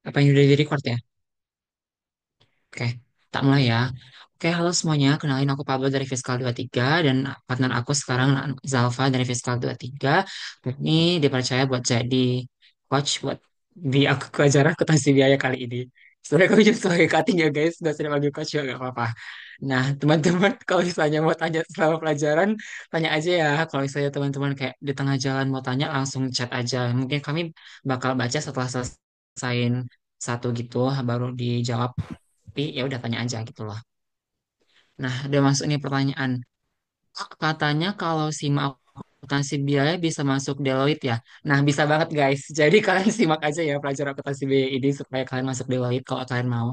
Apa yang udah di record ya? Oke, tak mulai ya. Oke, halo semuanya. Kenalin aku Pablo dari Fiskal 23 dan partner aku sekarang Zalfa dari Fiskal 23. Ini dipercaya buat jadi coach buat di aku ke ajaran akuntansi biaya kali ini. Sebenarnya kami juga sebagai cutting ya guys, nggak usah dipanggil coach juga nggak apa-apa. Nah, teman-teman kalau misalnya mau tanya selama pelajaran, tanya aja ya. Kalau misalnya teman-teman kayak di tengah jalan mau tanya, langsung chat aja. Mungkin kami bakal baca setelah selesaiin satu gitu, baru dijawab tapi ya udah tanya aja gitu loh. Nah, udah masuk nih pertanyaan. Katanya kalau simak akuntansi biaya bisa masuk Deloitte ya. Nah, bisa banget guys. Jadi kalian simak aja ya pelajaran akuntansi biaya ini supaya kalian masuk Deloitte kalau kalian mau.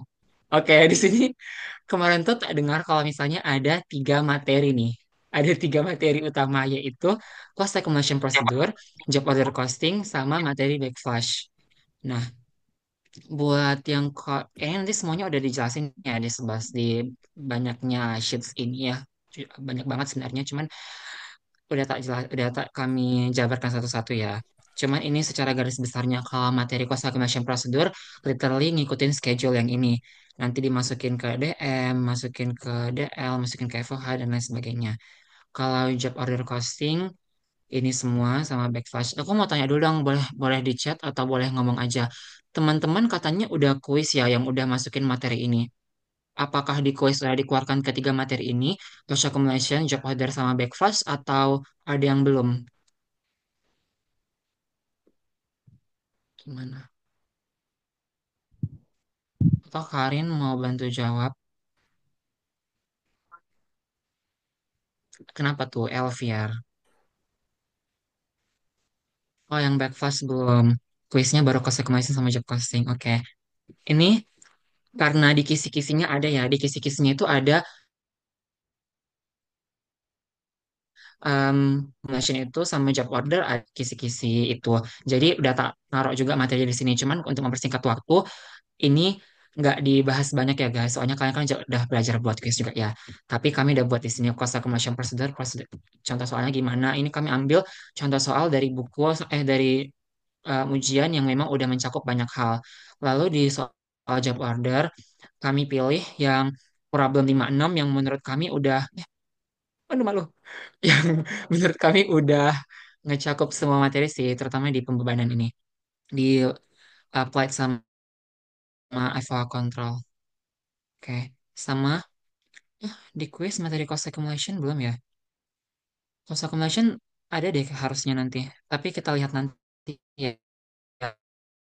Oke, di sini kemarin tuh tak dengar kalau misalnya ada tiga materi nih. Ada tiga materi utama yaitu cost accumulation procedure, job order costing, sama materi backflash. Nah, buat yang kayaknya nanti semuanya udah dijelasin ya di sebas di banyaknya sheets ini ya. Banyak banget sebenarnya, cuman udah tak kami jabarkan satu-satu ya. Cuman ini secara garis besarnya kalau materi cost accumulation procedure literally ngikutin schedule yang ini. Nanti dimasukin ke DM, masukin ke DL, masukin ke FOH dan lain sebagainya. Kalau job order costing ini semua sama backflash. Aku mau tanya dulu dong, boleh boleh di chat atau boleh ngomong aja. Teman-teman katanya udah kuis ya yang udah masukin materi ini. Apakah di kuis sudah dikeluarkan ketiga materi ini, post accumulation, job order sama backflash atau ada yang belum? Gimana? Atau Karin mau bantu jawab? Kenapa tuh Elviar? Oh, yang backflash belum. Kuisnya baru cost accumulation sama job costing. Oke. Ini karena di kisi-kisinya ada ya, di kisi-kisinya itu ada um, mention itu sama job order ada kisi-kisi itu. Jadi udah tak naruh juga materi di sini. Cuman untuk mempersingkat waktu, ini nggak dibahas banyak ya guys. Soalnya kalian kan udah belajar buat quiz juga ya. Tapi kami udah buat di sini cost accumulation procedure, contoh soalnya gimana. Ini kami ambil contoh soal dari buku dari ujian yang memang udah mencakup banyak hal. Lalu di soal job order, kami pilih yang problem 56 yang menurut kami udah, aduh malu, yang menurut kami udah ngecakup semua materi sih, terutama di pembebanan ini. Di applied sama FOA control. Oke. Sama di quiz materi cost accumulation belum ya? Cost accumulation ada deh harusnya nanti. Tapi kita lihat nanti ya.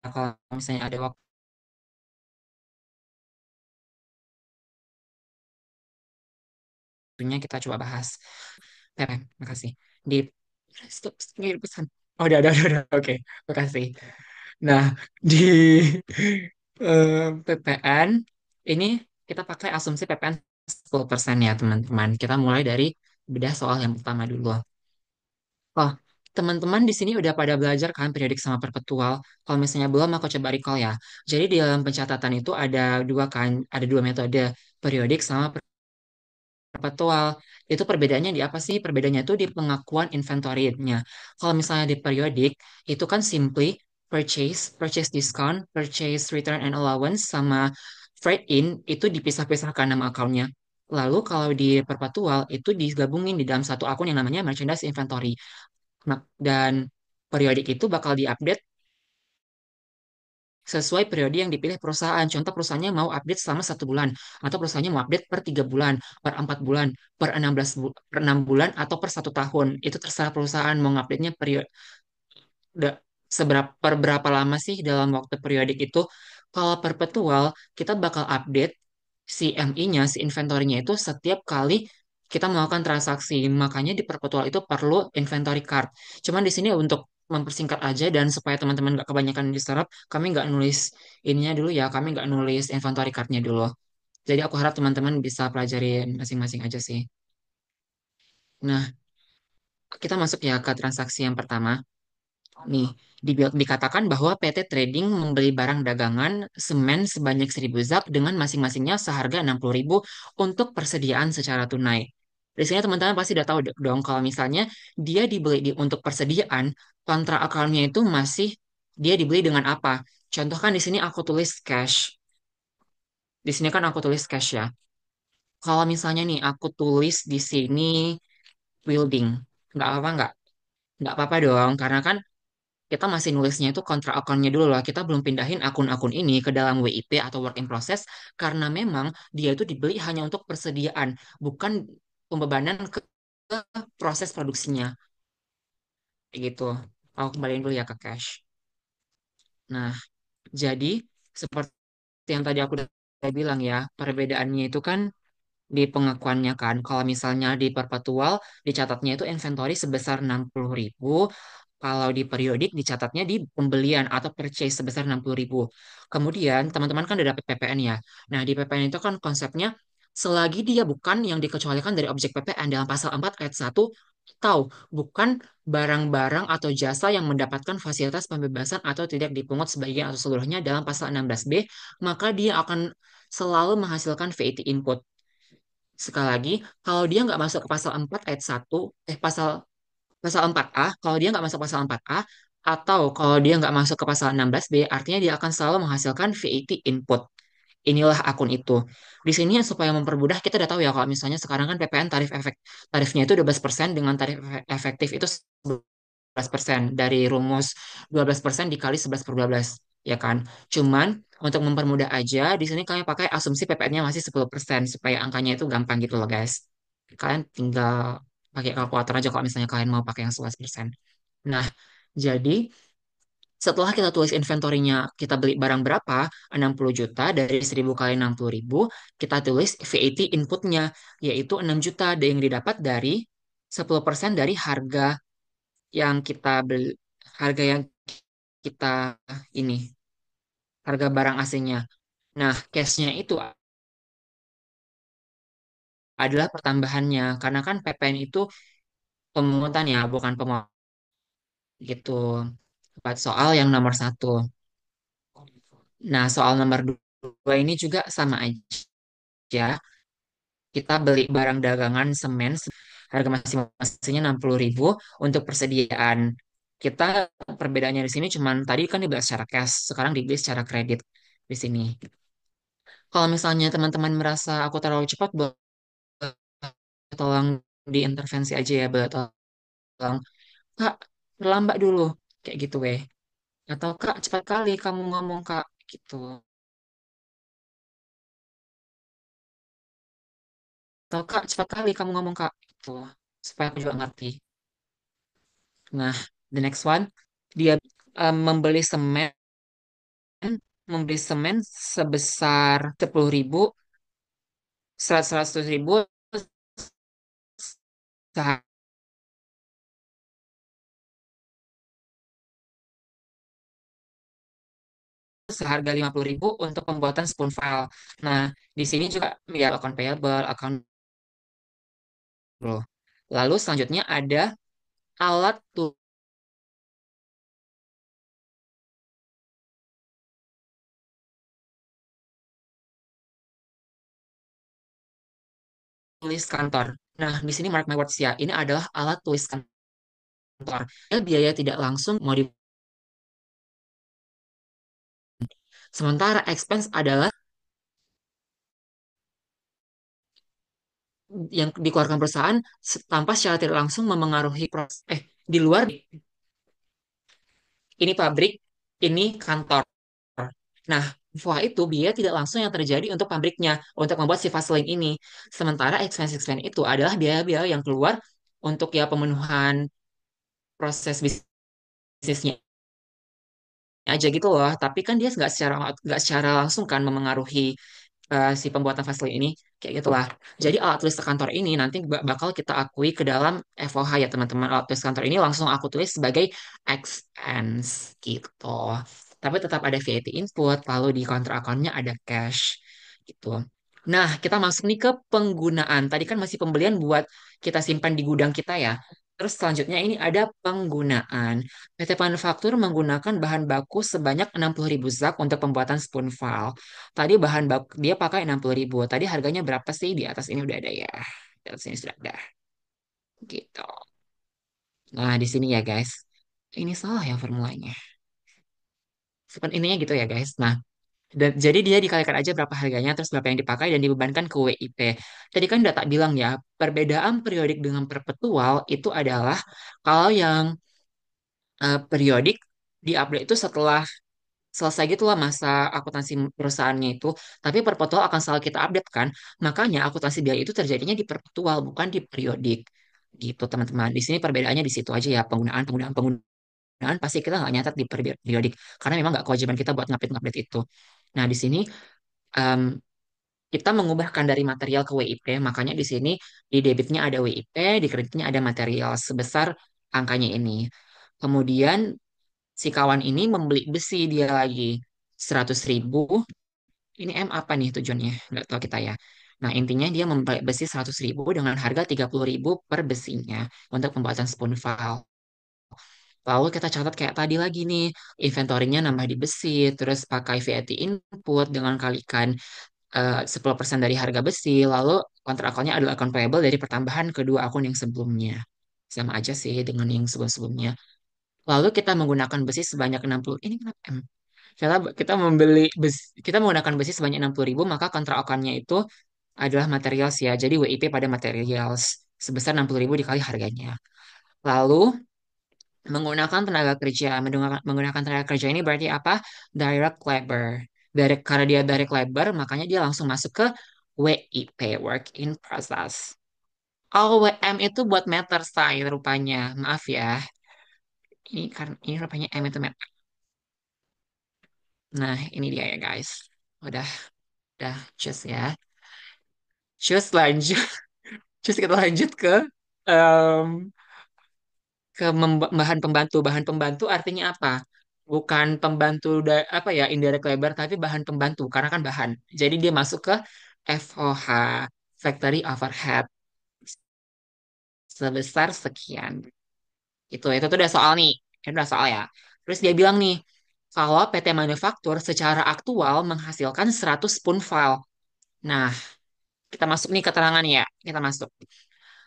Kalau misalnya ada waktunya kita coba bahas. Makasih. Di stop, ngirim pesan. Oh, udah. Oke, makasih. Nah, di PPN ini kita pakai asumsi PPN 10% ya, teman-teman. Kita mulai dari bedah soal yang pertama dulu. Oh, teman-teman di sini udah pada belajar kan periodik sama perpetual. Kalau misalnya belum, aku coba recall ya. Jadi di dalam pencatatan itu ada dua metode, periodik sama perpetual. Itu perbedaannya di apa sih? Perbedaannya itu di pengakuan inventory-nya. Kalau misalnya di periodik, itu kan simply purchase discount, purchase return and allowance, sama freight in, itu dipisah-pisahkan nama akunnya. Lalu kalau di perpetual, itu digabungin di dalam satu akun yang namanya merchandise inventory. Nah, dan periodik itu bakal diupdate sesuai periode yang dipilih perusahaan. Contoh perusahaannya mau update selama 1 bulan, atau perusahaannya mau update per 3 bulan, per 4 bulan, per 6 bulan, atau per 1 tahun. Itu terserah perusahaan mau ngupdate-nya periode per berapa lama sih dalam waktu periodik itu. Kalau perpetual, kita bakal update si MI-nya, si inventory-nya itu setiap kali kita melakukan transaksi. Makanya di perpetual itu perlu inventory card. Cuman di sini untuk mempersingkat aja dan supaya teman-teman nggak kebanyakan diserap, kami nggak nulis ininya dulu ya, kami nggak nulis inventory card-nya dulu. Jadi aku harap teman-teman bisa pelajari masing-masing aja sih. Nah, kita masuk ya ke transaksi yang pertama. Nih, dikatakan bahwa PT Trading membeli barang dagangan semen sebanyak 1.000 zak dengan masing-masingnya seharga 60.000 untuk persediaan secara tunai. Di sini teman-teman pasti udah tahu dong kalau misalnya dia dibeli untuk persediaan, kontra akalnya itu masih dia dibeli dengan apa. Contoh kan di sini aku tulis cash. Di sini kan aku tulis cash ya. Kalau misalnya nih aku tulis di sini building, nggak apa-apa nggak? Nggak apa-apa dong, karena kan kita masih nulisnya itu kontra akunnya dulu lah. Kita belum pindahin akun-akun ini ke dalam WIP atau work in process karena memang dia itu dibeli hanya untuk persediaan, bukan pembebanan ke proses produksinya. Kayak gitu. Aku kembaliin dulu ya ke cash. Nah, jadi seperti yang tadi aku udah bilang ya, perbedaannya itu kan di pengakuannya kan. Kalau misalnya di perpetual dicatatnya itu inventory sebesar 60.000. Kalau di periodik dicatatnya di pembelian atau purchase sebesar 60.000. Kemudian teman-teman kan udah dapat PPN ya. Nah, di PPN itu kan konsepnya selagi dia bukan yang dikecualikan dari objek PPN dalam pasal 4 ayat 1 atau bukan barang-barang atau jasa yang mendapatkan fasilitas pembebasan atau tidak dipungut sebagian atau seluruhnya dalam pasal 16B, maka dia akan selalu menghasilkan VAT input. Sekali lagi, kalau dia nggak masuk ke pasal 4 ayat 1, pasal pasal 4A, kalau dia nggak masuk pasal 4A, atau kalau dia nggak masuk ke pasal 16B, artinya dia akan selalu menghasilkan VAT input. Inilah akun itu. Di sini supaya mempermudah, kita udah tahu ya kalau misalnya sekarang kan PPN tarifnya itu 12% dengan tarif efektif itu 12% dari rumus 12% dikali 11 per 12, ya kan? Cuman untuk mempermudah aja, di sini kalian pakai asumsi PPN-nya masih 10% supaya angkanya itu gampang gitu loh, guys. Kalian tinggal pakai kalkulator aja kalau misalnya kalian mau pakai yang 11%. Nah, jadi setelah kita tulis inventorinya, kita beli barang berapa, 60 juta dari 1.000 kali 60.000, kita tulis VAT inputnya, yaitu 6 juta yang didapat dari 10% dari yang kita beli, harga yang kita ini, harga barang aslinya. Nah, cashnya itu adalah pertambahannya, karena kan PPN itu pemungutan ya, bukan pemotongan gitu. Buat soal yang nomor satu. Nah, soal nomor dua ini juga sama aja. Kita beli barang dagangan semen, harga masing-masingnya 60.000 untuk persediaan. Kita perbedaannya di sini cuman tadi kan dibeli secara cash, sekarang dibeli secara kredit di sini. Kalau misalnya teman-teman merasa aku terlalu cepat, boleh tolong diintervensi aja ya, boleh tolong. Kak, terlambat dulu, kayak gitu weh. Atau Kak, cepat kali kamu ngomong Kak, gitu. Atau Kak, cepat kali kamu ngomong Kak, gitu. Supaya aku juga ngerti. Nah, the next one, dia membeli semen, sebesar 10.000, 100.000 seharga 50.000 untuk pembuatan spoon file. Nah, di sini juga ya account payable, account bro. Lalu selanjutnya ada alat tulis kantor. Nah, di sini mark my words ya, ini adalah alat tulis kantor. Ya, biaya tidak langsung mau di sementara expense adalah yang dikeluarkan perusahaan tanpa secara tidak langsung memengaruhi proses di luar ini pabrik, ini kantor. Nah, setelah itu biaya tidak langsung yang terjadi untuk pabriknya untuk membuat si Vaseline ini. Sementara expense-expense itu adalah biaya-biaya yang keluar untuk ya pemenuhan proses bisnisnya aja gitu loh. Tapi kan dia nggak secara langsung kan memengaruhi si pembuatan Vaseline ini kayak gitulah. Jadi alat tulis kantor ini nanti bakal kita akui ke dalam FOH ya teman-teman. Alat tulis kantor ini langsung aku tulis sebagai expense gitu. Tapi tetap ada VAT input, lalu di counter account-nya ada cash gitu. Nah, kita masuk nih ke penggunaan. Tadi kan masih pembelian buat kita simpan di gudang kita ya. Terus selanjutnya ini ada penggunaan. PT Manufaktur menggunakan bahan baku sebanyak 60.000 zak untuk pembuatan spoon file. Tadi bahan baku dia pakai 60.000. Tadi harganya berapa sih? Di atas ini udah ada ya. Di atas ini sudah ada. Gitu. Nah, di sini ya guys. Ini salah ya formulanya. Seperti intinya gitu ya guys. Nah, jadi dia dikalikan aja berapa harganya, terus berapa yang dipakai dan dibebankan ke WIP. Tadi kan udah tak bilang ya, perbedaan periodik dengan perpetual itu adalah kalau yang periodik diupdate itu setelah selesai gitu lah masa akuntansi perusahaannya itu. Tapi perpetual akan selalu kita update kan. Makanya akuntansi biaya itu terjadinya di perpetual, bukan di periodik. Gitu teman-teman. Di sini perbedaannya di situ aja ya. Penggunaan pasti kita nggak nyatat di periodik. Karena memang nggak kewajiban kita buat ngupdate-ngupdate itu. Nah, di sini em, kita mengubahkan dari material ke WIP. Makanya di sini di debitnya ada WIP, di kreditnya ada material sebesar angkanya ini. Kemudian si kawan ini membeli besi dia lagi 100.000. Ini M apa nih tujuannya? Nggak tahu kita ya. Nah, intinya dia membeli besi 100.000 dengan harga 30.000 per besinya untuk pembuatan spoon file. Lalu kita catat kayak tadi lagi nih, inventory-nya nambah di besi, terus pakai VAT input dengan kalikan 10% dari harga besi, lalu kontrakannya adalah akun payable dari pertambahan kedua akun yang sebelumnya. Sama aja sih dengan yang sebelum-sebelumnya. Lalu kita menggunakan besi sebanyak 60. Ini kenapa M? Kita membeli besi, kita menggunakan besi sebanyak 60.000, maka kontrakannya itu adalah materials ya. Jadi WIP pada materials sebesar 60.000 dikali harganya. Lalu menggunakan tenaga kerja. Menggunakan tenaga kerja ini berarti apa? Direct labor. Karena dia direct labor, makanya dia langsung masuk ke WIP, work in process. Oh, WM itu buat meter say rupanya. Maaf ya. Ini karena ini rupanya M itu meter. Nah, ini dia ya guys. Udah, udah, cus ya. Cus lanjut. Cus kita lanjut ke em, bahan pembantu. Bahan pembantu artinya apa? Bukan pembantu apa ya indirect labor tapi bahan pembantu karena kan bahan. Jadi dia masuk ke FOH, factory overhead sebesar sekian. Itu tuh udah soal nih. Itu udah soal ya. Terus dia bilang nih, kalau PT Manufaktur secara aktual menghasilkan 100 pun file. Nah, kita masuk nih keterangan ya. Kita masuk.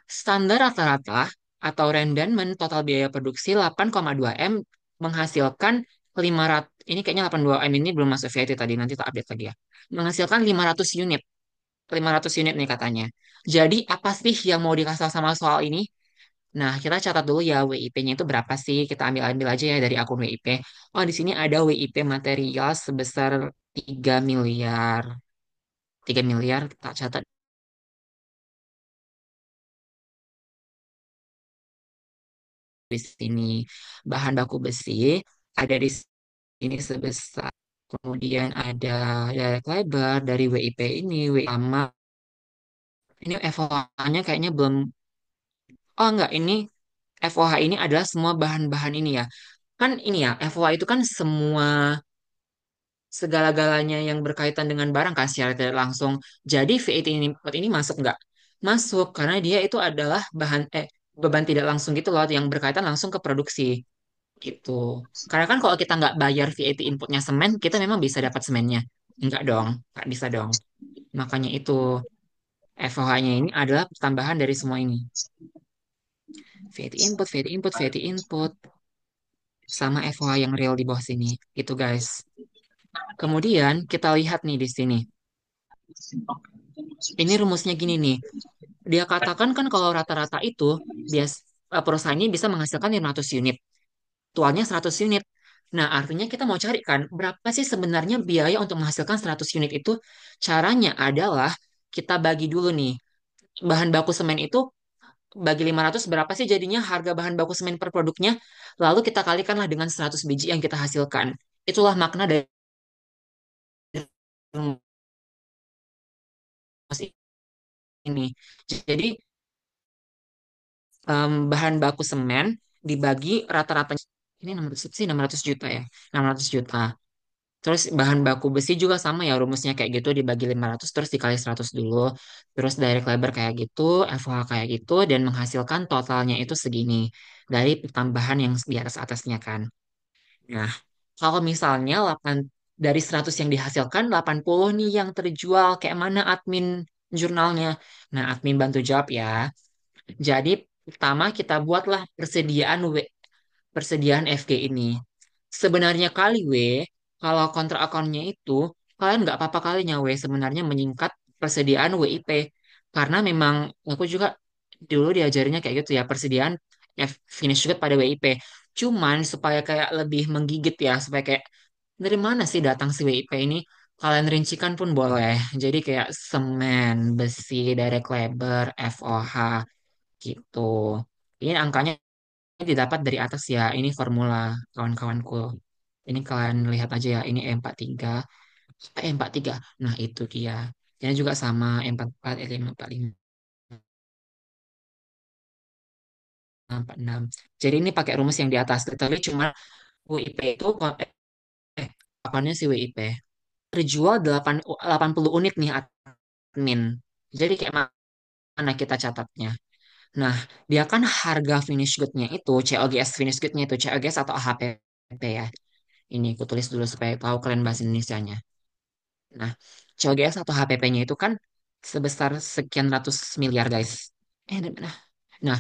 Standar rata-rata atau rendamen total biaya produksi 8,2 M menghasilkan 500, ini kayaknya 82 M ini belum masuk VAT tadi, nanti tak update lagi ya. Menghasilkan 500 unit. 500 unit nih katanya. Jadi apa sih yang mau dikasih sama soal ini? Nah, kita catat dulu ya WIP-nya itu berapa sih? Kita ambil-ambil aja ya dari akun WIP. Oh, di sini ada WIP material sebesar 3 miliar. 3 miliar, tak catat di sini. Bahan baku besi ada di ini sebesar. Kemudian ada direct labor dari WIP ini, WIP lama. Ini FOH-nya kayaknya belum. Oh enggak, ini FOH ini adalah semua bahan-bahan ini ya. Kan ini ya, FOH itu kan semua segala-galanya yang berkaitan dengan barang kan secara tidak langsung. Jadi VAT ini masuk nggak? Masuk karena dia itu adalah beban tidak langsung gitu loh yang berkaitan langsung ke produksi gitu. Karena kan kalau kita nggak bayar VAT inputnya semen, kita memang bisa dapat semennya. Enggak dong, nggak bisa dong. Makanya itu FOH-nya ini adalah tambahan dari semua ini. VAT input, VAT input, VAT input, sama FOH yang real di bawah sini. Gitu guys. Kemudian kita lihat nih di sini. Ini rumusnya gini nih. Dia katakan kan kalau rata-rata itu perusahaan ini bisa menghasilkan 500 unit. Tualnya 100 unit. Nah, artinya kita mau cari kan berapa sih sebenarnya biaya untuk menghasilkan 100 unit itu? Caranya adalah kita bagi dulu nih. Bahan baku semen itu bagi 500 berapa sih jadinya harga bahan baku semen per produknya? Lalu kita kalikanlah dengan 100 biji yang kita hasilkan. Itulah makna dari rumus ini. Jadi bahan baku semen dibagi rata-rata ini 600 sih 600 juta ya. 600 juta. Terus bahan baku besi juga sama ya rumusnya kayak gitu dibagi 500 terus dikali 100 dulu. Terus direct labor kayak gitu, FH kayak gitu dan menghasilkan totalnya itu segini dari tambahan yang di atas atasnya kan. Nah, kalau misalnya 8 dari 100 yang dihasilkan 80 nih yang terjual kayak mana admin jurnalnya. Nah, admin bantu jawab ya. Jadi pertama kita buatlah persediaan FG ini. Sebenarnya kali W Kalau kontra akunnya itu, kalian nggak apa-apa kali nyawe sebenarnya menyingkat persediaan WIP. Karena memang aku juga dulu diajarinnya kayak gitu ya, persediaan finish good pada WIP. Cuman supaya kayak lebih menggigit ya, supaya kayak dari mana sih datang si WIP ini? Kalian rincikan pun boleh. Jadi kayak semen, besi, direct labor, FOH gitu. Ini angkanya didapat dari atas ya. Ini formula kawan-kawanku. Ini kalian lihat aja ya. Ini E43. E43. Nah itu dia. Ini juga sama E44, E545, E56. Jadi ini pakai rumus yang di atas. Tapi cuma WIP itu, apanya sih WIP? Terjual 80 unit nih admin. Jadi kayak mana kita catatnya? Nah, dia kan harga finish good-nya itu, COGS finish good-nya itu, COGS atau HPP ya. Ini aku tulis dulu supaya tahu kalian bahasa Indonesianya. Nah, COGS atau HPP-nya itu kan sebesar sekian ratus miliar, guys. Nah, nah,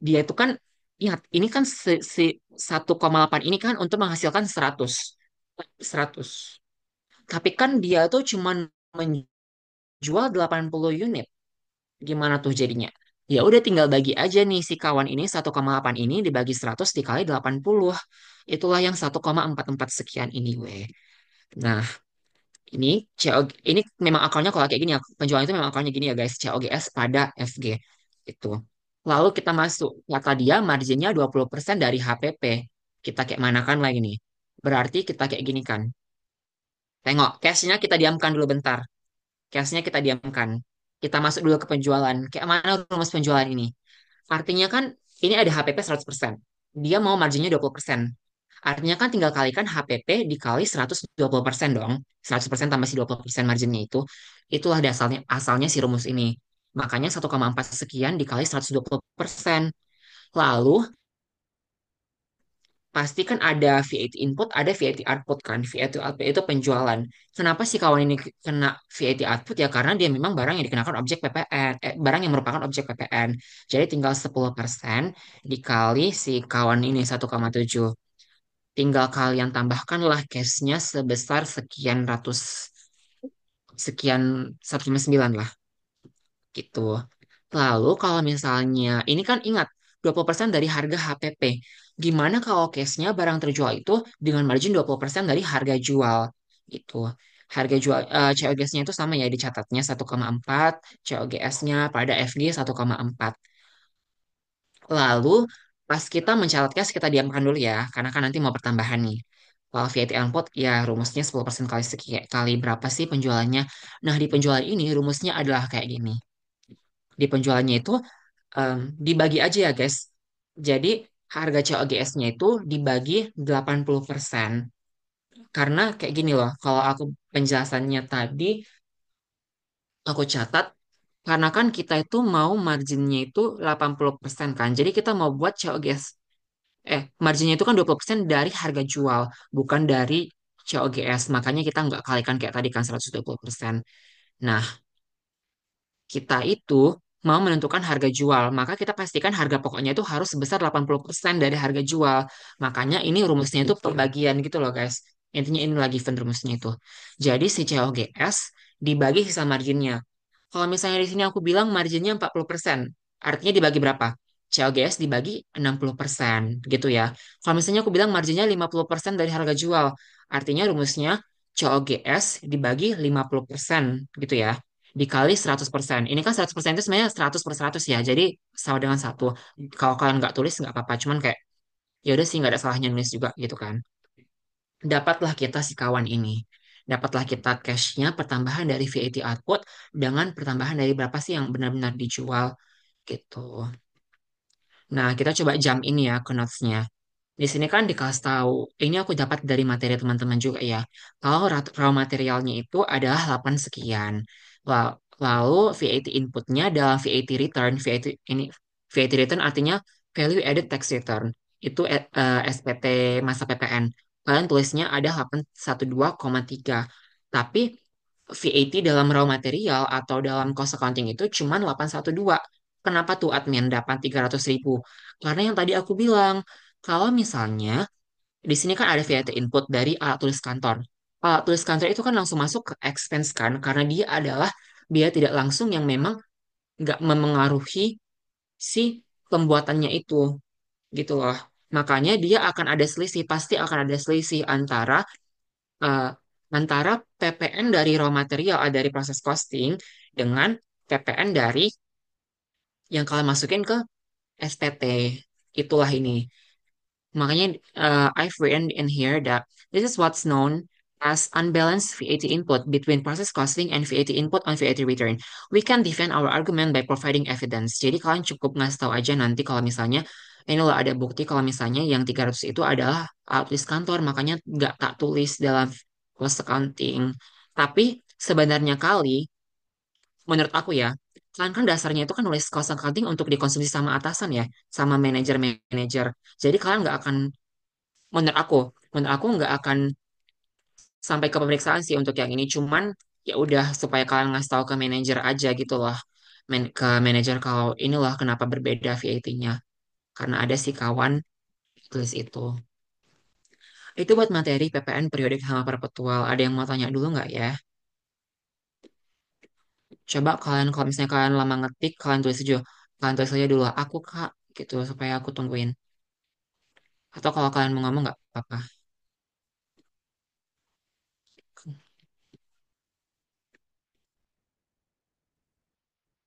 dia itu kan, ingat, ini kan 1,8 ini kan untuk menghasilkan 100. 100. Tapi kan dia tuh cuma menjual 80 unit. Gimana tuh jadinya? Ya udah tinggal bagi aja nih si kawan ini 1,8 ini dibagi 100 dikali 80. Itulah yang 1,44 sekian ini weh. Nah, ini ini memang akalnya kalau kayak gini ya. Penjualan itu memang akalnya gini ya guys. COGS pada FG. Itu. Lalu kita masuk. Kata dia marginnya 20% dari HPP. Kita kayak mana kan lagi nih. Berarti kita kayak gini kan. Tengok, cashnya kita diamkan dulu bentar. Cashnya kita diamkan. Kita masuk dulu ke penjualan. Kayak mana rumus penjualan ini? Artinya kan ini ada HPP 100%. Dia mau marginnya 20%. Artinya kan tinggal kalikan HPP dikali 120% dong. 100% tambah si 20% marginnya itu. Itulah dasarnya, asalnya si rumus ini. Makanya 1,4 sekian dikali 120%. Lalu pasti kan ada VAT input, ada VAT output kan. VAT output itu penjualan. Kenapa sih kawan ini kena VAT output? Ya karena dia memang barang yang dikenakan objek PPN, barang yang merupakan objek PPN. Jadi tinggal 10% dikali si kawan ini 1,7. Tinggal kalian tambahkanlah cashnya sebesar sekian ratus, sekian 1,9 lah gitu. Lalu kalau misalnya, ini kan ingat, 20% dari harga HPP. Gimana kalau case-nya barang terjual itu dengan margin 20% dari harga jual? Gitu. Harga jual, COGS-nya itu sama ya, dicatatnya 1,4, COGS-nya pada FG 1,4. Lalu, pas kita mencatat cash, kita diamkan dulu ya, karena kan nanti mau pertambahan nih. Kalau VAT input, ya rumusnya 10% kali sekian, kali berapa sih penjualannya? Nah, di penjualan ini rumusnya adalah kayak gini. Di penjualannya itu dibagi aja ya guys. Jadi harga COGS-nya itu dibagi 80%. Karena kayak gini loh, kalau aku penjelasannya tadi aku catat, karena kan kita itu mau marginnya itu 80% kan. Jadi kita mau buat COGS, marginnya itu kan 20% dari harga jual, bukan dari COGS. Makanya kita nggak kalikan kayak tadi kan 120%. Nah, kita itu mau menentukan harga jual, maka kita pastikan harga pokoknya itu harus sebesar 80% dari harga jual. Makanya ini rumusnya itu pembagian gitu loh guys. Intinya ini lagi event rumusnya itu. Jadi si COGS dibagi sisa marginnya. Kalau misalnya di sini aku bilang marginnya 40%, artinya dibagi berapa? COGS dibagi 60% gitu ya. Kalau misalnya aku bilang marginnya 50% dari harga jual, artinya rumusnya COGS dibagi 50% gitu ya, dikali 100%. Ini kan 100% itu sebenarnya 100 per 100 ya. Jadi sama dengan satu. Kalau kalian nggak tulis nggak apa-apa. Cuman kayak ya udah sih nggak ada salahnya nulis juga gitu kan. Dapatlah kita si kawan ini. Dapatlah kita cashnya pertambahan dari VAT output dengan pertambahan dari berapa sih yang benar-benar dijual gitu. Nah, kita coba jump ini ya ke notes-nya. Di sini kan dikasih tahu, ini aku dapat dari materi teman-teman juga ya. Kalau raw materialnya itu adalah 8 sekian. Lalu VAT inputnya dalam VAT return, VAT return artinya value added tax return. Itu SPT masa PPN. Kalian tulisnya ada 812,3. Tapi VAT dalam raw material atau dalam cost accounting itu cuma 812. Kenapa tuh admin dapat 300.000? Karena yang tadi aku bilang, kalau misalnya di sini kan ada VAT input dari alat tulis kantor. tulis kantor itu kan langsung masuk ke expense kan, karena dia adalah biaya tidak langsung yang memang nggak memengaruhi si pembuatannya itu gitu loh. Makanya dia akan ada selisih, pasti akan ada selisih eh, antara PPN dari raw material, dari proses costing dengan PPN dari yang kalian masukin ke SPT. Itulah ini. Makanya I've written in here that this is what's known as unbalanced VAT input between process costing and VAT input on VAT return. We can defend our argument by providing evidence. Jadi kalian cukup ngasih tahu aja nanti kalau misalnya ini loh ada bukti kalau misalnya yang 300 itu adalah alat tulis kantor, makanya nggak tak tulis dalam cost accounting. Tapi sebenarnya menurut aku ya, kalian kan dasarnya itu kan nulis cost accounting untuk dikonsumsi sama atasan ya, sama manajer-manajer. Jadi kalian nggak akan menurut aku menurut aku nggak akan sampai ke pemeriksaan sih untuk yang ini, cuman ya udah supaya kalian ngasih tahu ke manajer aja gitu loh. Ke manajer kalau inilah kenapa berbeda VAT-nya karena ada si kawan tulis itu buat materi PPN periodik sama perpetual. Ada yang mau tanya dulu nggak ya? Coba kalian kalau misalnya kalian lama ngetik kalian tulis aja dulu aku kak gitu supaya aku tungguin, atau kalau kalian mau ngomong nggak apa-apa.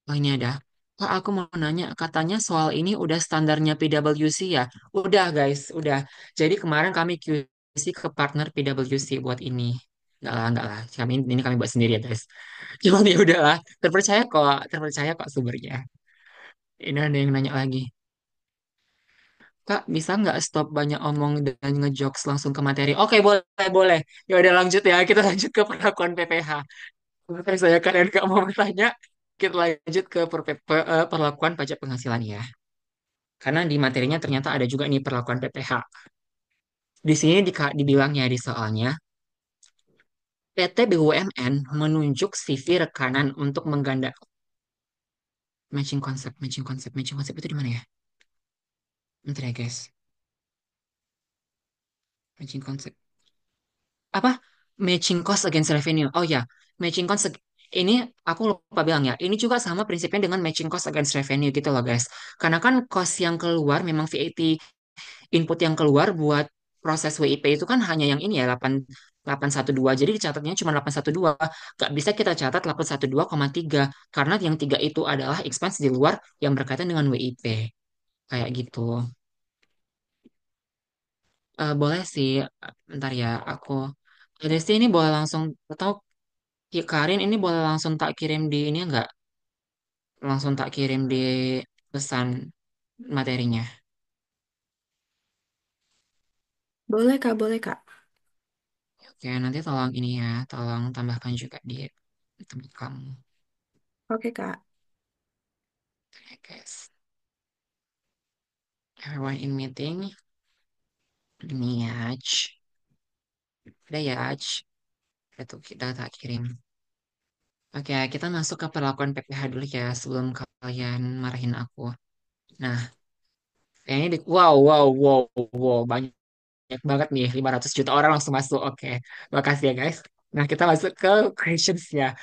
Oh, ini ada. Kak, aku mau nanya, katanya soal ini udah standarnya PwC ya? Udah, guys, udah. Jadi kemarin kami QC ke partner PwC buat ini. Enggak lah. Ini kami buat sendiri ya, guys. Cuman ya udahlah, terpercaya kok sumbernya. Ini ada yang nanya lagi. Kak, bisa nggak stop banyak omong dan ngejokes langsung ke materi? Oke, boleh, boleh. Ya udah lanjut ya, kita lanjut ke perlakuan PPh. Oke, saya kalian nggak mau bertanya, kita lanjut ke perlakuan pajak penghasilan ya. Karena di materinya ternyata ada juga nih perlakuan PPh. Di sini dibilangnya di soalnya, PT BUMN menunjuk CV rekanan untuk mengganda matching konsep itu di mana ya? Bentar ya guys, matching konsep. Apa? Matching cost against revenue. Oh ya, matching cost ini aku lupa bilang ya. Ini juga sama prinsipnya dengan matching cost against revenue gitu loh guys. Karena kan cost yang keluar memang VAT input yang keluar buat proses WIP itu kan hanya yang ini ya 812. Jadi dicatatnya cuma 812. Gak bisa kita catat 812,3 karena yang tiga itu adalah expense di luar yang berkaitan dengan WIP. Kayak gitu. Boleh sih, bentar ya aku. Desti ini boleh langsung atau Karin ini boleh langsung tak kirim di ini enggak? Langsung tak kirim di pesan materinya. Boleh Kak, boleh Kak. Oke, nanti tolong ini ya, tolong tambahkan juga di tempat kamu. Oke Kak. Oke, guys. Everyone in meeting. Ini ya, udah ya, udah tuh kita tak kirim. Oke, kita masuk ke perlakuan PPh dulu ya sebelum kalian marahin aku. Nah, ini wow, banyak banget nih, 500 juta orang langsung masuk. Oke, makasih ya guys. Nah, kita masuk ke questions ya.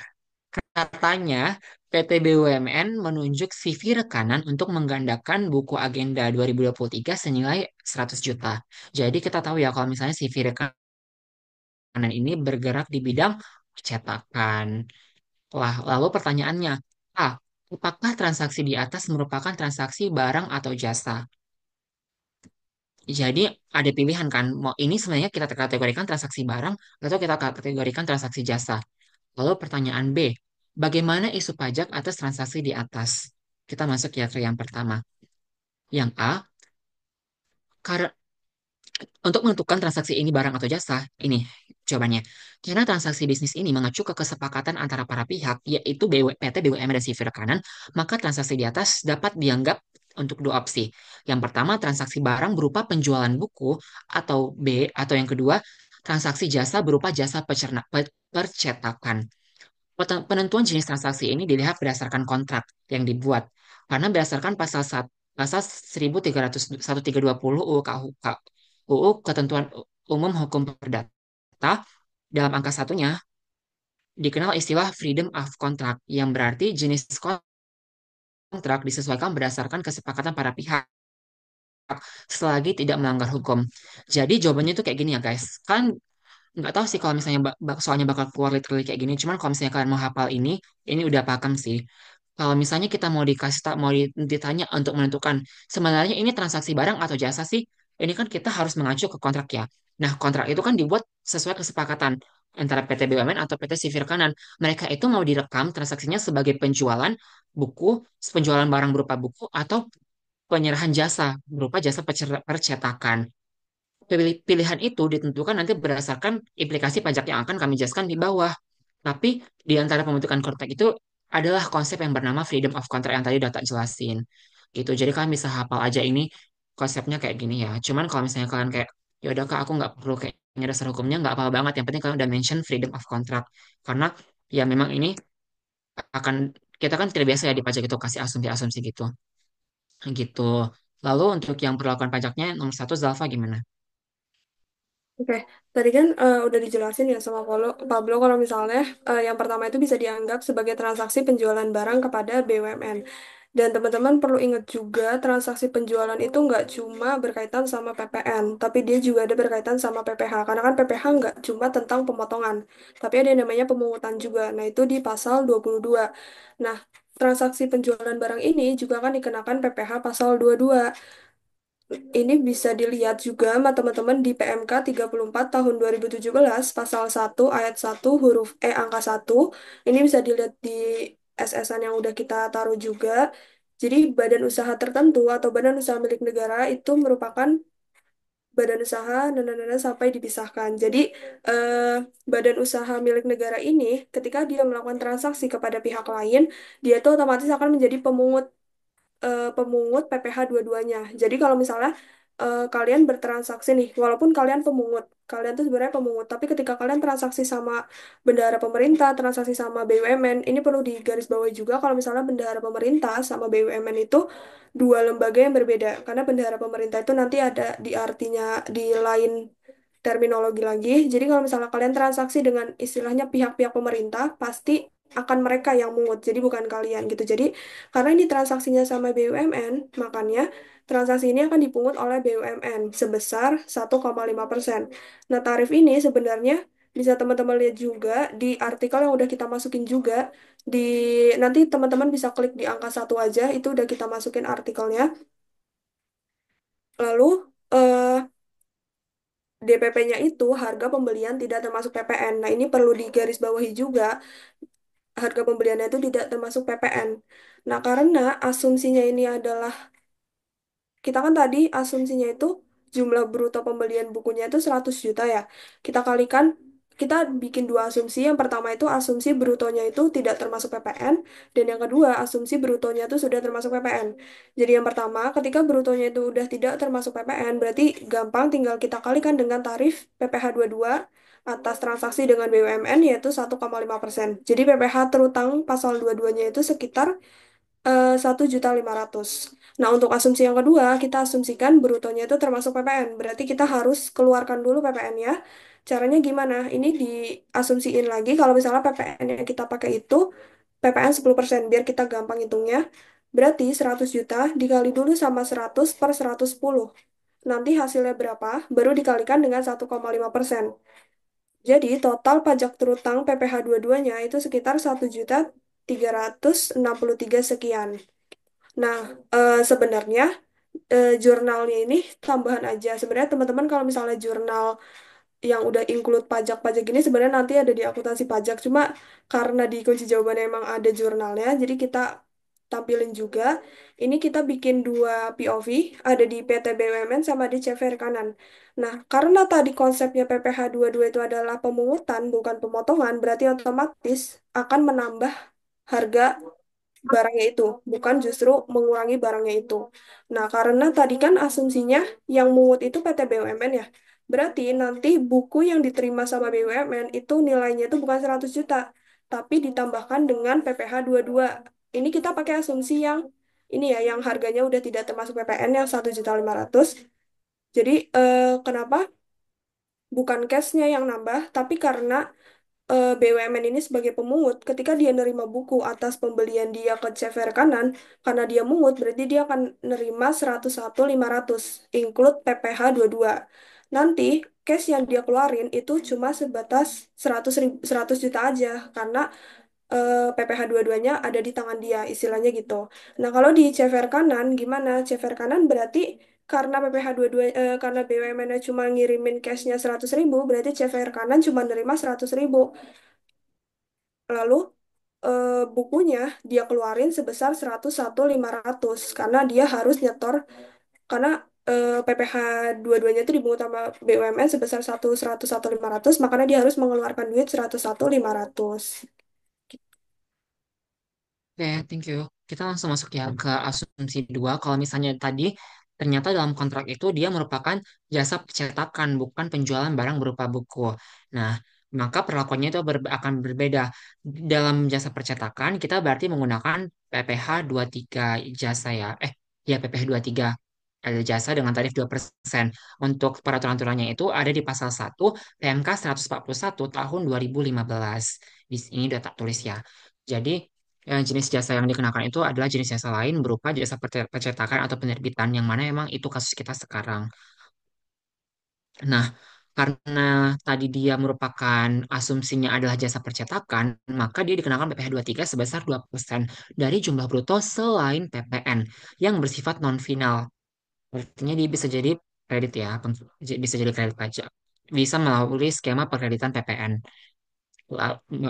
Katanya, PT BUMN menunjuk CV rekanan untuk menggandakan buku agenda 2023 senilai 100 juta. Jadi kita tahu ya kalau misalnya CV rekanan ini bergerak di bidang percetakan. Wah, lalu pertanyaannya, A, apakah transaksi di atas merupakan transaksi barang atau jasa? Jadi ada pilihan kan, mau ini sebenarnya kita kategorikan transaksi barang atau kita kategorikan transaksi jasa. Lalu pertanyaan B, bagaimana isu pajak atas transaksi di atas? Kita masuk ya ke yang pertama. Yang A, untuk menentukan transaksi ini barang atau jasa, ini jawabannya. Karena transaksi bisnis ini mengacu ke kesepakatan antara para pihak, yaitu PT, BUMN, dan CV rekanan, maka transaksi di atas dapat dianggap untuk dua opsi. Yang pertama, transaksi barang berupa penjualan buku, atau B, atau yang kedua, transaksi jasa berupa jasa percetakan. Penentuan jenis transaksi ini dilihat berdasarkan kontrak yang dibuat. Karena berdasarkan pasal 1320 UU, UU Ketentuan Umum Hukum Perdata, Dalam angka satunya dikenal istilah freedom of contract yang berarti jenis kontrak disesuaikan berdasarkan kesepakatan para pihak selagi tidak melanggar hukum. Jadi jawabannya tuh kayak gini ya guys. Kan nggak tahu sih kalau misalnya soalnya bakal keluar literally kayak gini. Cuman kalau misalnya kalian mau hafal ini udah pakem sih. Kalau misalnya kita mau ditanya untuk menentukan sebenarnya ini transaksi barang atau jasa sih, ini kan kita harus mengacu ke kontrak ya. Nah, kontrak itu kan dibuat sesuai kesepakatan antara PT BUMN atau PT Sivir Kanan. Mereka itu mau direkam transaksinya sebagai penjualan buku, penjualan barang berupa buku atau penyerahan jasa berupa jasa percetakan. Pilihan itu ditentukan nanti berdasarkan implikasi pajak yang akan kami jelaskan di bawah. Tapi di antara pembentukan kontrak itu adalah konsep yang bernama freedom of contract yang tadi udah tak jelasin. Gitu. Jadi kalian bisa hafal aja ini konsepnya kayak gini ya. Cuman kalau misalnya kalian kayak ya udah kak aku nggak perlu kayaknya dasar hukumnya nggak apa-apa banget. Yang penting kalian udah mention freedom of contract. Karena ya memang ini akan kita kan tidak biasa ya di pajak itu kasih asumsi-asumsi gitu. Gitu. Lalu untuk yang perlakuan pajaknya nomor satu Zalfa gimana? Oke, tadi kan udah dijelasin ya sama Pablo kalau misalnya yang pertama itu bisa dianggap sebagai transaksi penjualan barang kepada BUMN. Dan teman-teman perlu ingat juga transaksi penjualan itu nggak cuma berkaitan sama PPN, tapi dia juga ada berkaitan sama PPH. Karena kan PPH nggak cuma tentang pemotongan, tapi ada yang namanya pemungutan juga. Nah, itu di pasal 22. Nah, transaksi penjualan barang ini juga kan dikenakan PPH pasal 22. Ini bisa dilihat juga sama teman-teman di PMK 34 tahun 2017 pasal 1 ayat 1 huruf E angka 1. Ini bisa dilihat di SSN yang udah kita taruh juga. Jadi badan usaha tertentu atau badan usaha milik negara itu merupakan badan usaha sampai dipisahkan. Jadi eh, badan usaha milik negara ini ketika dia melakukan transaksi kepada pihak lain, dia tuh otomatis akan menjadi pemungut PPh dua-duanya. Jadi kalau misalnya kalian bertransaksi nih, walaupun kalian pemungut, kalian tuh sebenarnya pemungut, tapi ketika kalian transaksi sama bendahara pemerintah, transaksi sama BUMN, ini perlu digarisbawahi juga kalau misalnya bendahara pemerintah sama BUMN itu dua lembaga yang berbeda. Karena bendahara pemerintah itu nanti ada di artinya di lain terminologi lagi. Jadi kalau misalnya kalian transaksi dengan istilahnya pihak-pihak pemerintah, pasti akan mereka yang mungut, jadi bukan kalian gitu. Jadi karena ini transaksinya sama BUMN, makanya transaksi ini akan dipungut oleh BUMN sebesar 1,5%. Nah, tarif ini sebenarnya bisa teman-teman lihat juga di artikel yang udah kita masukin juga. Di nanti teman-teman bisa klik di angka 1 aja, itu udah kita masukin artikelnya. Lalu DPP-nya itu harga pembelian tidak termasuk PPN. Nah, ini perlu digarisbawahi juga, harga pembeliannya itu tidak termasuk PPN. Nah, karena asumsinya ini adalah, kita kan tadi asumsinya itu jumlah bruto pembelian bukunya itu 100 juta ya. Kita kalikan, kita bikin dua asumsi. Yang pertama itu asumsi brutonya itu tidak termasuk PPN. Dan yang kedua, asumsi brutonya itu sudah termasuk PPN. Jadi yang pertama, ketika brutonya itu udah tidak termasuk PPN, berarti gampang tinggal kita kalikan dengan tarif PPh 22 atas transaksi dengan BUMN yaitu 1,5%. Jadi PPh terutang pasal dua-duanya itu sekitar 1.500.000. Nah, untuk asumsi yang kedua, kita asumsikan brutonya itu termasuk PPN. Berarti kita harus keluarkan dulu PPN-nya. Caranya gimana? Ini diasumsiin lagi kalau misalnya PPN yang kita pakai itu PPN 10%, biar kita gampang hitungnya. Berarti 100 juta dikali dulu sama 100 per 110. Nanti hasilnya berapa? Baru dikalikan dengan 1,5%. Jadi total pajak terutang PPh dua-duanya itu sekitar 1.363 sekian. Nah, sebenarnya jurnalnya ini tambahan aja. Sebenarnya teman-teman kalau misalnya jurnal yang udah include pajak-pajak gini sebenarnya nanti ada di akuntansi pajak. Cuma karena di kunci jawabannya emang ada jurnalnya, jadi kita tampilin juga. Ini kita bikin dua POV, ada di PT BUMN sama di CVR kanan. Nah, karena tadi konsepnya PPh dua itu adalah pemungutan, bukan pemotongan, berarti otomatis akan menambah harga barangnya itu, bukan justru mengurangi barangnya itu. Nah, karena tadi kan asumsinya yang mungut itu PT BUMN ya. Berarti nanti buku yang diterima sama BUMN itu nilainya itu bukan 100 juta, tapi ditambahkan dengan PPh dua. Ini kita pakai asumsi yang ini ya, yang harganya udah tidak termasuk PPN yang 1.500.000. Jadi, kenapa? bukan cashnya yang nambah, tapi karena BUMN ini sebagai pemungut, ketika dia nerima buku atas pembelian dia ke CVR kanan, karena dia mungut, berarti dia akan nerima 101.500 include PPh dua. Nanti, cash yang dia keluarin itu cuma sebatas 100 juta aja, karena PPh dua-duanya ada di tangan dia, istilahnya gitu. Nah, kalau di CVR kanan, gimana? CVR kanan berarti karena PPh dua-dua, karena BUMN-nya cuma ngirimin cashnya 100.000, berarti CVR kanan cuma nerima 100.000. Lalu bukunya dia keluarin sebesar 101.500 karena dia harus nyetor karena PPh dua-duanya itu dipungut sama BUMN sebesar 101.500 makanya dia harus mengeluarkan duit 101.500. Oke, thank you. Kita langsung masuk ya ke asumsi dua. Kalau misalnya tadi ternyata dalam kontrak itu dia merupakan jasa percetakan, bukan penjualan barang berupa buku. Nah, maka perlakuannya itu akan berbeda. Dalam jasa percetakan, kita berarti menggunakan PPh tiga jasa ya. Ya PPh tiga ada jasa dengan tarif 2%. Untuk peraturan-aturannya itu ada di pasal 1 PMK 141 tahun 2015. Di sini udah tak tulis ya. Jadi jenis jasa yang dikenakan itu adalah jenis jasa lain berupa jasa percetakan atau penerbitan yang mana emang itu kasus kita sekarang. Nah, karena tadi dia merupakan asumsinya adalah jasa percetakan, maka dia dikenakan PPh tiga sebesar 2% dari jumlah bruto selain PPN yang bersifat non final. Artinya dia bisa jadi kredit ya, bisa jadi kredit pajak. Bisa melalui skema perkreditan PPN.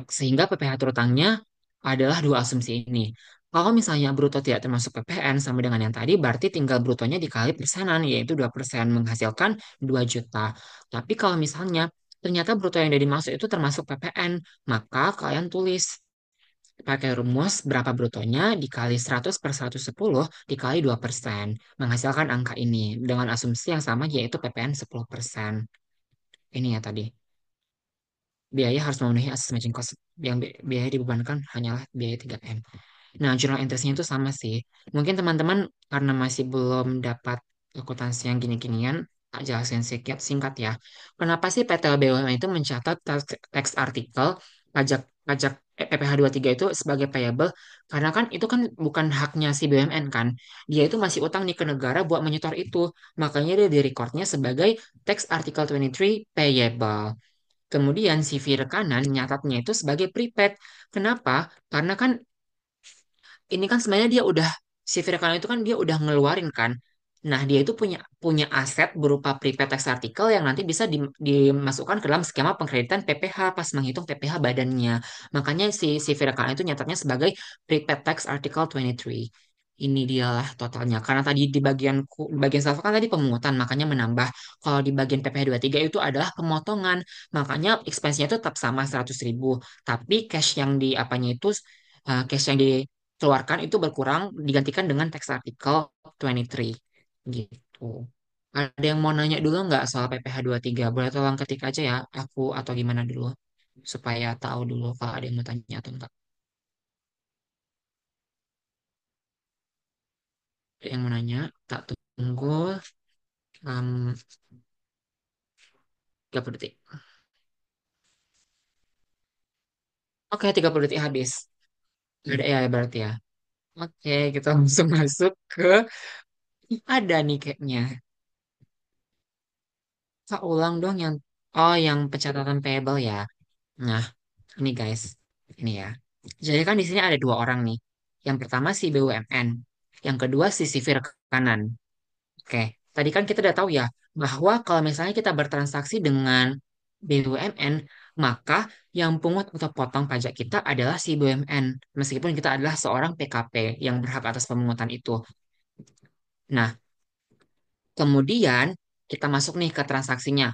Sehingga PPh terutangnya adalah dua asumsi ini. Kalau misalnya bruto tidak termasuk PPN sama dengan yang tadi, berarti tinggal brutonya dikali persenan, yaitu 2% menghasilkan 2 juta. Tapi kalau misalnya ternyata bruto yang dimaksud itu termasuk PPN, maka kalian tulis pakai rumus berapa brutonya dikali 100 per 110 dikali 2%, menghasilkan angka ini dengan asumsi yang sama yaitu PPN 10%. Ini ya tadi. Biaya harus memenuhi asas matching cost yang biaya dibebankan hanyalah biaya 3M. Nah, jurnal entry-nya itu sama sih. Mungkin teman-teman karena masih belum dapat akuntansi yang gini-ginian, tak jelasin sedikit singkat ya. Kenapa sih PT BUMN itu mencatat teks artikel pajak pajak PPh tiga itu sebagai payable? Karena kan itu kan bukan haknya si BUMN kan. Dia itu masih utang nih ke negara buat menyetor itu. Makanya dia di recordnya sebagai teks artikel 23 payable. Kemudian si rekanan nyatatnya itu sebagai prepaid. Kenapa? Karena kan ini kan sebenarnya dia udah si rekanan itu kan dia udah ngeluarin kan. Nah, dia itu punya punya aset berupa prepaid tax artikel yang nanti bisa dimasukkan ke dalam skema pengkreditan PPh pas menghitung PPh badannya. Makanya si rekanan itu nyatatnya sebagai prepaid tax article 23. Ini dialah totalnya. Karena tadi di bagian saldo kan tadi pemungutan, makanya menambah. Kalau di bagian PPh tiga itu adalah pemotongan. Makanya expense-nya itu tetap sama 100.000. Tapi cash yang di apanya itu cash yang dikeluarkan itu berkurang digantikan dengan tax article 23 gitu. Ada yang mau nanya dulu nggak soal PPh tiga? Boleh tolong ketik aja ya, aku atau gimana dulu supaya tahu dulu kalau ada yang mau tanya atau enggak. Ada yang mau nanya? Tak tunggu. um, 30 detik. Oke, 30 detik habis. Nggak ada ya berarti ya. Oke, kita langsung masuk ke ada nih kayaknya. Kak ulang dong yang pencatatan payable ya. Nah, ini guys, ini ya. Jadi kan di sini ada dua orang nih. Yang pertama si BUMN, yang kedua si sipir kanan. Oke, tadi kan kita udah tahu ya bahwa kalau misalnya kita bertransaksi dengan BUMN, maka yang pungut atau potong pajak kita adalah si BUMN, meskipun kita adalah seorang PKP yang berhak atas pemungutan itu. Nah, kemudian kita masuk nih ke transaksinya.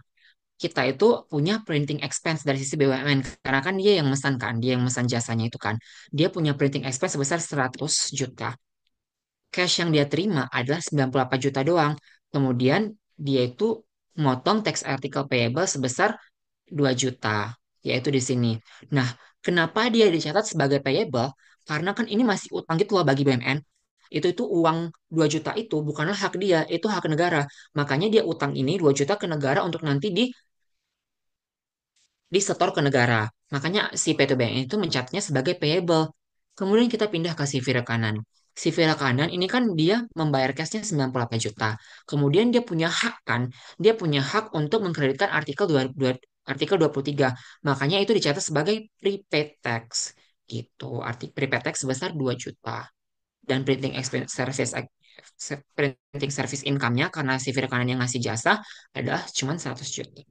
Kita itu punya printing expense dari sisi BUMN karena kan dia yang mesan kan, dia yang mesan jasanya itu kan. Dia punya printing expense sebesar 100 juta. Cash yang dia terima adalah 98 juta doang. Kemudian dia itu motong tax article payable sebesar 2 juta, yaitu di sini. Nah, kenapa dia dicatat sebagai payable? Karena kan ini masih utang gitu loh bagi BUMN. Itu uang 2 juta itu bukanlah hak dia, itu hak negara. Makanya dia utang ini 2 juta ke negara untuk nanti disetor ke negara. Makanya si P2BN itu mencatatnya sebagai payable. Kemudian kita pindah ke CV rekanan. CV rekanan ini kan dia membayar cashnya 98 juta. Kemudian dia punya hak kan, dia punya hak untuk mengkreditkan artikel 23. Makanya itu dicatat sebagai prepaid tax. Gitu. Prepaid tax sebesar 2 juta. Dan printing service income-nya karena CV rekanan yang ngasih jasa adalah cuma 100 juta.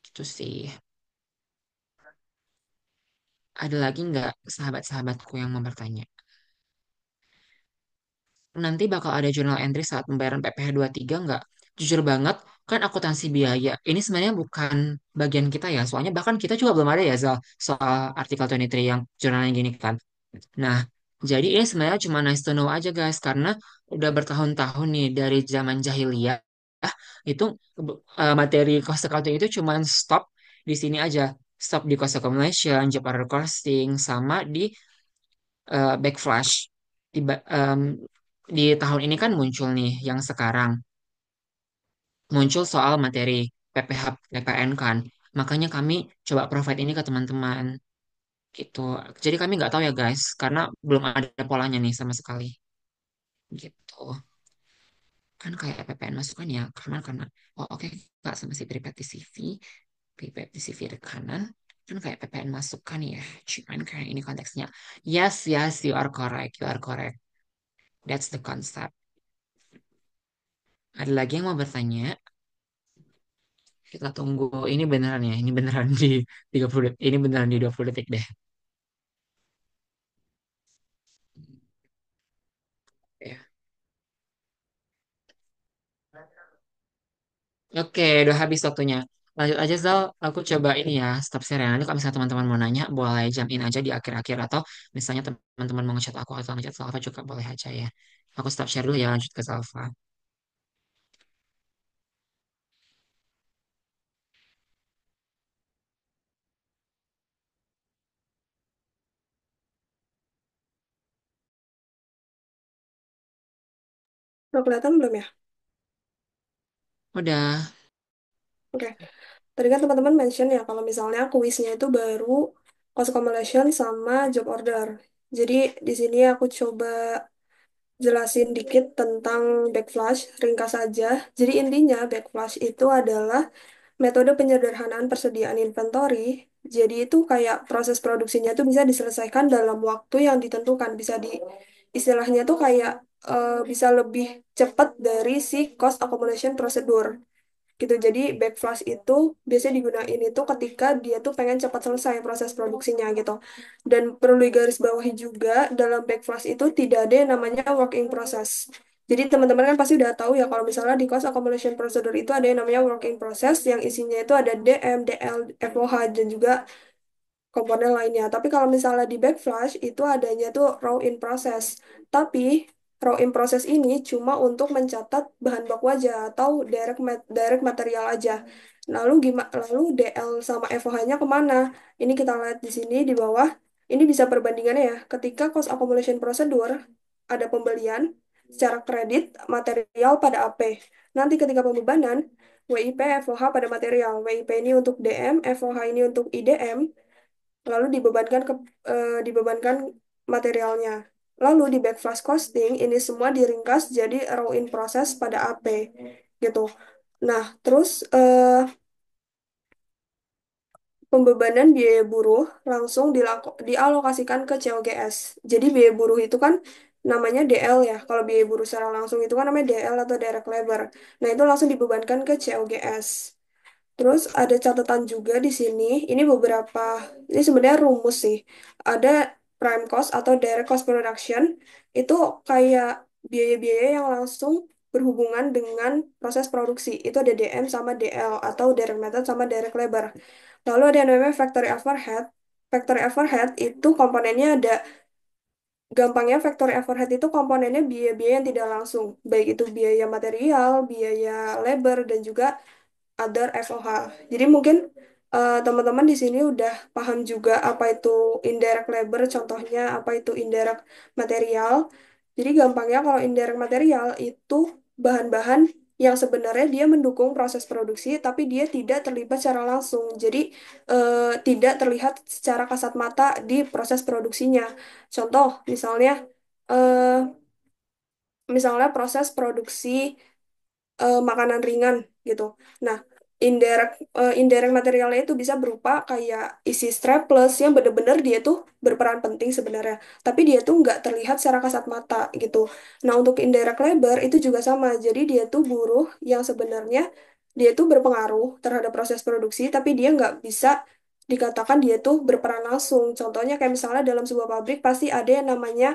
Itu sih. Ada lagi nggak sahabat-sahabatku yang mau bertanya? Nanti bakal ada journal entry saat pembayaran PPh tiga nggak? Jujur banget, kan akuntansi biaya. Ini sebenarnya bukan bagian kita ya. Soalnya bahkan kita juga belum ada ya Zal, soal artikel 23 yang jurnalnya gini kan. Nah, jadi ini sebenarnya cuma nice to know aja guys. Karena udah bertahun-tahun nih dari zaman jahiliyah. Itu materi cost accounting itu cuma stop di sini aja. Stop di cost accumulation, job order costing, sama di backflash di, di tahun ini kan muncul nih yang sekarang muncul soal materi PPH PPN kan, makanya kami coba provide ini ke teman-teman gitu. Jadi kami nggak tahu ya guys karena belum ada polanya nih sama sekali gitu. Kan kayak PPN masukan ya karena oh oke Kak, sama si private CV private CV rekanan kan kayak PPN masukan ya, cuman kayak ini konteksnya. Yes, yes, you are correct, you are correct. That's the concept. Ada lagi yang mau bertanya? Kita tunggu. Ini beneran ya? Ini beneran di 30 detik. Ini beneran di 20 detik deh. Ya. Oke, udah habis waktunya. Lanjut aja, Zal. Aku coba ini ya, stop share ya. Nanti kalau misalnya teman-teman mau nanya, boleh jam in aja di akhir-akhir. Atau misalnya teman-teman mau ngechat aku atau ngechat Salva juga boleh aja ya. Aku stop share dulu ya, lanjut ke Salva. Udah kelihatan belum ya? Udah. Oke. Tadi kan teman-teman mention ya kalau misalnya kuisnya itu baru cost accumulation sama job order. Jadi di sini aku coba jelasin dikit tentang backflash, ringkas saja. Jadi intinya backflash itu adalah metode penyederhanaan persediaan inventory. Jadi itu kayak proses produksinya tuh bisa diselesaikan dalam waktu yang ditentukan. Bisa di istilahnya tuh kayak bisa lebih cepat dari si cost accumulation procedure gitu. Jadi backflash itu biasanya digunain itu ketika dia tuh pengen cepat selesai proses produksinya gitu. Dan perlu digarisbawahi juga dalam backflash itu tidak ada yang namanya work in process. Jadi teman-teman kan pasti udah tahu ya kalau misalnya di cost accumulation procedure itu ada yang namanya work in process yang isinya itu ada DM, DL, FOH dan juga komponen lainnya. Tapi kalau misalnya di backflash itu adanya tuh raw in process. Tapi raw in process ini cuma untuk mencatat bahan baku aja atau direct material aja. Lalu DL sama FOH-nya kemana? Ini kita lihat di sini di bawah. Ini bisa perbandingannya ya. Ketika cost accumulation procedure ada pembelian secara kredit material pada AP. Nanti ketika pembebanan WIP FOH pada material. WIP ini untuk DM, FOH ini untuk IDM, lalu dibebankan materialnya. Lalu di backflash costing ini semua diringkas jadi raw in process pada AP gitu. Nah, terus pembebanan biaya buruh langsung dialokasikan ke COGS. Jadi biaya buruh itu kan namanya DL ya. Kalau biaya buruh secara langsung itu kan namanya DL atau direct labor. Nah, itu langsung dibebankan ke COGS. Terus ada catatan juga di sini. Ini sebenarnya rumus sih. Ada prime cost atau direct cost production. Itu kayak biaya-biaya yang langsung berhubungan dengan proses produksi. Itu ada DM sama DL atau direct method sama direct labor. Lalu ada yang namanya factory overhead. Factory overhead itu komponennya ada, gampangnya factory overhead itu komponennya biaya-biaya yang tidak langsung. Baik itu biaya material, biaya labor, dan juga other FOH. Jadi mungkin teman-teman di sini udah paham juga apa itu indirect labor, contohnya apa itu indirect material. Jadi gampangnya kalau indirect material itu bahan-bahan yang sebenarnya dia mendukung proses produksi, tapi dia tidak terlibat secara langsung. Jadi tidak terlihat secara kasat mata di proses produksinya. Contoh, eh, misalnya proses produksi makanan ringan gitu. Nah, indirect materialnya itu bisa berupa kayak isi strapless yang bener-bener dia tuh berperan penting sebenarnya, tapi dia tuh nggak terlihat secara kasat mata gitu. Nah, untuk indirect labor itu juga sama. Jadi dia tuh buruh yang sebenarnya dia tuh berpengaruh terhadap proses produksi, tapi dia nggak bisa dikatakan dia tuh berperan langsung. Contohnya kayak misalnya dalam sebuah pabrik pasti ada yang namanya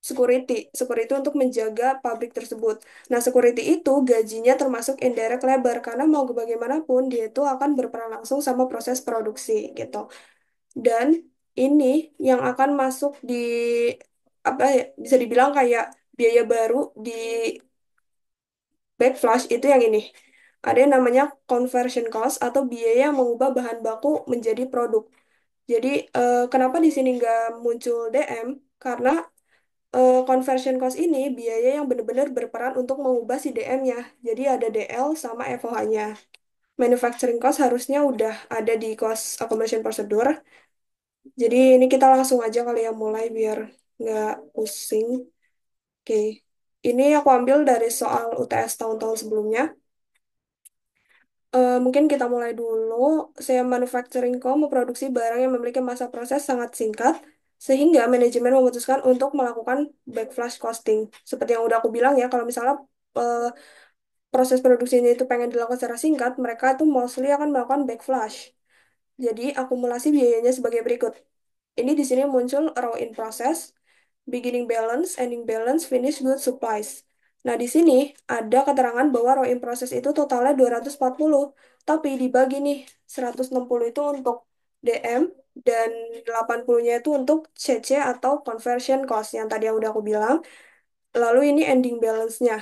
security untuk menjaga pabrik tersebut. Nah, security itu gajinya termasuk indirect labor karena mau bagaimanapun dia itu akan berperan langsung sama proses produksi gitu. Dan ini yang akan masuk di apa ya, bisa dibilang kayak biaya baru di backflash itu yang ini. Ada yang namanya conversion cost atau biaya yang mengubah bahan baku menjadi produk. Jadi, kenapa di sini nggak muncul DM? Karena conversion cost ini biaya yang benar-benar berperan untuk mengubah si DM-nya. Jadi ada DL sama FOH-nya. Manufacturing cost harusnya udah ada di cost accumulation procedure. Jadi ini kita langsung aja kali ya mulai biar nggak pusing. Oke, ini aku ambil dari soal UTS tahun-tahun sebelumnya. Mungkin kita mulai dulu. Saya Manufacturing Co. memproduksi barang yang memiliki masa proses sangat singkat, sehingga manajemen memutuskan untuk melakukan backflash costing. Seperti yang udah aku bilang ya, kalau misalnya eh, proses produksi ini itu pengen dilakukan secara singkat, mereka itu mostly akan melakukan backflash. Jadi akumulasi biayanya sebagai berikut. Ini di sini muncul raw in process, beginning balance, ending balance, finished goods supplies. Nah, di sini ada keterangan bahwa raw in process itu totalnya 240, tapi dibagi nih 160 itu untuk DM dan 80-nya itu untuk CC atau conversion cost yang tadi yang udah aku bilang. Lalu ini ending balance-nya.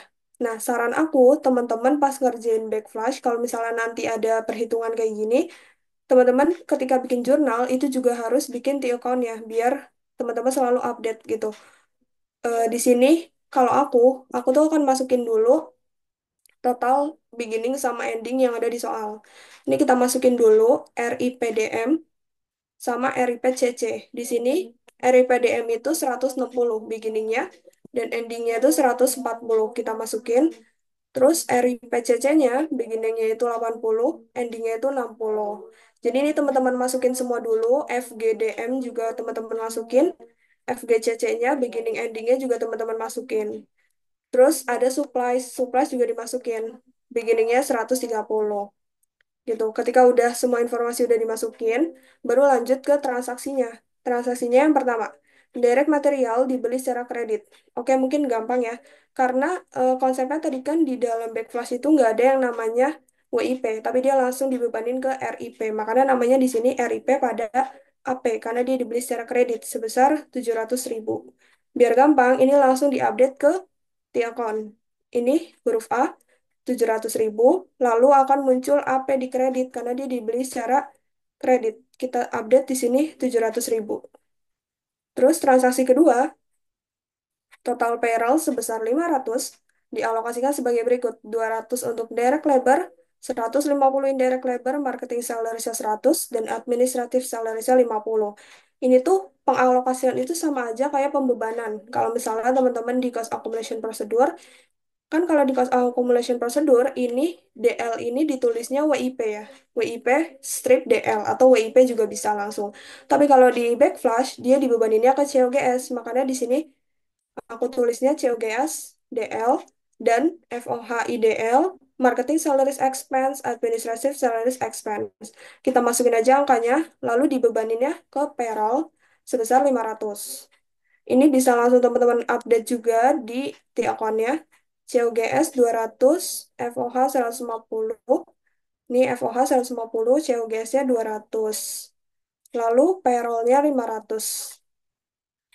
Nah, saran aku, teman-teman pas ngerjain backflash, kalau misalnya nanti ada perhitungan kayak gini, teman-teman ketika bikin jurnal itu juga harus bikin T account ya biar teman-teman selalu update gitu. Di sini kalau aku tuh akan masukin dulu total beginning sama ending yang ada di soal. Ini kita masukin dulu RIPDM sama RIPCC. Di sini RIPDM itu 160 beginningnya dan endingnya itu 140 kita masukin. Terus RIPCC-nya, beginningnya itu 80, endingnya itu 60. Jadi ini teman-teman masukin semua dulu, FGDM juga teman-teman masukin, FGCC-nya, beginning endingnya juga teman-teman masukin. Terus ada supplies juga dimasukin, beginningnya 130 gitu. Ketika udah semua informasi udah dimasukin, baru lanjut ke transaksinya. Transaksinya yang pertama, direct material dibeli secara kredit. Oke, mungkin gampang ya, karena konsepnya tadi kan di dalam backflash itu nggak ada yang namanya WIP, tapi dia langsung dibebanin ke RIP. Makanya namanya di sini RIP pada AP, karena dia dibeli secara kredit sebesar 700.000. Biar gampang, ini langsung diupdate ke T-account. Ini huruf A, 700.000, lalu akan muncul AP di kredit karena dia dibeli secara kredit. Kita update di sini 700.000. Terus transaksi kedua, total payroll sebesar 500 dialokasikan sebagai berikut. 200 untuk direct labor, 150 indirect labor, marketing salaries 100, dan administrative salaries 50. Ini tuh pengalokasian itu sama aja kayak pembebanan. Kalau misalnya teman-teman di cost accumulation procedure, kan kalau di cost accumulation procedure ini DL ini ditulisnya WIP ya. WIP strip DL atau WIP juga bisa langsung. Tapi kalau di backflash dia dibebaninnya ke COGS. Makanya di sini aku tulisnya COGS DL dan FOH IDL Marketing Salaries Expense, Administrative Salaries Expense. Kita masukin aja angkanya, lalu dibebaninnya ke payroll sebesar 500. Ini bisa langsung teman-teman update juga di T-account-nya. COGS 200, FOH 150. Ini FOH 150, COGS-nya 200. Lalu payroll-nya 500.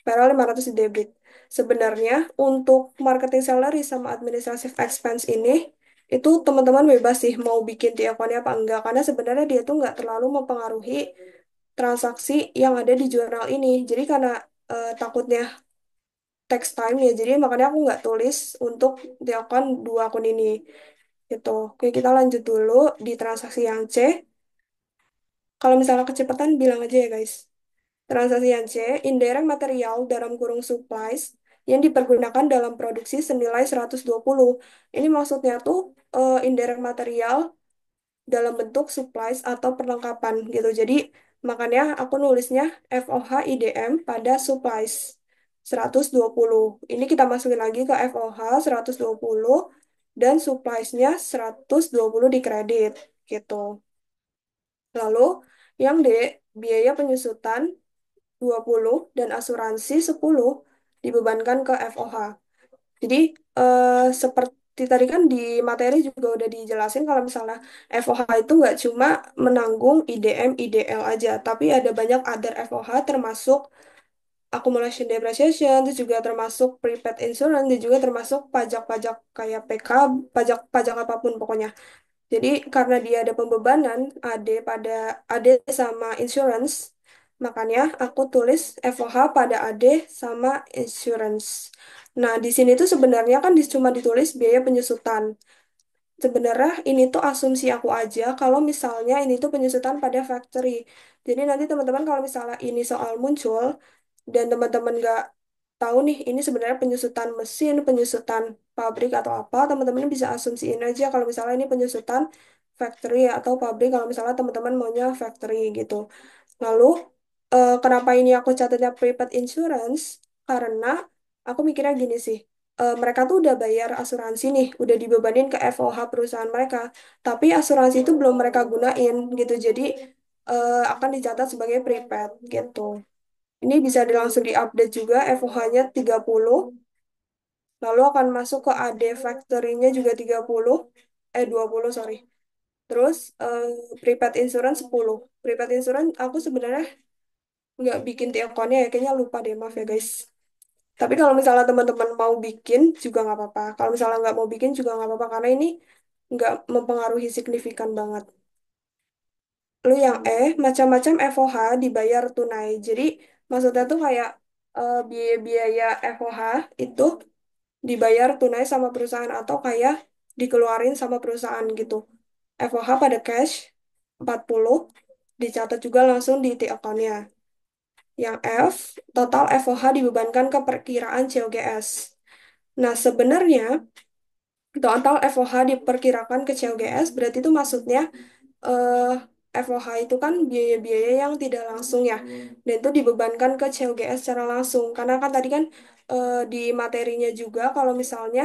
Payroll 500 di debit. Sebenarnya untuk marketing salary sama administrative expense ini, itu teman-teman bebas sih mau bikin di account-nya apa enggak. Karena sebenarnya dia tuh nggak terlalu mempengaruhi transaksi yang ada di jurnal ini. Jadi karena takutnya text time ya, jadi makanya aku nggak tulis untuk di akun dua akun ini. gitu. Oke, kita lanjut dulu di transaksi yang C. Kalau misalnya kecepatan bilang aja ya guys. Transaksi yang C, indirect material dalam kurung supplies yang dipergunakan dalam produksi senilai 120. Ini maksudnya tuh indirect material dalam bentuk supplies atau perlengkapan gitu. Jadi makanya aku nulisnya FOH IDM pada supplies 120. Ini kita masukin lagi ke FOH 120 dan supplies-nya 120 di kredit gitu. Lalu yang D, biaya penyusutan 20 dan asuransi 10 dibebankan ke FOH. Jadi seperti tadi kan di materi juga udah dijelasin kalau misalnya FOH itu nggak cuma menanggung IDM, IDL aja, tapi ada banyak other FOH termasuk accumulation depreciation, itu juga termasuk prepaid insurance, dan juga termasuk pajak-pajak kayak PK, pajak-pajak apapun pokoknya. Jadi karena dia ada pembebanan AD sama insurance, makanya aku tulis FOH pada AD sama insurance. Nah, di sini tuh sebenarnya kan cuma ditulis biaya penyusutan. Sebenarnya ini tuh asumsi aku aja kalau misalnya ini tuh penyusutan pada factory. Jadi nanti teman-teman kalau misalnya ini soal muncul dan teman-teman nggak tahu nih ini sebenarnya penyusutan mesin, penyusutan pabrik atau apa, teman-teman bisa asumsiin aja kalau misalnya ini penyusutan factory atau pabrik kalau misalnya teman-teman maunya factory gitu. Lalu kenapa ini aku catatnya prepaid insurance? Karena aku mikirnya gini sih, mereka tuh udah bayar asuransi nih, udah dibebanin ke FOH perusahaan mereka, tapi asuransi itu belum mereka gunain gitu, jadi akan dicatat sebagai prepaid gitu. Ini bisa langsung diupdate juga FOH-nya 30, lalu akan masuk ke AD factory-nya juga 30, 20 sorry. Terus prepaid insurance 10. Prepaid insurance aku sebenarnya nggak bikin T-Account-nya ya, kayaknya lupa deh, maaf ya guys. Tapi kalau misalnya teman-teman mau bikin juga nggak apa-apa. Kalau misalnya nggak mau bikin juga nggak apa-apa, karena ini nggak mempengaruhi signifikan banget. Lalu yang macam-macam FOH dibayar tunai. Jadi maksudnya tuh kayak biaya-biaya FOH itu dibayar tunai sama perusahaan atau kayak dikeluarin sama perusahaan gitu. FOH pada cash 40 dicatat juga langsung di T-account-nya. Yang F, total FOH dibebankan ke perkiraan COGS. Nah, sebenarnya total FOH diperkirakan ke COGS, berarti itu maksudnya eh, FOH itu kan biaya-biaya yang tidak langsung ya, dan itu dibebankan ke COGS secara langsung. Karena kan tadi kan di materinya juga, kalau misalnya,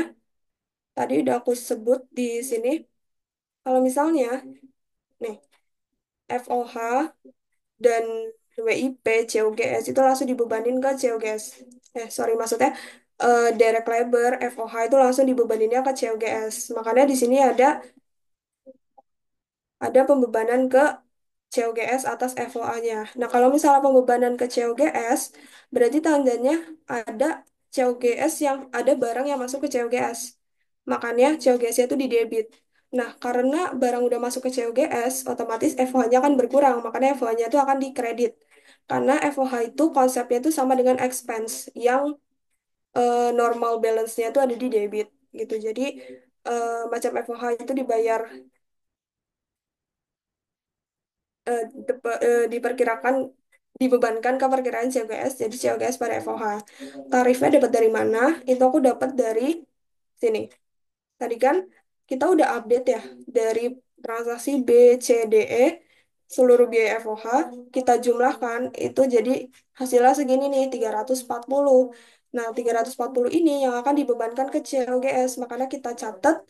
tadi udah aku sebut di sini, kalau misalnya, nih, FOH dan WIP, COGS itu langsung dibebanin ke COGS. Sorry, maksudnya direct labor, FOH itu langsung dibebaninnya ke COGS. Makanya di sini ada pembebanan ke COGS atas FOA-nya. Nah, kalau misalnya pembebanan ke COGS, berarti tandanya ada COGS yang ada barang yang masuk ke COGS. Makanya COGS-nya itu di debit. Nah, karena barang udah masuk ke COGS, otomatis FOH-nya akan berkurang. Makanya FOH-nya itu akan dikredit. Karena FOH itu konsepnya itu sama dengan expense yang normal balance-nya itu ada di debit gitu. Jadi macam FOH itu diperkirakan dibebankan ke perkiraan COGS, jadi COGS pada FOH. Tarifnya dapat dari mana? Itu aku dapat dari sini. Tadi kan kita udah update ya dari transaksi B, C, D, E, seluruh biaya FOH, kita jumlahkan, itu jadi hasilnya segini nih, 340. Nah, 340 ini yang akan dibebankan ke COGS, makanya kita catat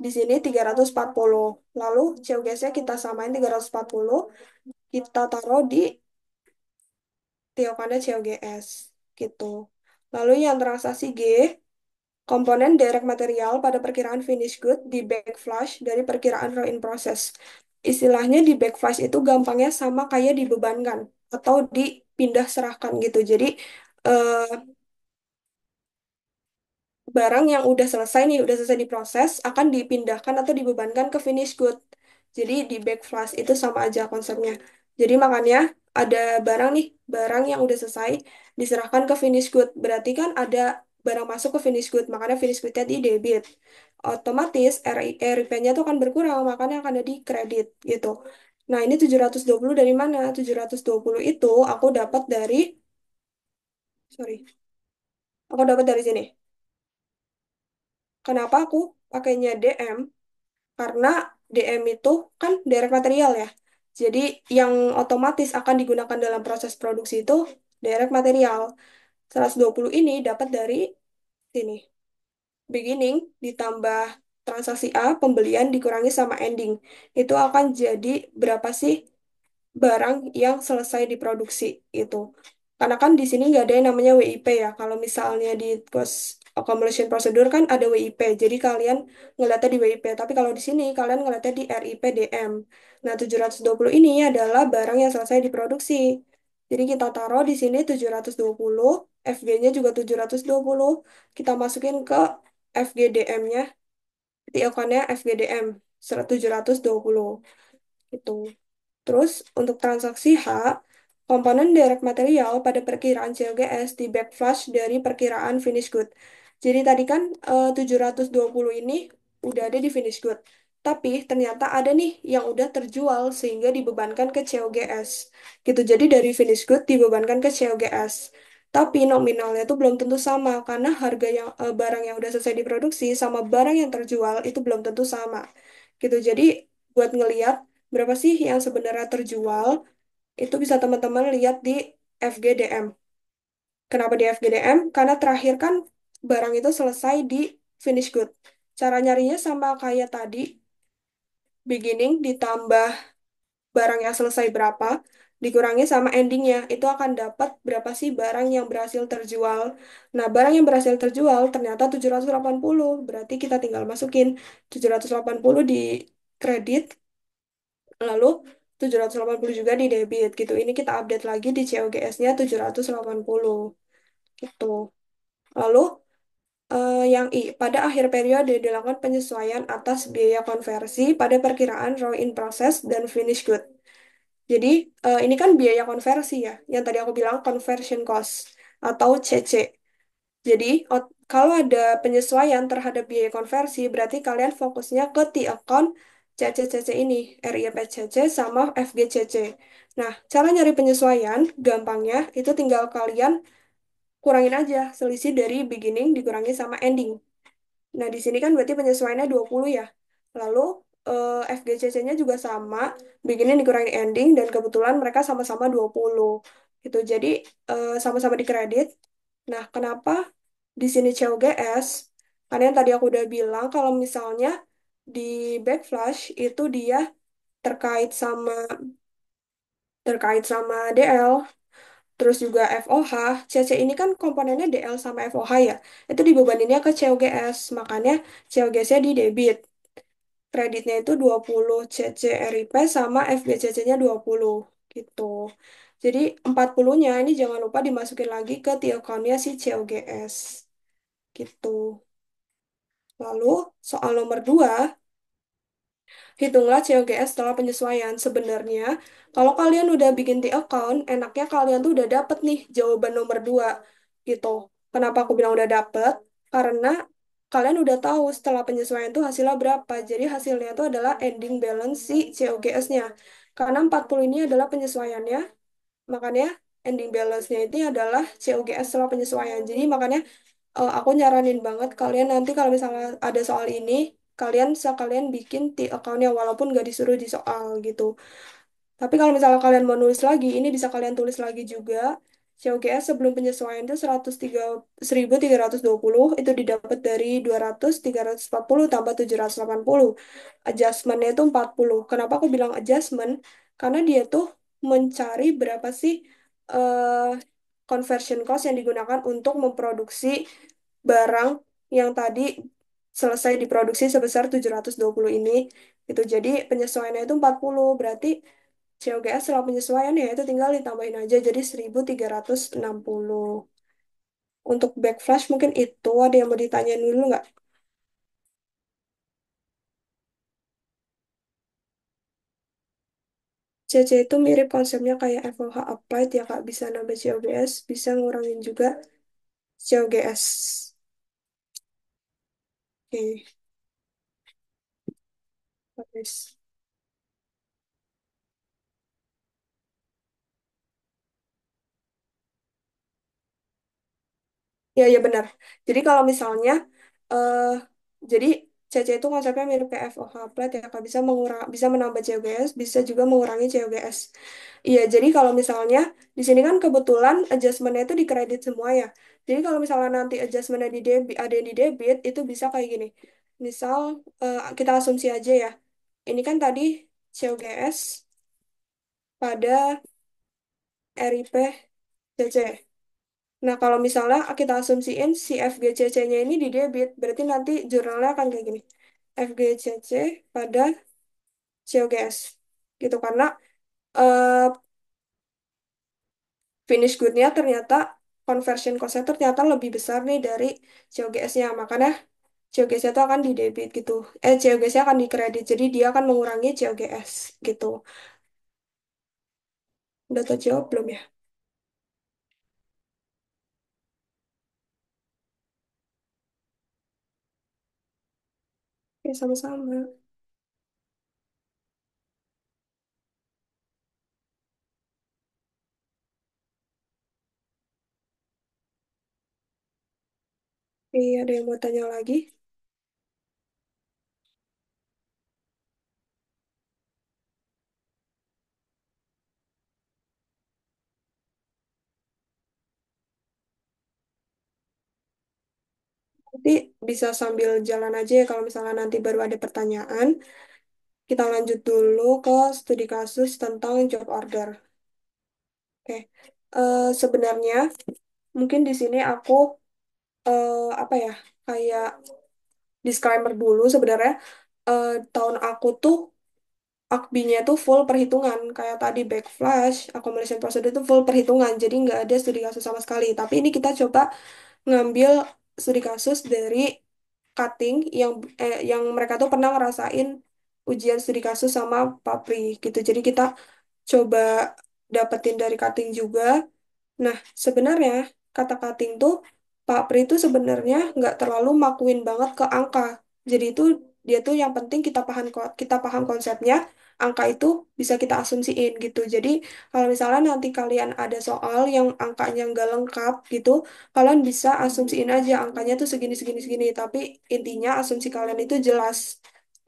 di sini 340. Lalu COGS-nya kita samain 340, kita taruh di Tiokannya COGS gitu. Lalu yang transaksi G, komponen direct material pada perkiraan finish good di backflash dari perkiraan raw in process. Istilahnya di backflash itu gampangnya sama kayak dibebankan atau dipindah serahkan gitu. Jadi eh, barang yang udah selesai nih, udah selesai diproses, akan dipindahkan atau dibebankan ke finish good. Jadi di backflash itu sama aja konsepnya. Jadi makanya ada barang nih, barang yang udah selesai diserahkan ke finish good. Berarti kan ada barang masuk ke finish good, makanya finish goodnya di debit. otomatis RIP-nya itu akan berkurang, makanya akan ada di kredit gitu. Nah, ini 720 dari mana? 720 itu aku dapat dari, sorry, aku dapat dari sini. Kenapa aku pakainya DM? Karena DM itu kan direct material ya. Jadi yang otomatis akan digunakan dalam proses produksi itu direct material. 120 ini dapat dari sini. Beginning ditambah transaksi A, pembelian dikurangi sama ending. Itu akan jadi berapa sih barang yang selesai diproduksi itu. Karena kan di sini nggak ada yang namanya WIP ya. Kalau misalnya di cost accumulation procedure kan ada WIP. Jadi kalian ngeliatnya di WIP. Tapi kalau di sini kalian ngeliatnya di RIP DM. Nah, 720 ini adalah barang yang selesai diproduksi. Jadi kita taruh di sini 720, FG-nya juga 720. Kita masukin ke FGDM-nya, di akunnya FGDM 720 itu. Terus untuk transaksi H, komponen direct material pada perkiraan COGS di backflash dari perkiraan finish good. Jadi tadi kan 720 ini udah ada di finish good. Tapi ternyata ada nih yang udah terjual sehingga dibebankan ke COGS. Gitu. Jadi dari finish good dibebankan ke COGS. Tapi nominalnya itu belum tentu sama karena harga yang barang yang udah selesai diproduksi sama barang yang terjual itu belum tentu sama. Gitu. Jadi buat ngeliat berapa sih yang sebenarnya terjual, itu bisa teman-teman lihat di FGDM. Kenapa di FGDM? Karena terakhir kan barang itu selesai di finish good. Cara nyarinya sama kayak tadi, beginning ditambah barang yang selesai berapa, dikurangi sama endingnya, itu akan dapat berapa sih barang yang berhasil terjual. Nah, barang yang berhasil terjual ternyata 780, berarti kita tinggal masukin 780 di kredit, lalu 780 juga di debit gitu. Ini kita update lagi di COGS-nya 780 gitu. Lalu yang I, pada akhir periode dilakukan penyesuaian atas biaya konversi pada perkiraan raw in process dan finish good. Jadi ini kan biaya konversi ya, yang tadi aku bilang conversion cost atau CC. Jadi, kalau ada penyesuaian terhadap biaya konversi, berarti kalian fokusnya ke T-account CCCC ini, RIPCC sama FGCC. Nah, cara nyari penyesuaian, gampangnya itu tinggal kalian kurangin aja selisih dari beginning dikurangi sama ending. Nah, di sini kan berarti penyesuaiannya 20 ya. Lalu FGCC-nya juga sama, beginning dikurangi ending, dan kebetulan mereka sama-sama 20. Gitu. Jadi, sama-sama dikredit. Nah, kenapa di sini COGS? Karena yang tadi aku udah bilang, kalau misalnya di backflash itu dia terkait sama DL, terus juga FOH. CC ini kan komponennya DL sama FOH ya. Itu dibebaninnya ke COGS, makanya COGS-nya di debit. Kreditnya itu 20 CC RIP sama FBCC-nya 20 gitu. Jadi 40-nya ini jangan lupa dimasukin lagi ke T-account-nya si COGS gitu. Lalu soal nomor 2, hitunglah COGS setelah penyesuaian. Sebenarnya, kalau kalian udah bikin T-account, enaknya kalian tuh udah dapet nih jawaban nomor 2 gitu. Kenapa aku bilang udah dapet? Karena kalian udah tahu setelah penyesuaian tuh hasilnya berapa. Jadi hasilnya itu adalah ending balance si COGS-nya. Karena 40 ini adalah penyesuaiannya, makanya ending balance-nya ini adalah COGS setelah penyesuaian. Jadi makanya aku nyaranin banget kalian nanti kalau misalnya ada soal ini, kalian sekalian bikin di account-nya walaupun nggak disuruh di soal gitu. Tapi kalau misalnya kalian mau nulis lagi, ini bisa kalian tulis lagi juga. COGS sebelum penyesuaian itu 1320 itu didapat dari 340 tambah 780. Adjustment-nya itu 40. Kenapa aku bilang adjustment? Karena dia tuh mencari berapa sih eh, conversion cost yang digunakan untuk memproduksi barang yang tadi selesai diproduksi sebesar 720 ini. Itu jadi penyesuaiannya itu 40, berarti COGS setelah penyesuaian ya itu tinggal ditambahin aja jadi 1360. Untuk backflash mungkin itu ada yang mau ditanyain dulu nggak? CC itu mirip konsepnya kayak FOH applied ya Kak, bisa nambah COGS, bisa ngurangin juga COGS. Oke. Bagus. Ya, ya benar. Jadi kalau misalnya, eh jadi CC itu konsepnya mirip kayak FOH plate ya, Kak. Bisa menambah COGS, bisa juga mengurangi COGS. Iya, jadi kalau misalnya di sini kan kebetulan adjustmentnya itu di kredit semua ya. Jadi kalau misalnya nanti adjustmentnya di debit, ada yang di debit, itu bisa kayak gini. Misal kita asumsi aja ya. Ini kan tadi COGS pada RIP CC. Nah, kalau misalnya kita asumsiin si FGCC-nya ini di debit, berarti nanti jurnalnya akan kayak gini. FGCC pada COGS. Gitu, karena eh, finish good-nya ternyata conversion cost-nya ternyata lebih besar nih dari COGS-nya. Makanya COGS-nya itu akan di debit gitu. COGS-nya akan di kredit, jadi dia akan mengurangi COGS gitu. Udah terjawab belum ya? Oke, sama-sama. Oke, ada yang mau tanya lagi? Nanti bisa sambil jalan aja ya kalau misalnya nanti baru ada pertanyaan. Kita lanjut dulu ke studi kasus tentang job order. Oke. Sebenarnya mungkin di sini aku apa ya, kayak disclaimer dulu sebenarnya tahun aku tuh akbinya tuh full perhitungan kayak tadi backflash, accumulation procedure itu full perhitungan. Jadi nggak ada studi kasus sama sekali. Tapi ini kita coba ngambil studi kasus dari cutting yang mereka tuh pernah ngerasain ujian studi kasus sama Papri gitu. Jadi kita coba dapetin dari cutting juga. Nah, sebenarnya kata cutting tuh Pak Pri itu sebenarnya nggak terlalu makuin banget ke angka. Jadi itu dia tuh yang penting kita paham konsepnya, angka itu bisa kita asumsiin gitu. Jadi kalau misalnya nanti kalian ada soal yang angkanya nggak lengkap gitu, kalian bisa asumsiin aja angkanya tuh segini segini segini. Tapi intinya asumsi kalian itu jelas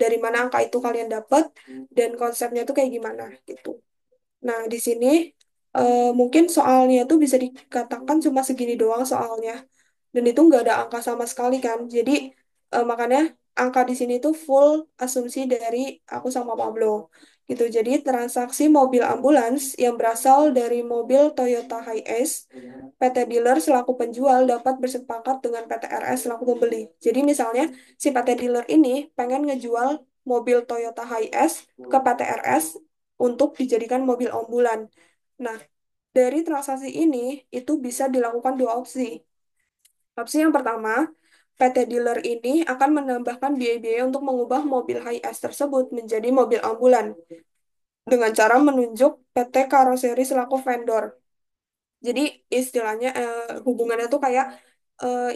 dari mana angka itu kalian dapat dan konsepnya tuh kayak gimana gitu. Nah, di sini mungkin soalnya tuh bisa dikatakan cuma segini doang soalnya. Dan itu nggak ada angka sama sekali kan. Jadi makanya angka di sini tuh full asumsi dari aku sama Pablo. Gitu. Jadi transaksi mobil ambulans yang berasal dari mobil Toyota Hiace, PT dealer selaku penjual dapat bersepakat dengan PT RS selaku pembeli. Jadi misalnya si PT dealer ini pengen ngejual mobil Toyota Hiace ke PT RS untuk dijadikan mobil ambulan. Nah, dari transaksi ini itu bisa dilakukan dua opsi. Opsi yang pertama, PT dealer ini akan menambahkan biaya-biaya untuk mengubah mobil Hiace tersebut menjadi mobil ambulan dengan cara menunjuk PT Karoseri selaku vendor. Jadi istilahnya hubungannya tuh kayak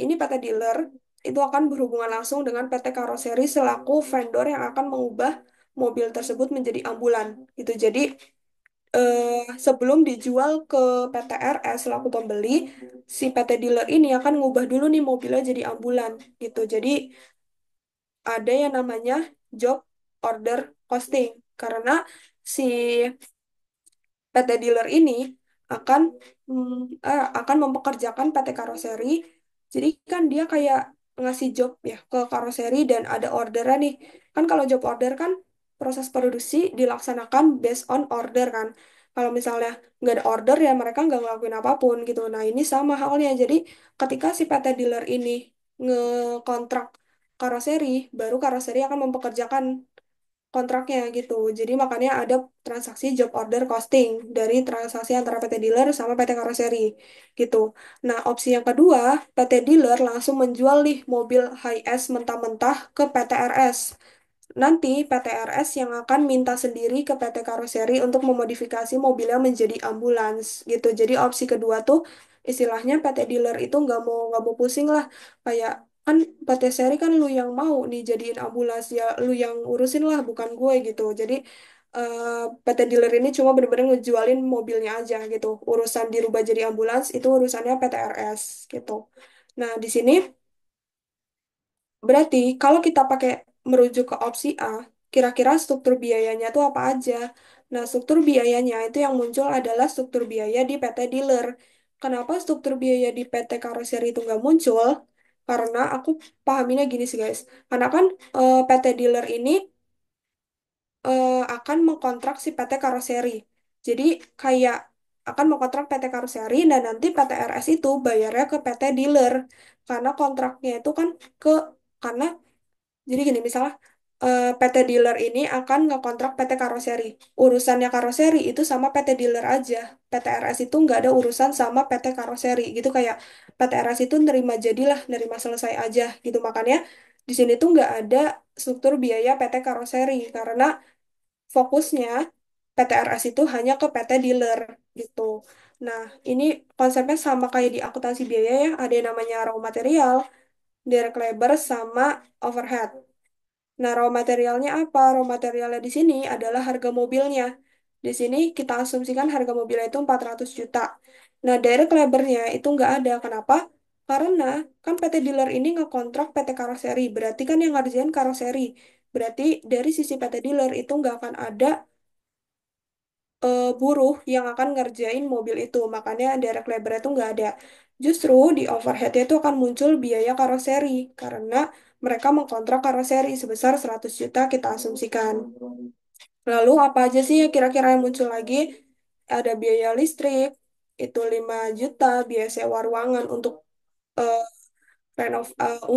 ini PT dealer itu akan berhubungan langsung dengan PT Karoseri selaku vendor yang akan mengubah mobil tersebut menjadi ambulan gitu. Jadi sebelum dijual ke PT RS selaku pembeli, si PT dealer ini akan ngubah dulu nih mobilnya jadi ambulan gitu. Jadi ada yang namanya job order costing karena si PT dealer ini akan akan mempekerjakan PT Karoseri. Jadi kan dia kayak ngasih job ya ke karoseri dan ada orderan nih. Kan kalau job order kan proses produksi dilaksanakan based on order kan. Kalau misalnya nggak ada order ya mereka nggak ngelakuin apapun gitu. Nah ini sama halnya. Jadi ketika si PT dealer ini ngekontrak karoseri, baru karoseri akan mempekerjakan kontraknya gitu. Jadi makanya ada transaksi job order costing dari transaksi antara PT dealer sama PT karoseri gitu. Nah, opsi yang kedua, PT dealer langsung menjual nih mobil high-S mentah-mentah ke PT RS. Nanti PT RS yang akan minta sendiri ke PT karoseri untuk memodifikasi mobilnya menjadi ambulans gitu. Jadi opsi kedua tuh istilahnya PT dealer itu nggak mau pusing lah kayak kan PT Seri kan lu yang mau dijadiin ambulans ya, lu yang urusin lah, bukan gue gitu. Jadi eh, PT dealer ini cuma bener-bener ngejualin mobilnya aja gitu. Urusan dirubah jadi ambulans itu urusannya PT RS gitu. Nah, di sini berarti kalau kita pakai merujuk ke opsi A, kira-kira struktur biayanya itu apa aja? Nah, struktur biayanya itu yang muncul adalah struktur biaya di PT dealer. Kenapa struktur biaya di PT karoseri itu nggak muncul? Karena aku pahaminnya gini sih guys. Karena kan PT dealer ini akan mengkontrak si PT karoseri. Jadi kayak akan mengkontrak PT karoseri dan nanti PT RS itu bayarnya ke PT dealer. Karena kontraknya itu kan ke karena jadi gini, misalnya PT dealer ini akan ngekontrak PT karoseri. Urusannya karoseri itu sama PT dealer aja. PT RS itu nggak ada urusan sama PT karoseri. Gitu kayak PT RS itu nerima jadilah, nerima selesai aja gitu. Makanya di sini tuh nggak ada struktur biaya PT karoseri karena fokusnya PT RS itu hanya ke PT dealer gitu. Nah, ini konsepnya sama kayak di akuntansi biaya ya. Ada yang namanya raw material, direct labor, sama overhead. Nah, raw materialnya apa? Raw materialnya di sini adalah harga mobilnya. Di sini kita asumsikan harga mobilnya itu 400 juta. Nah, direct labor-nya itu nggak ada. Kenapa? Karena kan PT dealer ini ngekontrak PT karoseri. Berarti kan yang ngerjain karoseri. Berarti dari sisi PT dealer itu nggak akan ada buruh yang akan ngerjain mobil itu. Makanya direct labor itu nggak ada. Justru di overhead itu akan muncul biaya karoseri. Karena mereka mengkontrak karoseri sebesar 100 juta kita asumsikan. Lalu apa aja sih yang kira-kira yang muncul lagi? Ada biaya listrik, itu 5 juta, biaya sewa ruangan eh,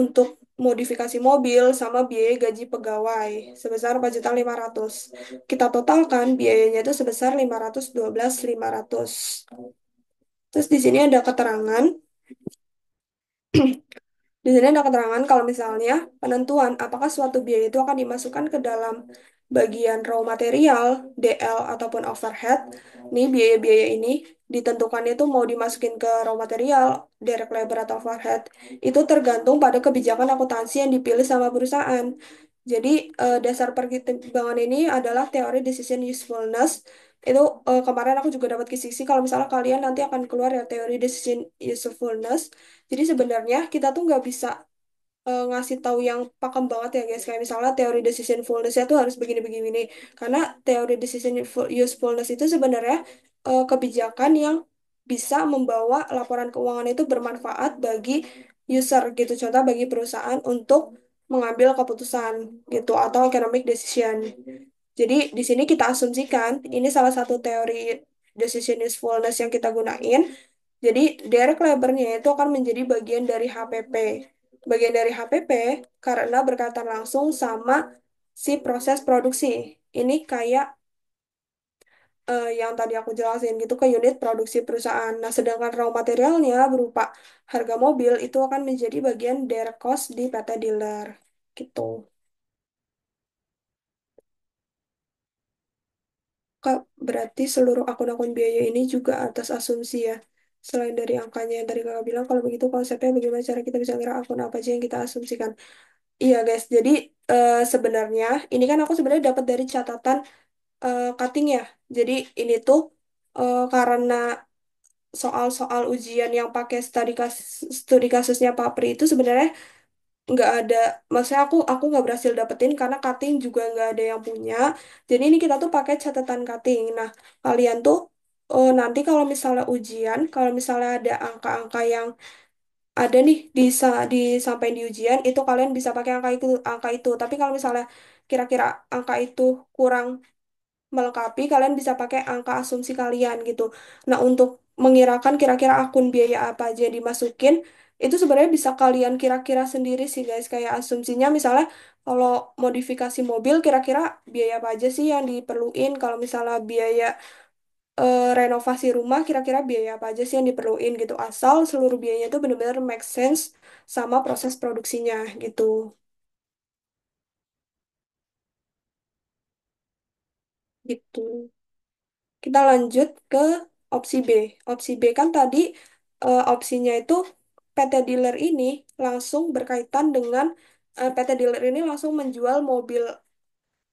untuk modifikasi mobil, sama biaya gaji pegawai sebesar 4.500.000. Kita totalkan biayanya itu sebesar 512.500. Terus di sini ada keterangan Di sini ada keterangan kalau misalnya penentuan apakah suatu biaya itu akan dimasukkan ke dalam bagian raw material, DL, ataupun overhead. Nih biaya-biaya ini ditentukannya itu mau dimasukin ke raw material, direct labor, atau overhead. Itu tergantung pada kebijakan akuntansi yang dipilih sama perusahaan. Jadi dasar pertimbangan ini adalah teori decision usefulness. Itu kemarin aku juga dapat kisi-kisi kalau misalnya kalian nanti akan keluar ya teori decision usefulness. Jadi sebenarnya kita tuh nggak bisa ngasih tahu yang pakem banget ya guys. Kayak misalnya teori decision fullness itu harus begini-begini. Karena teori decision usefulness itu sebenarnya kebijakan yang bisa membawa laporan keuangan itu bermanfaat bagi user gitu. Contoh bagi perusahaan untuk mengambil keputusan gitu atau economic decision. Jadi di sini kita asumsikan ini salah satu teori decision usefulness yang kita gunain. Jadi direct labor-nya itu akan menjadi bagian dari HPP. Bagian dari HPP karena berkaitan langsung sama si proses produksi. Ini kayak yang tadi aku jelasin gitu ke unit produksi perusahaan. Nah, sedangkan raw materialnya berupa harga mobil itu akan menjadi bagian direct cost di PT dealer. Gitu. Kak, berarti seluruh akun-akun biaya ini juga atas asumsi ya. Selain dari angkanya yang tadi kakak bilang, kalau begitu konsepnya bagaimana cara kita bisa ngira akun apa aja yang kita asumsikan. Iya guys, jadi sebenarnya ini kan aku sebenarnya dapat dari catatan cutting ya. Jadi ini tuh karena soal-soal ujian yang pakai studi kasusnya Pak Pri itu sebenarnya nggak ada, maksudnya aku nggak berhasil dapetin karena cutting juga nggak ada yang punya. Jadi ini kita tuh pakai catatan cutting. Nah, kalian tuh nanti kalau misalnya ujian, kalau misalnya ada angka-angka yang ada nih disampaikan di ujian, itu kalian bisa pakai angka itu. Tapi kalau misalnya kira-kira angka itu kurang melengkapi, kalian bisa pakai angka asumsi kalian gitu. Nah, untuk mengirakan kira-kira akun biaya apa aja yang dimasukin, itu sebenarnya bisa kalian kira-kira sendiri sih guys. Kayak asumsinya misalnya kalau modifikasi mobil, kira-kira biaya apa aja sih yang diperluin. Kalau misalnya biaya renovasi rumah, kira-kira biaya apa aja sih yang diperluin gitu. Asal seluruh biayanya itu benar-benar make sense sama proses produksinya gitu. Gitu. Kita lanjut ke opsi B. Opsi B kan tadi opsinya itu PT dealer ini langsung berkaitan dengan PT dealer ini langsung menjual mobil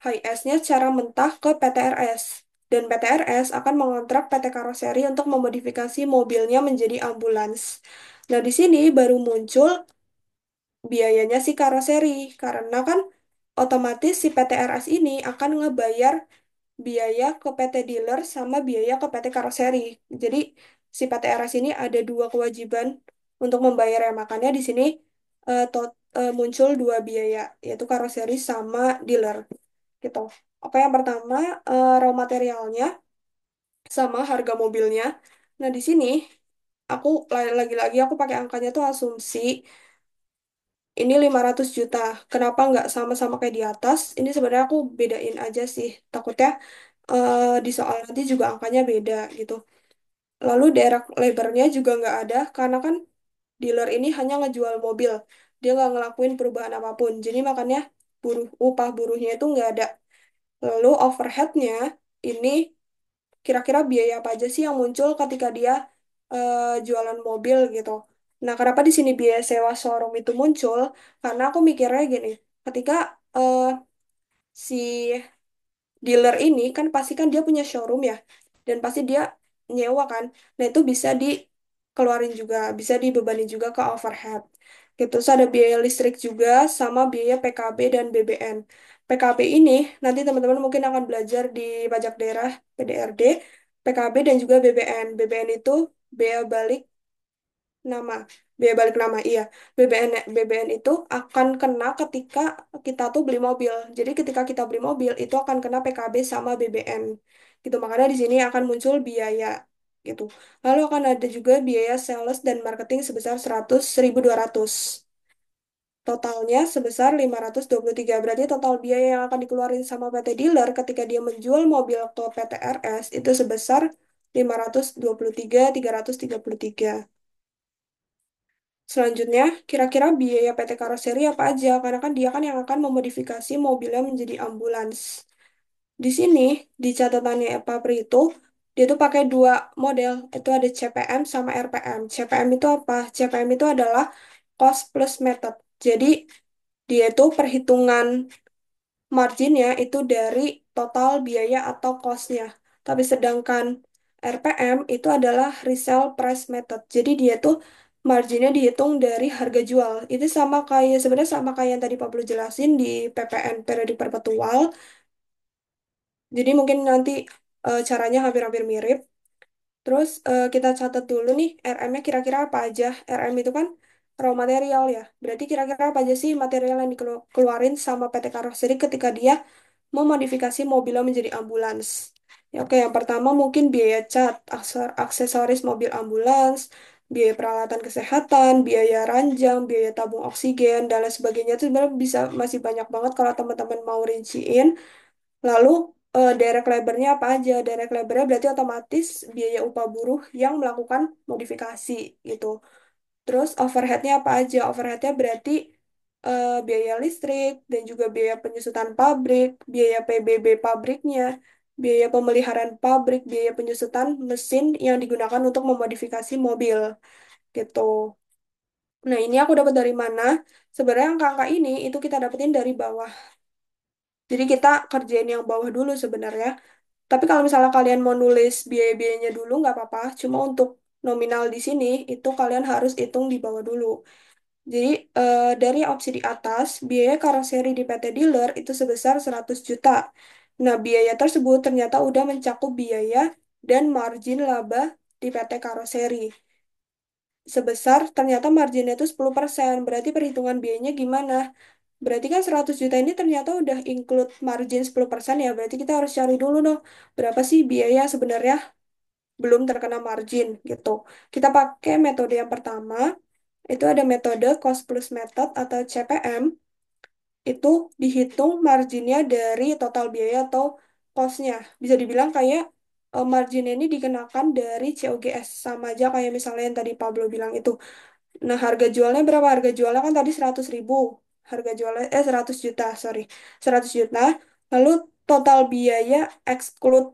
HiS-nya secara mentah ke PT RS. Dan PT RS akan mengontrak PT Karoseri untuk memodifikasi mobilnya menjadi ambulans. Nah, di sini baru muncul biayanya si karoseri, karena kan otomatis si PT RS ini akan ngebayar biaya ke PT dealer sama biaya ke PT karoseri. Jadi si PT RS ini ada dua kewajiban untuk membayar ya. Makanya di sini muncul dua biaya, yaitu karoseri sama dealer gitu. Oke, yang pertama raw materialnya sama harga mobilnya. Nah, di sini aku lagi-lagi aku pakai angkanya tuh asumsi ini 500 juta. Kenapa nggak sama-sama kayak di atas? Ini sebenarnya aku bedain aja sih. Takutnya di soal nanti juga angkanya beda gitu. Lalu direct labor-nya juga nggak ada karena kan dealer ini hanya ngejual mobil. Dia nggak ngelakuin perubahan apapun. Jadi makanya upah buruhnya itu nggak ada. Lalu overhead-nya ini kira-kira biaya apa aja sih yang muncul ketika dia jualan mobil gitu. Nah, kenapa di sini biaya sewa showroom itu muncul? Karena aku mikirnya gini, ketika eh, si dealer ini kan pasti kan dia punya showroom ya, dan pasti dia nyewa kan. Nah, itu bisa dikeluarin juga, bisa dibebani juga ke overhead. Gitu. Terus ada biaya listrik juga sama biaya PKB dan BBN. PKB ini nanti teman-teman mungkin akan belajar di pajak daerah PDRD, PKB dan juga BBN. BBN itu bea balik nama. Bea balik nama, iya. BBN itu akan kena ketika kita tuh beli mobil. Jadi ketika kita beli mobil itu akan kena PKB sama BBN. Gitu. Makanya di sini akan muncul biaya gitu. Lalu akan ada juga biaya sales dan marketing sebesar 100.200. Totalnya sebesar 523. Berarti total biaya yang akan dikeluarin sama PT dealer ketika dia menjual mobil ke PT RS itu sebesar 523.333. Selanjutnya, kira-kira biaya PT Karoseri apa aja? Karena kan dia kan yang akan memodifikasi mobilnya menjadi ambulans. Di sini, di catatannya Papri itu, dia tuh pakai dua model. Itu ada CPM sama RPM. CPM itu apa? CPM itu adalah cost plus method. Jadi, dia itu perhitungan marginnya itu dari total biaya atau cost-nya. Tapi sedangkan RPM itu adalah resale price method. Jadi dia tuh marginnya dihitung dari harga jual. Itu sama kayak sebenarnya sama kayak yang tadi Pablo jelasin di PPN periodik perpetual. Jadi mungkin nanti caranya hampir-hampir mirip. Terus kita catat dulu nih RM-nya kira-kira apa aja. RM itu kan raw material ya. Berarti kira-kira apa aja sih material yang dikeluarin sama PT Karoseri ketika dia memodifikasi mobilnya menjadi ambulans. Ya, oke, yang pertama mungkin biaya cat, aksesoris mobil ambulans, biaya peralatan kesehatan, biaya ranjang, biaya tabung oksigen, dan lain sebagainya. Itu sebenarnya bisa masih banyak banget kalau teman-teman mau rinciin. Lalu direct labor-nya apa aja? Direct labor-nya berarti otomatis biaya upah buruh yang melakukan modifikasi gitu. Terus overhead-nya apa aja? Overhead-nya berarti biaya listrik dan juga biaya penyusutan pabrik, biaya PBB pabriknya, biaya pemeliharaan pabrik, biaya penyusutan mesin yang digunakan untuk memodifikasi mobil gitu. Nah, ini aku dapat dari mana? Sebenarnya angka-angka ini itu kita dapetin dari bawah. Jadi kita kerjain yang bawah dulu sebenarnya. Tapi kalau misalnya kalian mau nulis biaya-biayanya dulu nggak apa-apa. Cuma untuk nominal di sini itu kalian harus hitung di bawah dulu. Jadi dari opsi di atas, biaya karoseri di PT dealer itu sebesar 100 juta. Nah, biaya tersebut ternyata udah mencakup biaya dan margin laba di PT karoseri. Sebesar ternyata marginnya itu 10%. Berarti perhitungan biayanya gimana? Berarti kan 100 juta ini ternyata udah include margin 10% ya. Berarti kita harus cari dulu dong. Berapa sih biaya sebenarnya belum terkena margin gitu. Kita pakai metode yang pertama. Itu ada metode cost plus method atau CPM. Itu dihitung marginnya dari total biaya atau cost-nya. Bisa dibilang kayak margin ini dikenakan dari COGS. Sama aja kayak misalnya yang tadi Pablo bilang itu. Nah, harga jualnya berapa? Harga jualnya kan tadi 100.000. Harga jualnya, 100 juta, sorry. 100 juta. Lalu total biaya exclude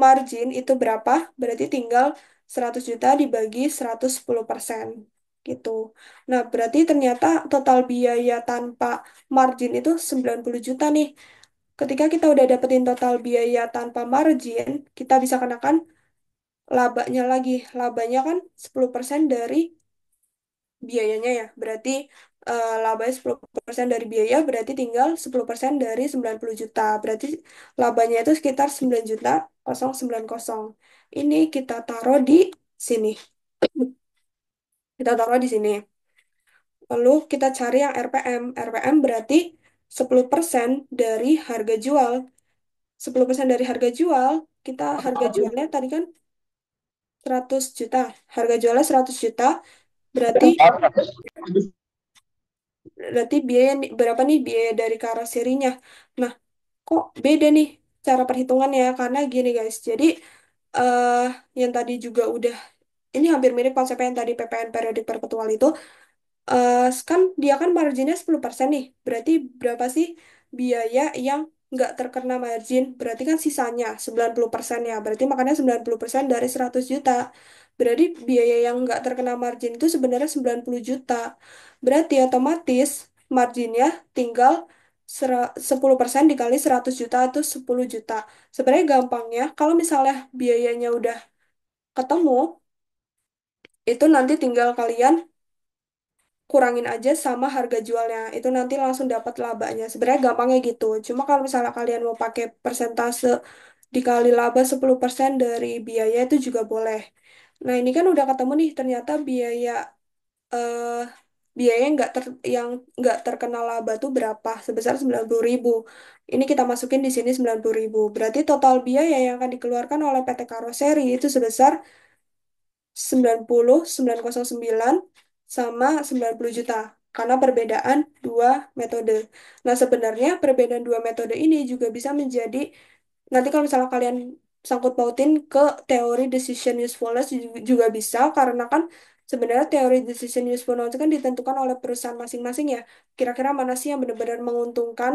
margin itu berapa? Berarti tinggal 100 juta dibagi 110%. gitu. Nah, berarti ternyata total biaya tanpa margin itu 90 juta nih. Ketika kita udah dapetin total biaya tanpa margin, kita bisa kenakan labanya lagi. Labanya kan 10% dari biayanya ya. Berarti labanya 10% dari biaya, berarti tinggal 10% dari 90 juta. Berarti labanya itu sekitar 9 juta 090. Ini kita taruh di sini. Kita taruh di sini. Lalu kita cari yang RPM. RPM berarti 10% dari harga jual. 10% dari harga jual, kita harga jualnya tadi kan 100 juta. Harga jualnya 100 juta, berarti berarti biaya berapa nih biaya dari karoserinya. Nah, kok beda nih cara perhitungannya? Karena gini guys, jadi eh yang tadi juga udah ini hampir mirip konsepnya yang tadi PPN periodik perpetual itu. Kan dia kan marginnya 10% nih. Berarti berapa sih biaya yang nggak terkena margin? Berarti kan sisanya 90% ya. Berarti makanya 90% dari 100 juta. Berarti biaya yang nggak terkena margin itu sebenarnya 90 juta. Berarti otomatis marginnya tinggal 10% dikali 100 juta itu 10 juta. Sebenarnya gampangnya kalau misalnya biayanya udah ketemu, itu nanti tinggal kalian kurangin aja sama harga jualnya. Itu nanti langsung dapat labanya. Sebenarnya gampangnya gitu. Cuma kalau misalnya kalian mau pakai persentase dikali laba 10% dari biaya itu juga boleh. Nah, ini kan udah ketemu nih ternyata eh biaya yang nggak terkena laba tuh berapa? Sebesar 90.000. Ini kita masukin di sini 90.000. Berarti total biaya yang akan dikeluarkan oleh PT Karoseri itu sebesar 90.909 sama 90 juta karena perbedaan dua metode. Nah, sebenarnya perbedaan dua metode ini juga bisa menjadi nanti kalau misalnya kalian sangkut pautin ke teori decision usefulness juga bisa karena kan sebenarnya teori decision usefulness itu kan ditentukan oleh perusahaan masing-masing ya. Kira-kira mana sih yang benar-benar menguntungkan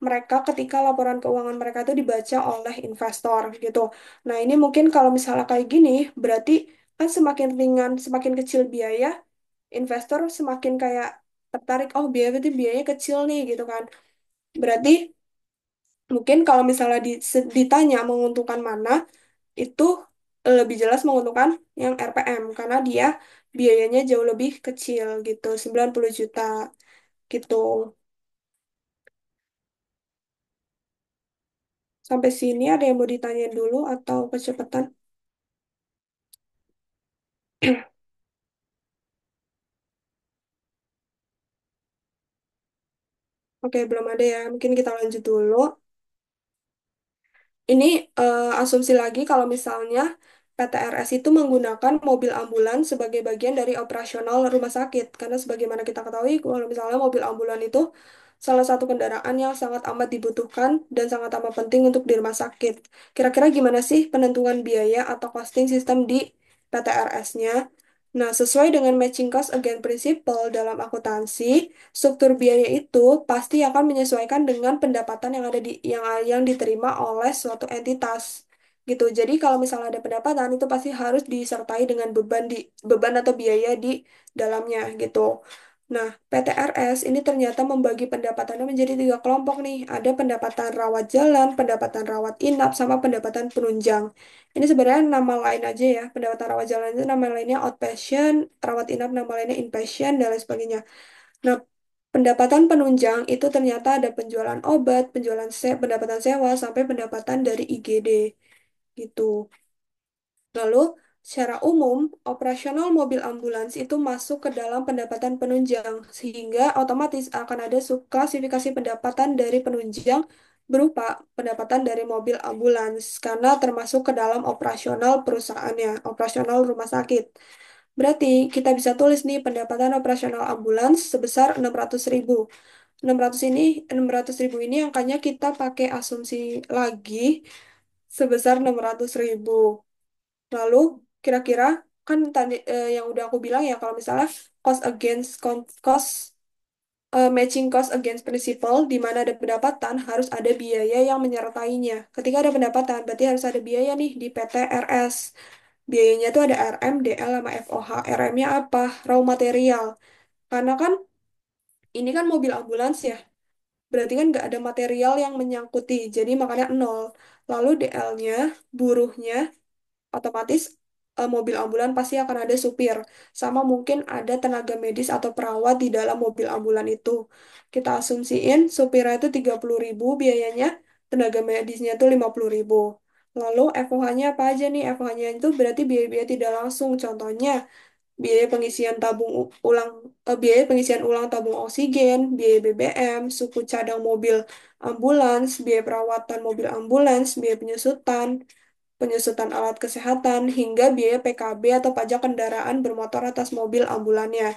mereka ketika laporan keuangan mereka itu dibaca oleh investor gitu. Nah, ini mungkin kalau misalnya kayak gini, berarti kan semakin ringan, semakin kecil biaya, investor semakin kayak tertarik, oh biaya berarti biayanya kecil nih gitu kan. Berarti mungkin kalau misalnya ditanya menguntungkan mana, itu lebih jelas menguntungkan yang RPM karena dia biayanya jauh lebih kecil gitu, 90 juta gitu. Sampai sini ada yang mau ditanyain dulu atau kecepatan? Oke, belum ada ya. Mungkin kita lanjut dulu. Ini asumsi lagi kalau misalnya PTRS itu menggunakan mobil ambulans sebagai bagian dari operasional rumah sakit. Karena sebagaimana kita ketahui, kalau misalnya mobil ambulan itu salah satu kendaraan yang sangat amat dibutuhkan dan sangat amat penting untuk di rumah sakit. Kira-kira gimana sih penentuan biaya atau costing system di PTRS-nya? Nah, sesuai dengan matching cost against principle dalam akuntansi, struktur biaya itu pasti akan menyesuaikan dengan pendapatan yang ada yang diterima oleh suatu entitas gitu. Jadi kalau misalnya ada pendapatan itu pasti harus disertai dengan beban atau biaya di dalamnya gitu. Nah, PTRS ini ternyata membagi pendapatannya menjadi tiga kelompok nih. Ada pendapatan rawat jalan, pendapatan rawat inap, sama pendapatan penunjang. Ini sebenarnya nama lain aja ya. Pendapatan rawat jalan itu nama lainnya outpatient, rawat inap nama lainnya inpatient, dan lain sebagainya. Nah, pendapatan penunjang itu ternyata ada penjualan obat, pendapatan sewa, sampai pendapatan dari IGD gitu. Lalu, secara umum, operasional mobil ambulans itu masuk ke dalam pendapatan penunjang, sehingga otomatis akan ada subklasifikasi pendapatan dari penunjang berupa pendapatan dari mobil ambulans, karena termasuk ke dalam operasional perusahaannya, operasional rumah sakit. Berarti kita bisa tulis nih pendapatan operasional ambulans sebesar 600.000. 600 ribu ini angkanya kita pakai asumsi lagi sebesar 600.000. Lalu kira-kira kan tadi yang udah aku bilang ya kalau misalnya cost against cost matching cost against principal di mana ada pendapatan harus ada biaya yang menyertainya. Ketika ada pendapatan berarti harus ada biaya nih di PTRS. Biayanya tuh ada RM, DL, sama FOH. RM-nya apa? Raw material. Karena kan ini kan mobil ambulans ya, berarti kan nggak ada material yang menyangkuti, jadi makanya nol. Lalu DL-nya, buruhnya, otomatis mobil ambulan pasti akan ada supir. Sama mungkin ada tenaga medis atau perawat di dalam mobil ambulan itu. Kita asumsiin supirnya itu 30.000 biayanya, tenaga medisnya itu 50.000. Lalu FOH-nya apa aja nih? FOH-nya itu berarti biaya-biaya tidak langsung. Contohnya, biaya pengisian biaya pengisian ulang tabung oksigen, biaya BBM, suku cadang mobil ambulans, biaya perawatan mobil ambulans, biaya penyusutan, penyusutan alat kesehatan, hingga biaya PKB atau pajak kendaraan bermotor atas mobil ambulannya.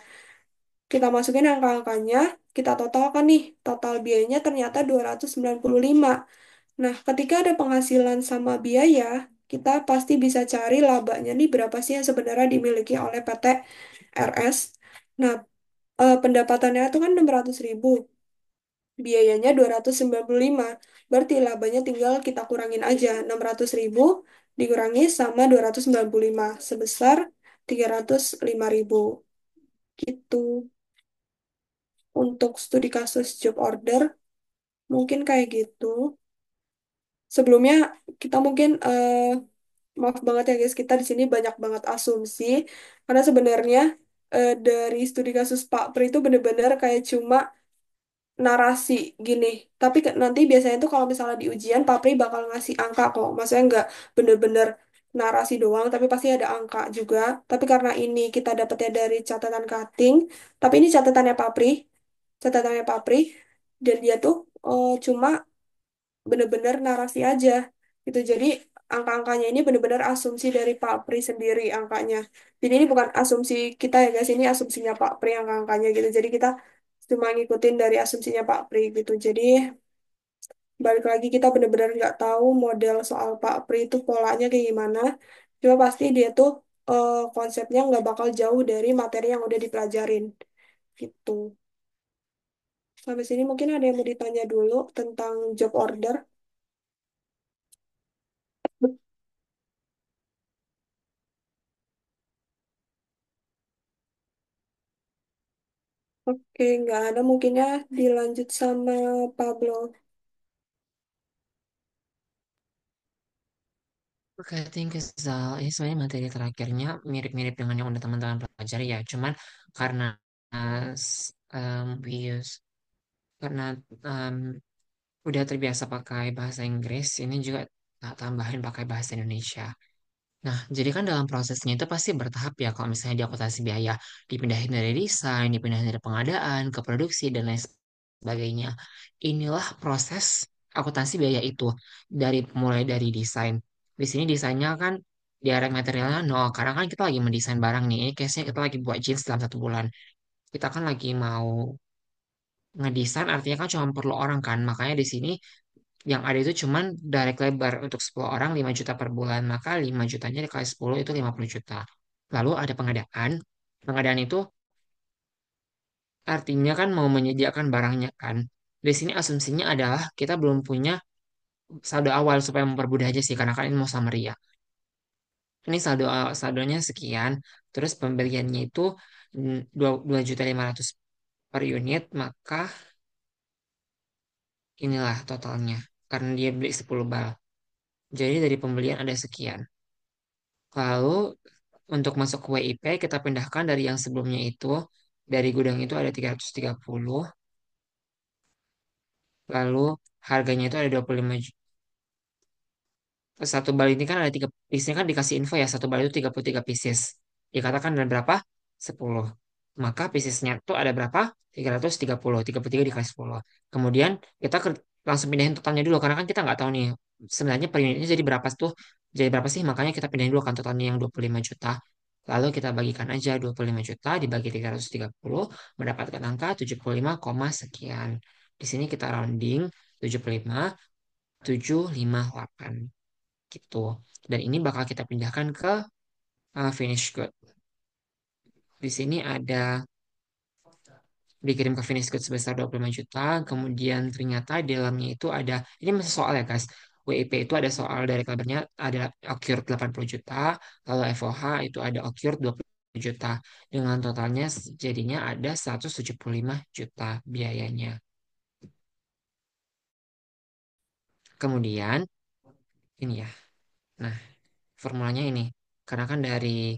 Kita masukin angka-angkanya, kita totalkan nih, total biayanya ternyata 295. Nah, ketika ada penghasilan sama biaya, kita pasti bisa cari labanya nih berapa sih yang sebenarnya dimiliki oleh PT RS. Nah, pendapatannya itu kan 600.000, biayanya 295. Berarti labanya tinggal kita kurangin aja. 600.000 dikurangi sama 295, sebesar 305.000. Gitu. Untuk studi kasus job order, mungkin kayak gitu. Sebelumnya, kita mungkin, maaf banget ya guys, kita di sini banyak banget asumsi. Karena sebenarnya dari studi kasus Pak Pri itu bener-bener kayak cuma narasi gini. Tapi nanti biasanya tuh kalau misalnya di ujian, Papri bakal ngasih angka kok. Maksudnya nggak bener-bener narasi doang, tapi pasti ada angka juga. Tapi karena ini kita dapetnya dari catatan cutting, tapi ini catatannya Papri, dan dia tuh cuma bener-bener narasi aja gitu. Jadi angka-angkanya ini bener-bener asumsi dari Pak Pri sendiri angkanya. Jadi ini bukan asumsi kita ya guys, ini asumsinya Pak Pri angka-angkanya gitu. Jadi kita cuma ngikutin dari asumsinya Pak Pri gitu. Jadi balik lagi kita bener-bener nggak tahu model soal Pak Pri itu polanya kayak gimana. Cuma pasti dia tuh konsepnya nggak bakal jauh dari materi yang udah dipelajarin gitu. Sampai sini mungkin ada yang mau ditanya dulu tentang job order. Oke, nggak ada. Mungkin ya dilanjut sama Pablo. Oke, thank you, Zal. Ini sebenarnya materi terakhirnya mirip-mirip dengan yang udah teman-teman pelajari ya. Cuman karena we use karena um, udah terbiasa pakai bahasa Inggris, ini juga tambahin pakai bahasa Indonesia. Nah, jadi kan dalam prosesnya itu pasti bertahap ya. Kalau misalnya di akuntansi biaya, dipindahin dari desain, dipindahin dari pengadaan ke produksi dan lain sebagainya. Inilah proses akuntansi biaya itu dari mulai dari desain. Di sini desainnya kan direct materialnya nol, karena kan kita lagi mendesain barang nih. Ini case-nya kita lagi buat jeans dalam 1 bulan. Kita kan lagi mau ngedesain, artinya kan cuma perlu orang kan. Makanya di sini yang ada itu cuman direct labor untuk 10 orang 5 juta per bulan. Maka 5 jutanya dikali 10 itu 50 juta. Lalu ada pengadaan. Pengadaan itu artinya kan mau menyediakan barangnya kan. Di sini asumsinya adalah kita belum punya saldo awal supaya mempermudah aja sih karena kan ini mau summary ya. Ini saldonya sekian. Terus pembeliannya itu 2.500.000 per unit, maka inilah totalnya. Karena dia beli 10 bal. Jadi dari pembelian ada sekian. Lalu untuk masuk ke WIP kita pindahkan dari yang sebelumnya itu, dari gudang itu ada 330, lalu harganya itu ada 25 juta. Satu bal ini kan ada tiga, di sini kan dikasih info ya, satu bal itu 33 pieces. Dikatakan ada berapa? 10. Maka piecesnya itu ada berapa? 333 dikali 10. Kemudian kita langsung pindahin totalnya dulu, karena kan kita nggak tahu nih, sebenarnya per unitnya jadi berapa tuh, jadi berapa sih, makanya kita pindahin dulu kan totalnya yang 25 juta. Lalu kita bagikan aja 25 juta dibagi 330 mendapatkan angka 75, sekian. Di sini kita rounding 75,758 gitu. Dan ini bakal kita pindahkan ke finish good. Di sini ada dikirim ke finish good sebesar 25 juta. Kemudian ternyata di dalamnya itu ada, ini masih soal ya guys. WIP itu ada soal dari lebarnya ada occurred 80 juta, lalu FOH itu ada occurred 20 juta. Dengan totalnya jadinya ada 175 juta biayanya. Kemudian ini ya. Nah, formulanya ini. Karena kan dari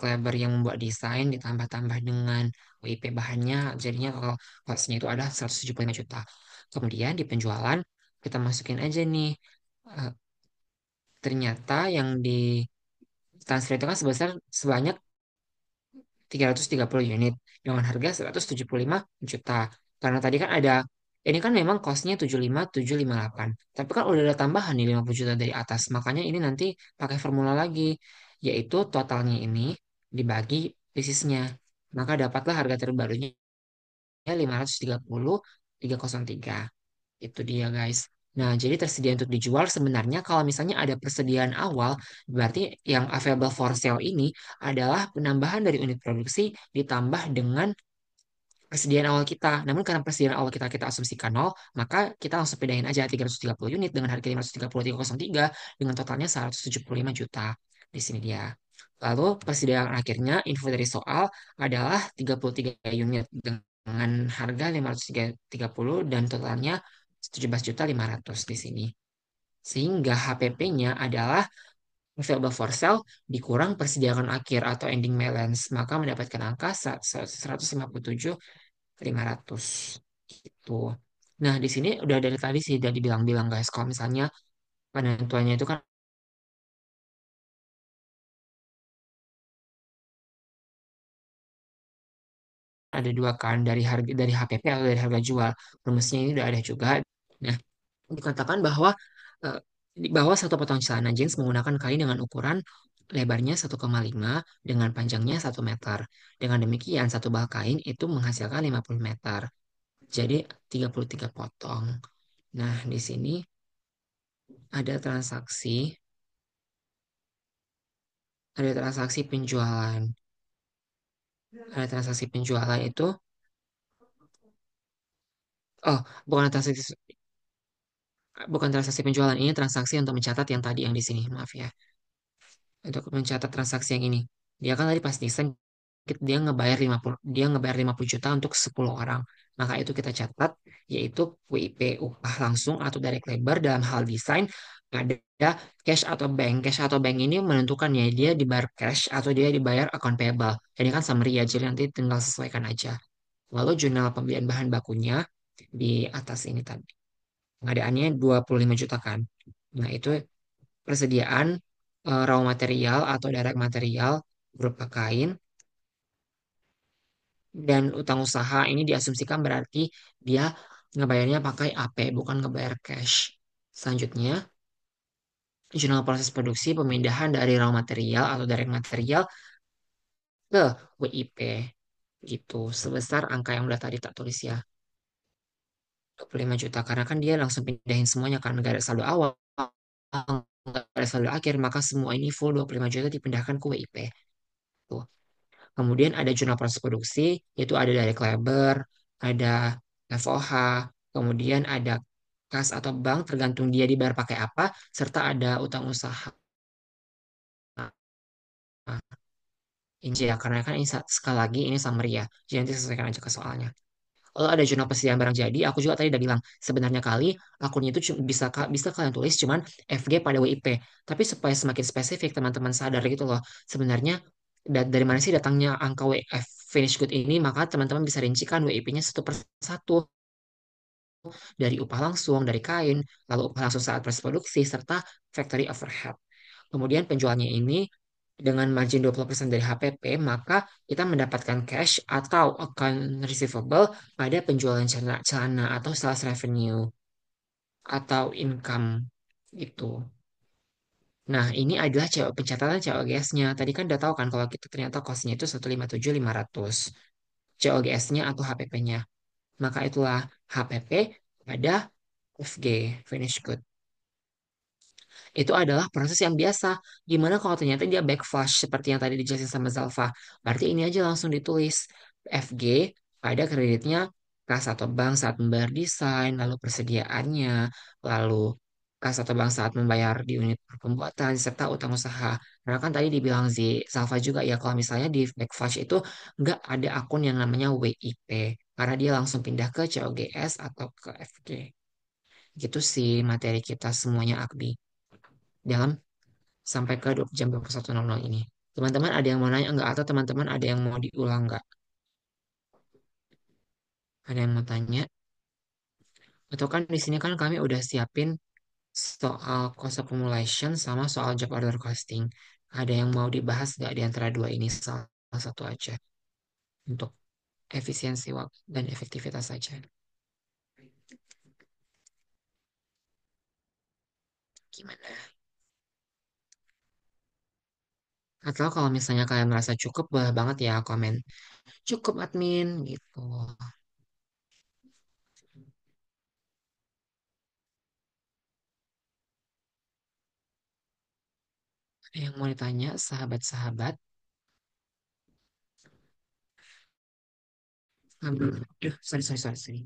Kleber yang membuat desain ditambah-tambah dengan WIP bahannya, jadinya total costnya itu ada 175 juta. Kemudian di penjualan kita masukin aja nih, eh, ternyata yang di transfer itu kan sebanyak 330 unit dengan harga 175 juta. Karena tadi kan ada, ini kan memang costnya 75.758. Tapi kan udah ada tambahan nih 50 juta dari atas. Makanya ini nanti pakai formula lagi, yaitu totalnya ini dibagi bisnisnya. Maka dapatlah harga terbarunya 530.303. Itu dia guys. Nah, jadi tersedia untuk dijual sebenarnya kalau misalnya ada persediaan awal, berarti yang available for sale ini adalah penambahan dari unit produksi ditambah dengan persediaan awal kita. Namun karena persediaan awal kita asumsikan nol, maka kita langsung pindahin aja 330 unit dengan harga 530.303 dengan totalnya 175 juta. Di sini dia. Lalu persediaan akhirnya info dari soal adalah 33 unit dengan harga 530 dan totalnya 17.500 di sini. Sehingga HPP-nya adalah available for sale dikurang persediaan akhir atau ending balance, maka mendapatkan angka 157.500 gitu. Nah, di sini udah dari tadi sih udah dibilang-bilang guys, kalau misalnya penentuannya itu kan ada dua kan dari harga dari HPP atau dari harga jual. Rumusnya ini udah ada juga. Nah, dikatakan bahwa eh, bahwa satu potong celana jeans menggunakan kain dengan ukuran lebarnya 1,5 dengan panjangnya 1 meter. Dengan demikian, satu bal kain itu menghasilkan 50 meter. Jadi 33 potong. Nah, di sini ada transaksi penjualan. Ada transaksi penjualan itu, oh, bukan transaksi bukan transaksi penjualan, ini transaksi untuk mencatat yang tadi yang di sini, maaf ya. Untuk mencatat transaksi yang ini. Dia kan tadi pas desain dia ngebayar 50 juta untuk 10 orang. Maka itu kita catat yaitu WIP upah langsung atau direct labor dalam hal desain ada cash atau bank. Cash atau bank ini menentukan ya dia dibayar cash atau dia dibayar account payable. Ini kan summary ya, jadi nanti tinggal sesuaikan aja. Lalu jurnal pembelian bahan bakunya di atas ini tadi. Pengadaannya 25 juta kan. Nah, itu persediaan raw material atau direct material berupa kain dan utang usaha ini diasumsikan berarti dia ngebayarnya pakai AP bukan ngebayar cash. Selanjutnya, jurnal proses produksi pemindahan dari raw material atau direct material ke WIP gitu sebesar angka yang udah tadi tak tulis ya 25 juta karena kan dia langsung pindahin semuanya kan nggak ada saldo awal nggak ada saldo akhir maka semua ini full 25 juta dipindahkan ke WIP. Tuh. Kemudian ada jurnal proses produksi, yaitu ada dari Kleber, ada FOH, kemudian ada kas atau bank, tergantung dia dibayar pakai apa, serta ada utang usaha. Nah, ini ya, karena kan ini sekali lagi ini summary ya, jadi nanti sesuaikan aja ke soalnya. Kalau ada jurnal persediaan barang jadi, aku juga tadi udah bilang, sebenarnya kali akunnya itu bisa kalian tulis cuman FG pada WIP. Tapi supaya semakin spesifik teman-teman sadar gitu loh, sebenarnya dari mana sih datangnya angka WF finish good ini, maka teman-teman bisa rincikan WIP-nya satu per satu dari upah langsung, dari kain, lalu upah langsung saat proses produksi, serta factory overhead. Kemudian penjualnya ini dengan margin 20% dari HPP, maka kita mendapatkan cash atau account receivable pada penjualan celana atau sales revenue atau income itu. Nah, ini adalah pencatatan COGS-nya. Tadi kan udah tahu kan kalau kita ternyata cost-nya itu 157.500. COGS-nya atau HPP-nya. Maka itulah HPP pada FG, finish good. Itu adalah proses yang biasa. Gimana kalau ternyata dia backflash seperti yang tadi dijelasin sama Zalfa? Berarti ini aja langsung ditulis FG pada kreditnya kas atau bank saat membayar desain, lalu persediaannya, lalu kas atau bank saat membayar di unit pembuatan serta utang usaha. Karena kan tadi dibilang Salva juga ya kalau misalnya di Backflash itu nggak ada akun yang namanya WIP karena dia langsung pindah ke COGS atau ke FG. Gitu sih materi kita semuanya Akbi dalam sampai ke 20 jam 21.00 ini. Teman-teman ada yang mau nanya nggak atau teman-teman ada yang mau diulang nggak? Ada yang mau tanya? Atau kan di sini kan kami udah siapin soal cost accumulation sama soal job order costing. Ada yang mau dibahas nggak di antara dua ini salah satu aja untuk efisiensi waktu dan efektivitas saja. Gimana? Atau kalau misalnya kalian merasa cukup, boleh banget ya komen. Cukup admin gitu. Ada yang mau ditanya, sahabat-sahabat? Aduh, sorry.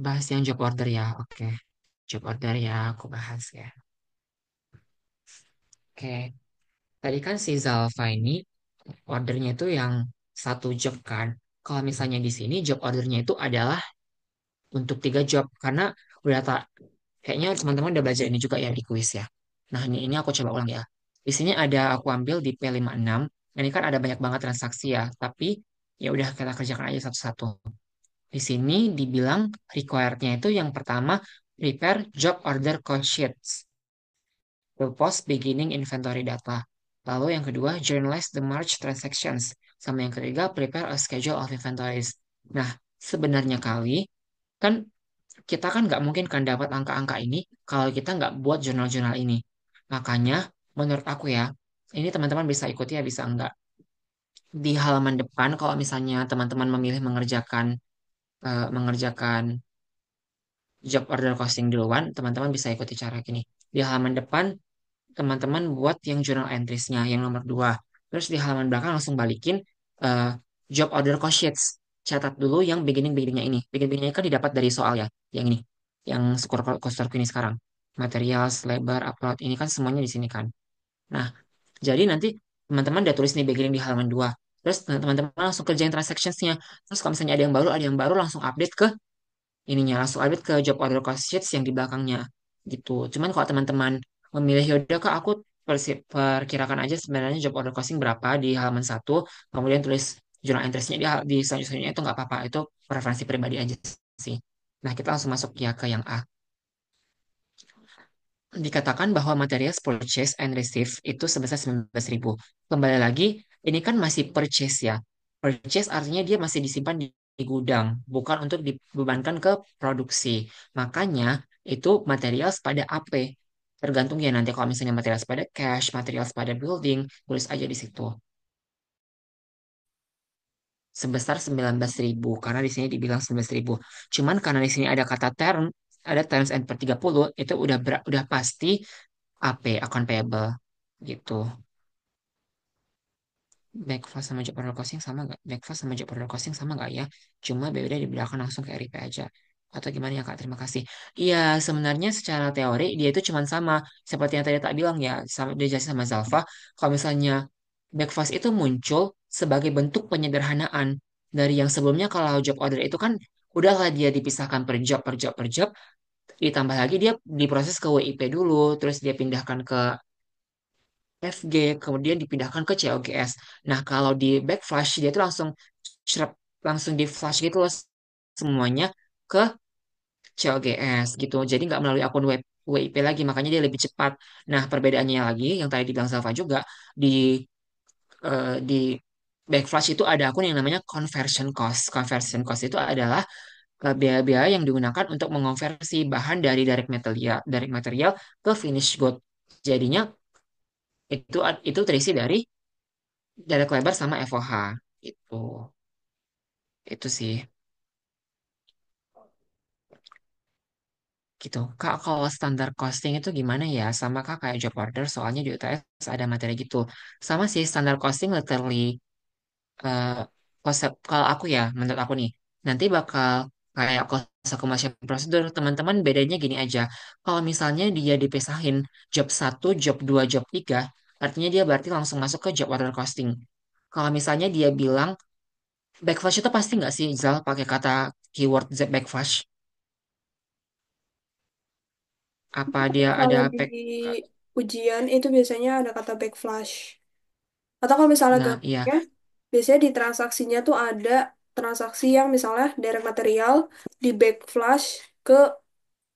Bahas yang job order ya, oke. Job order ya, aku bahas ya. Oke, tadi kan si Zalfa ini ordernya itu yang satu job kan. Kalau misalnya di sini job ordernya itu adalah untuk 3 job karena udah tak kayaknya teman-teman udah belajar ini juga ya di kuis ya. Nah ini aku coba ulang ya. Di sini ada aku ambil di P56. Ini kan ada banyak banget transaksi ya. Tapi ya udah kita kerjakan aja satu-satu. Di sini dibilang required-nya itu yang pertama prepare job order code sheets. The post beginning inventory data. Lalu yang kedua, journalize the March transactions. Sama yang ketiga, prepare a schedule of inventories. Nah, sebenarnya kali, kan kita kan nggak mungkin kan dapat angka-angka ini kalau kita nggak buat jurnal-jurnal ini. Makanya, menurut aku ya, ini teman-teman bisa ikuti ya, bisa enggak. Di halaman depan, kalau misalnya teman-teman memilih mengerjakan job order costing duluan, teman-teman bisa ikuti cara gini. Di halaman depan, teman-teman buat yang journal entries-nya yang nomor 2. Terus di halaman belakang langsung balikin eh, job order cost sheets. Catat dulu yang beginning-beginningnya ini. Beginning-beginningnya kan didapat dari soal ya, yang ini. Yang skor coursework ini sekarang. Materials, labor, upload, ini kan semuanya di sini kan. Nah, jadi nanti teman-teman udah tulis nih beginning di halaman 2. Terus teman-teman langsung kerjain transactions-nya. Terus kalau misalnya ada yang baru langsung update ke ininya langsung update ke job order cost sheets yang di belakangnya gitu. Cuman kalau teman-teman memilih yaudah kak aku perkirakan aja sebenarnya job order costing berapa di halaman 1, kemudian tulis journal entries-nya di selanjutnya itu nggak apa-apa, itu preferensi pribadi aja sih. Nah kita langsung masuk ya ke yang A. Dikatakan bahwa materials purchase and receive itu sebesar 19.000. Kembali lagi, ini kan masih purchase ya. Purchase artinya dia masih disimpan di gudang, bukan untuk dibebankan ke produksi. Makanya itu materials pada AP. Tergantung ya nanti kalau misalnya materials pada cash, materials pada building, tulis aja di situ. Sebesar 19.000 karena di sini dibilang 19.000. Cuman karena di sini ada kata term, ada times and per 30 itu udah pasti AP, account payable gitu. Backfast sama job order costing sama nggak? Backfast sama job order costing sama nggak ya? Cuma beda di belakang langsung ke RIP aja. Atau gimana ya Kak? Terima kasih. Iya, sebenarnya secara teori dia itu cuma sama. Seperti yang tadi tak bilang ya, sama dia jelasin sama Zalfa. Kalau misalnya backfast itu muncul sebagai bentuk penyederhanaan dari yang sebelumnya kalau job order itu kan udahlah dia dipisahkan per job, ditambah lagi dia diproses ke WIP dulu, terus dia pindahkan ke FG, kemudian dipindahkan ke COGS. Nah, kalau di backflash dia tuh langsung shrep, langsung di flash gitu loh semuanya ke COGS gitu. Jadi nggak melalui akun web WIP lagi, makanya dia lebih cepat. Nah, perbedaannya lagi yang tadi dibilang Salva juga di di backflash itu ada akun yang namanya conversion cost. Conversion cost itu adalah biaya-biaya yang digunakan untuk mengonversi bahan dari direct material ke finished good. Jadinya itu terisi dari direct labor sama FOH itu itu sih gitu kak. Kalau standar costing itu gimana ya sama kak kayak job order soalnya di UTS ada materi gitu sama sih standar costing literally eh, konsep kalau aku ya menurut aku nih nanti bakal kayak accumulation procedure, teman-teman bedanya gini aja. Kalau misalnya dia dipisahin job satu, job 2, job 3, artinya dia berarti langsung masuk ke job order costing. Kalau misalnya dia bilang backflash itu pasti nggak sih, Zal, pakai kata keyword Z backflash? Apa dia ada Kalau di back... ujian itu biasanya ada kata backflash. Atau kalau misalnya Nah, iya. gampangnya, biasanya di transaksinya tuh ada transaksi yang misalnya direct material di backflash ke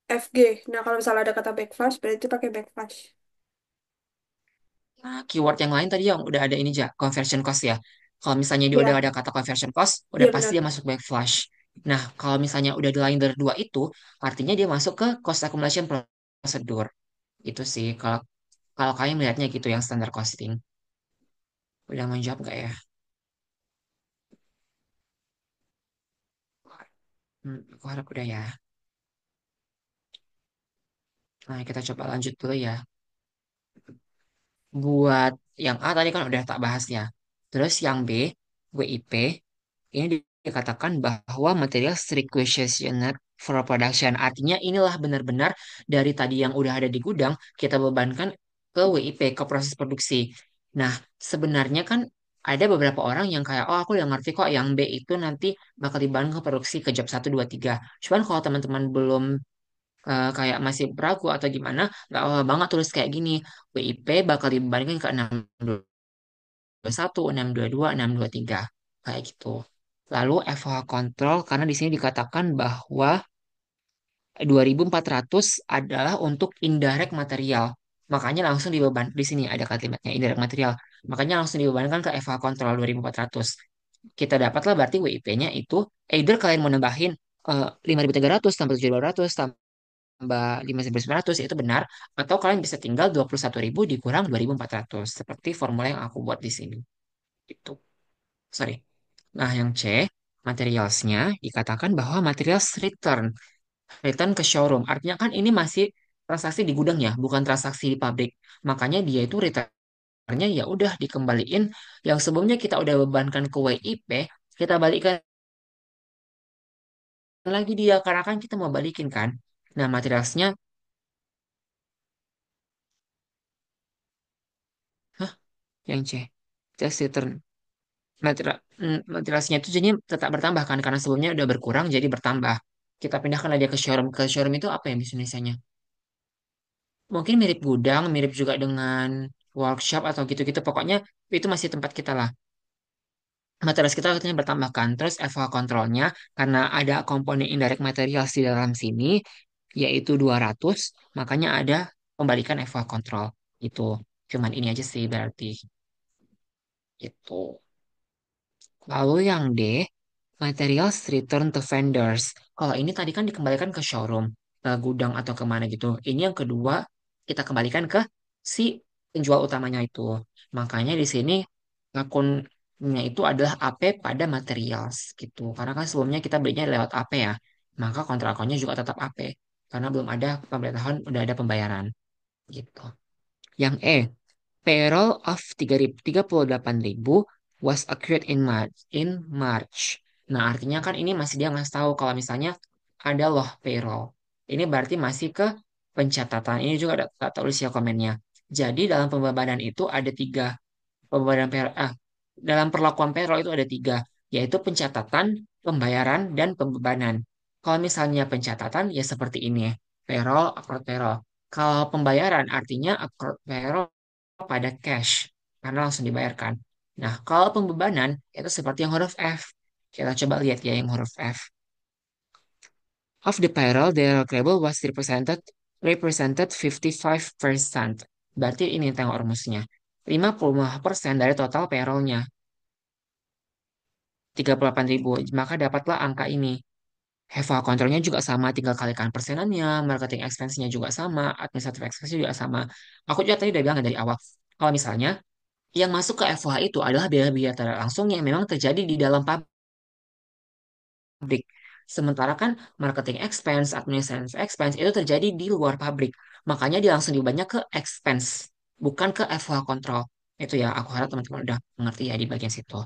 FG. Nah, kalau misalnya ada kata backflash, berarti pakai backflash. Nah, keyword yang lain tadi yang udah ada ini aja, conversion cost ya. Kalau misalnya dia udah Iya, ada kata conversion cost, udah iya pasti benar. dia masuk backflash. Nah, kalau misalnya udah di lain dari dua itu, artinya dia masuk ke cost accumulation procedure. Itu sih, kalau kalau kalian melihatnya gitu yang standar costing. Udah menjawab nggak ya? Aku harap udah ya. Nah, kita coba lanjut dulu ya. Buat yang A tadi kan udah tak bahas ya. Terus yang B, WIP, ini dikatakan bahwa material requisitioned for production. Artinya inilah benar-benar dari tadi yang udah ada di gudang, kita bebankan ke WIP, ke proses produksi. Nah, sebenarnya kan ada beberapa orang yang kayak, oh aku udah ngerti kok yang B itu nanti bakal dibangun ke produksi ke job satu 2 3. Cuman kalau teman-teman belum kayak masih ragu atau gimana, nggak apa banget tulis kayak gini. WIP bakal dibandingkan ke 621, 622, 623. Kayak gitu. Lalu FH control karena di sini dikatakan bahwa 2.400 adalah untuk indirect material. Makanya langsung dibeban di sini ada kalimatnya indirect material. Makanya langsung dibebankan ke FH control 2.400. Kita dapatlah berarti WIP-nya itu either kalian mau nambahin 5.300 tambah 7.200 tambah 5.900 itu benar, atau kalian bisa tinggal 21.000 dikurang 2.400 seperti formula yang aku buat di sini. Itu. Sorry. Nah, yang C, materialsnya dikatakan bahwa materials return ke showroom. Artinya kan ini masih transaksi di gudang ya, bukan transaksi di pabrik. Makanya dia itu returnnya ya udah dikembaliin yang sebelumnya kita udah bebankan ke WIP, kita balikan lagi dia karena kan kita mau balikin kan. Nah, materialsnya, hah, yang C, just return. Materialsnya itu jadinya tetap bertambah kan karena sebelumnya udah berkurang jadi bertambah. Kita pindahkan aja ke showroom. Ke showroom itu apa ya bahasa Indonesianya? Mungkin mirip gudang, mirip juga dengan workshop atau gitu-gitu. Pokoknya itu masih tempat kita lah. Materials kita katanya bertambahkan. Terus FH controlnya karena ada komponen indirect materials di dalam sini yaitu 200, makanya ada pembalikan FH control. Itu. Cuman ini aja sih berarti. Itu. Lalu yang D, materials return to vendors. Kalau ini tadi kan dikembalikan ke showroom, ke gudang atau kemana gitu. Ini yang kedua, kita kembalikan ke si penjual utamanya itu. Makanya di sini akunnya itu adalah AP pada materials gitu. Karena kan sebelumnya kita belinya lewat AP ya. Maka kontrakannya juga tetap AP. Karena belum ada pemberitahuan, udah ada pembayaran gitu. Yang E, payroll of 38.000 was accrued in March. Nah, artinya kan ini masih dia ngasih tahu kalau misalnya ada loh payroll. Ini berarti masih ke pencatatan. Ini juga ada tak tulis ya komennya. Jadi dalam pembebanan itu ada tiga pembebanan payroll. Dalam perlakuan payroll itu ada tiga, yaitu pencatatan, pembayaran, dan pembebanan. Kalau misalnya pencatatan ya seperti ini, payroll, accrued payroll. Kalau pembayaran artinya accrued payroll pada cash karena langsung dibayarkan. Nah, kalau pembebanan itu seperti yang huruf F. Kita coba lihat ya yang huruf F. Of the payroll, the variable was represented 55%. Berarti ini tengok rumusnya. 55% dari total payrollnya 38.000. Maka dapatlah angka ini. HEVA kontrolnya juga sama, tinggal kalikan persenannya, marketing expense-nya juga sama, administrative expense juga sama. Aku juga tadi udah bilang dari awal, kalau misalnya yang masuk ke FOH itu adalah biaya-biaya tidak langsung yang memang terjadi di dalam pabrik. Sementara kan marketing expense, administrative expense itu terjadi di luar pabrik. Makanya dia langsung dibanyak ke expense, bukan ke FOH control. Itu ya, aku harap teman-teman udah mengerti ya di bagian situ.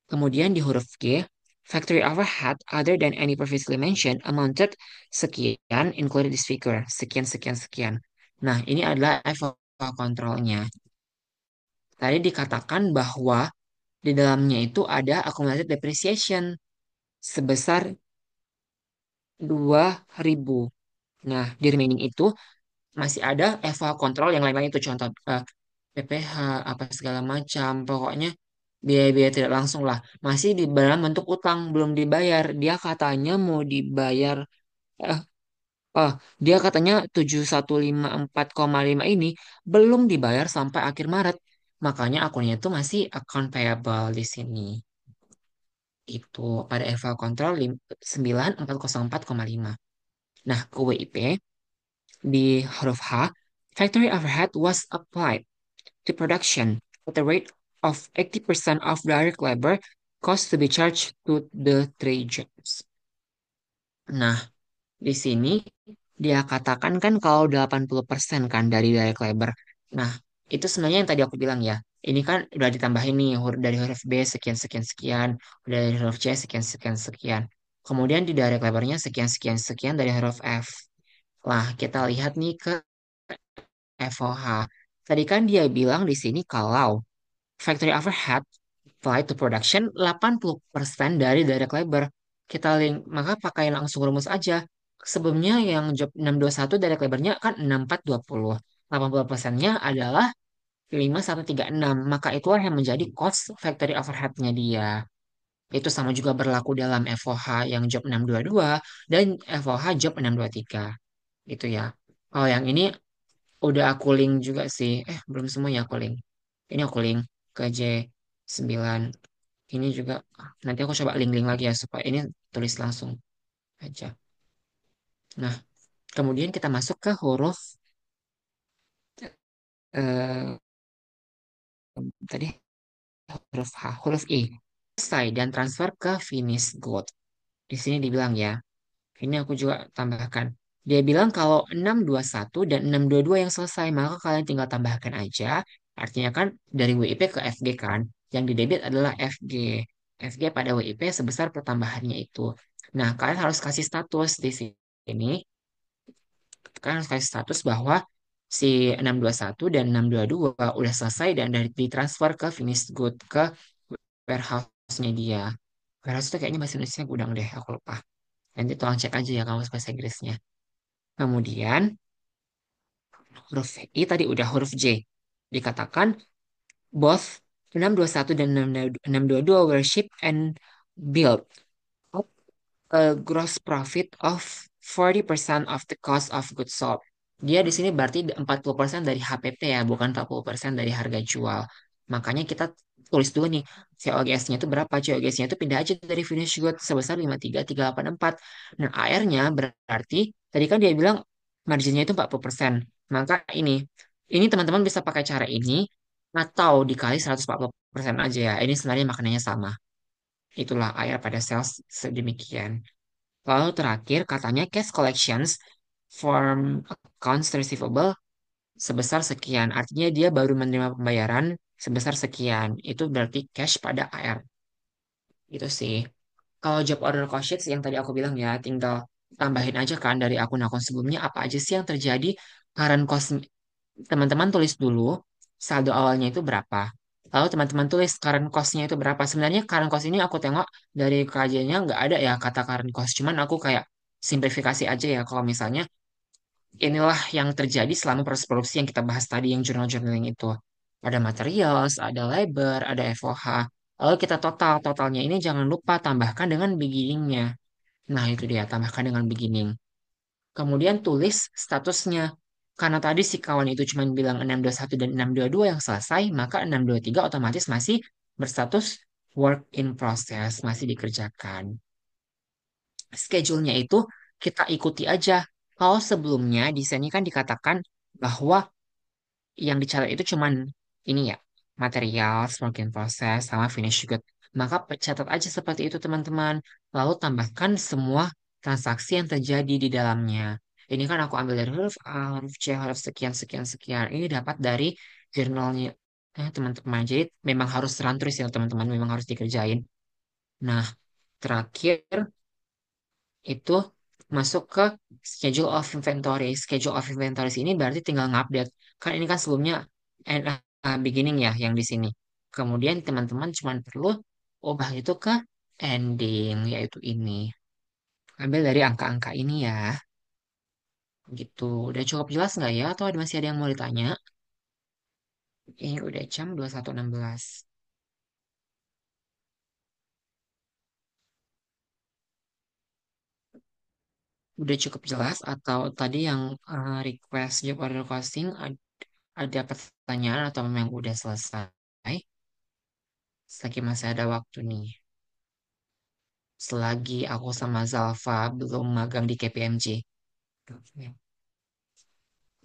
Kemudian di huruf G, Factory overhead other than any previously mentioned amounted sekian included this figure. Sekian, sekian, sekian. Nah, ini adalah FOA kontrolnya. Tadi dikatakan bahwa di dalamnya itu ada accumulated depreciation sebesar 2.000. Nah, di remaining itu masih ada eval kontrol yang lain-lain itu contoh PPH apa segala macam. Pokoknya biaya-biaya tidak langsung lah. Masih di dalam bentuk utang belum dibayar. Dia katanya mau dibayar eh oh, dia katanya 7154,5 ini belum dibayar sampai akhir Maret. Makanya akunnya itu masih account payable di sini. Itu pada eval kontrol 9404,5. Nah, ke WIP di huruf H, factory overhead was applied to production at the rate of 80% of direct labor cost to be charged to the three jobs. Nah, di sini dia katakan kan kalau 80% kan dari direct labor. Nah, itu sebenarnya yang tadi aku bilang ya. Ini kan udah ditambahin nih dari huruf B sekian sekian sekian, dari huruf C sekian sekian sekian. Kemudian di direct labornya sekian sekian sekian dari huruf F. Lah, kita lihat nih ke FOH. Tadi kan dia bilang di sini kalau factory overhead flight to production 80% dari direct labor. Kita link, maka pakai langsung rumus aja. Sebelumnya yang job 621 direct labornya kan 6420. 80%-nya adalah 5136. Maka itulah yang menjadi cost factory overhead-nya dia. Itu sama juga berlaku dalam FOH yang job 622 dan FOH job 623. Itu ya. Oh, yang ini udah aku link juga sih. Belum semuanya aku link. Ini aku link ke J9. Ini juga nanti aku coba link-link lagi ya supaya ini tulis langsung aja. Nah, kemudian kita masuk ke huruf eh, tadi huruf H, huruf I. Selesai dan transfer ke finish good. Di sini dibilang ya. Ini aku juga tambahkan. Dia bilang kalau 621 dan 622 yang selesai, maka kalian tinggal tambahkan aja. Artinya kan dari WIP ke FG kan. Yang di debit adalah FG. FG pada WIP sebesar pertambahannya itu. Nah, kalian harus kasih status di sini. Kalian harus kasih status bahwa si 621 dan 622 udah selesai dan dari ditransfer ke finished good ke warehouse-nya dia. Warehouse itu kayaknya bahasa Indonesia gudang deh, aku lupa. Nanti tolong cek aja ya kamu bahasa Inggrisnya. Kemudian huruf I tadi udah huruf J. Dikatakan both 621 dan 622 were shipped and built up a gross profit of 40% of the cost of goods sold. Dia di sini berarti 40% dari HPP ya, bukan 40% dari harga jual. Makanya kita tulis dulu nih, COGS-nya itu berapa? COGS-nya itu pindah aja dari finished goods sebesar 53,384. Nah, AR-nya berarti, tadi kan dia bilang marginnya itu 40%. Maka ini teman-teman bisa pakai cara ini, atau dikali 140% aja ya. Ini sebenarnya maknanya sama. Itulah AR pada sales sedemikian. Lalu terakhir katanya cash collections from accounts receivable sebesar sekian. Artinya dia baru menerima pembayaran sebesar sekian. Itu berarti cash pada AR. Itu sih. Kalau job order cost sheets yang tadi aku bilang ya, tinggal tambahin aja kan dari akun-akun sebelumnya apa aja sih yang terjadi. Current cost teman-teman tulis dulu saldo awalnya itu berapa. Lalu teman-teman tulis current cost-nya itu berapa. Sebenarnya current cost ini aku tengok dari kajiannya nggak ada ya kata current cost. Cuman aku kayak simplifikasi aja ya kalau misalnya inilah yang terjadi selama proses produksi yang kita bahas tadi yang journal-journaling itu. Ada materials, ada labor, ada FOH. Lalu kita totalnya ini jangan lupa tambahkan dengan beginning-nya. Nah, itu dia, tambahkan dengan beginning. Kemudian tulis statusnya. Karena tadi si kawan itu cuma bilang 621 dan 622 yang selesai, maka 623 otomatis masih berstatus work in process, masih dikerjakan. Schedule-nya itu kita ikuti aja. Kalau sebelumnya di sini kan dikatakan bahwa yang dicari itu cuman ini ya, material, work in process, sama finish good. Maka catat aja seperti itu teman-teman. Lalu tambahkan semua transaksi yang terjadi di dalamnya. Ini kan aku ambil dari huruf A, huruf C, huruf sekian, sekian, sekian. Ini dapat dari jurnalnya teman-teman. Jadi memang harus run terus ya teman-teman, memang harus dikerjain. Nah, Terakhir itu masuk ke schedule of inventory. Schedule of inventories ini berarti tinggal ngupdate. Kan ini kan sebelumnya beginning ya yang di sini. Kemudian teman-teman cuma perlu ubah itu ke ending, yaitu ini. Ambil dari angka-angka ini ya. Gitu. Udah cukup jelas nggak ya? Atau masih ada yang mau ditanya? Ini udah jam 21.16. Udah cukup jelas atau tadi yang request job order costing ada pertanyaan atau memang udah selesai? Selagi masih ada waktu nih. Selagi aku sama Zalfa belum magang di KPMG.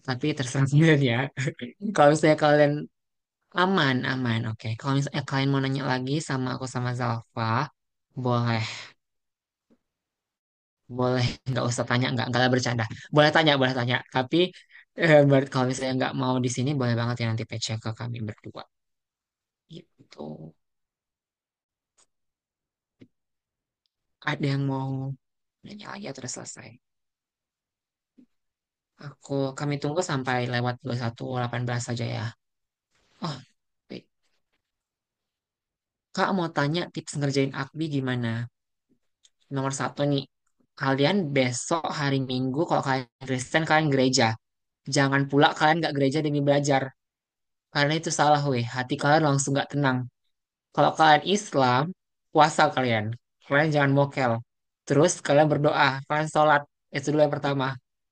Tapi terserah kalian ya. Kalau misalnya kalian aman, aman, oke. Kalau misalnya kalian mau nanya lagi sama aku sama Zalfa, boleh, boleh. Nggak usah tanya, nggak ada bercanda. Boleh tanya. Tapi kalau misalnya nggak mau di sini, boleh banget ya nanti PC ke kami berdua. Gitu. Ada yang mau nanya lagi atau udah selesai? Kami tunggu sampai lewat 21.18 saja ya. Oh, baik. Kak mau tanya tips ngerjain akbi gimana? Nomor satu nih, kalian besok hari Minggu kalau kalian Kristen kalian gereja. Jangan pula kalian nggak gereja demi belajar. Karena itu salah weh, hati kalian langsung nggak tenang. Kalau kalian Islam, puasa kalian. Kalian jangan mokel. Terus kalian berdoa, kalian sholat. Itu dulu yang pertama.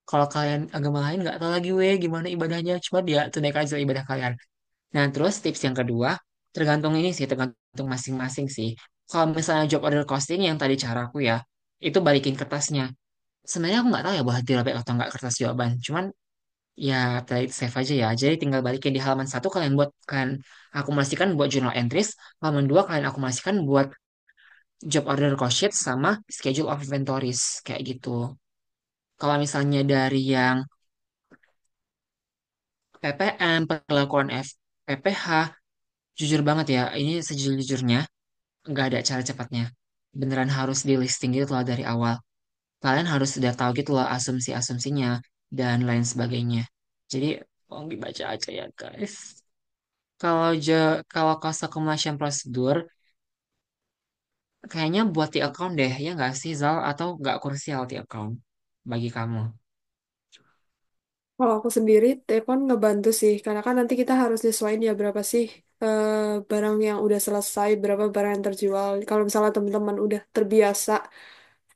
Kalau kalian agama lain nggak tahu lagi weh gimana ibadahnya. Cuma dia tunaikan aja ibadah kalian. Nah, terus tips yang kedua, tergantung ini sih, tergantung masing-masing sih. Kalau misalnya job order costing yang tadi caraku ya, itu balikin kertasnya. Sebenarnya aku nggak tahu ya buat dirobek atau nggak kertas jawaban. Cuman ya tadi save aja ya. Jadi tinggal balikin di halaman satu kalian buat kalian akumulasikan buat journal entries. Halaman dua kalian akumulasikan buat job order cost sheet sama schedule of inventories kayak gitu. Kalau misalnya dari yang PPM, perlakuan PPH, jujur banget ya, ini sejujurnya nggak ada cara cepatnya. Beneran harus di listing gitu loh dari awal. Kalian harus sudah tahu gitu loh asumsi-asumsinya dan lain sebagainya. Jadi tolong dibaca aja ya guys. Kalau kalau cost accumulation prosedur, kayaknya buat di account deh, ya nggak sih Zal? Atau nggak krusial di account bagi kamu? Kalau aku sendiri, Tekon ngebantu sih, karena kan nanti kita harus nyesuaiin ya berapa sih eh, barang yang udah selesai, berapa barang yang terjual. Kalau misalnya teman-teman udah terbiasa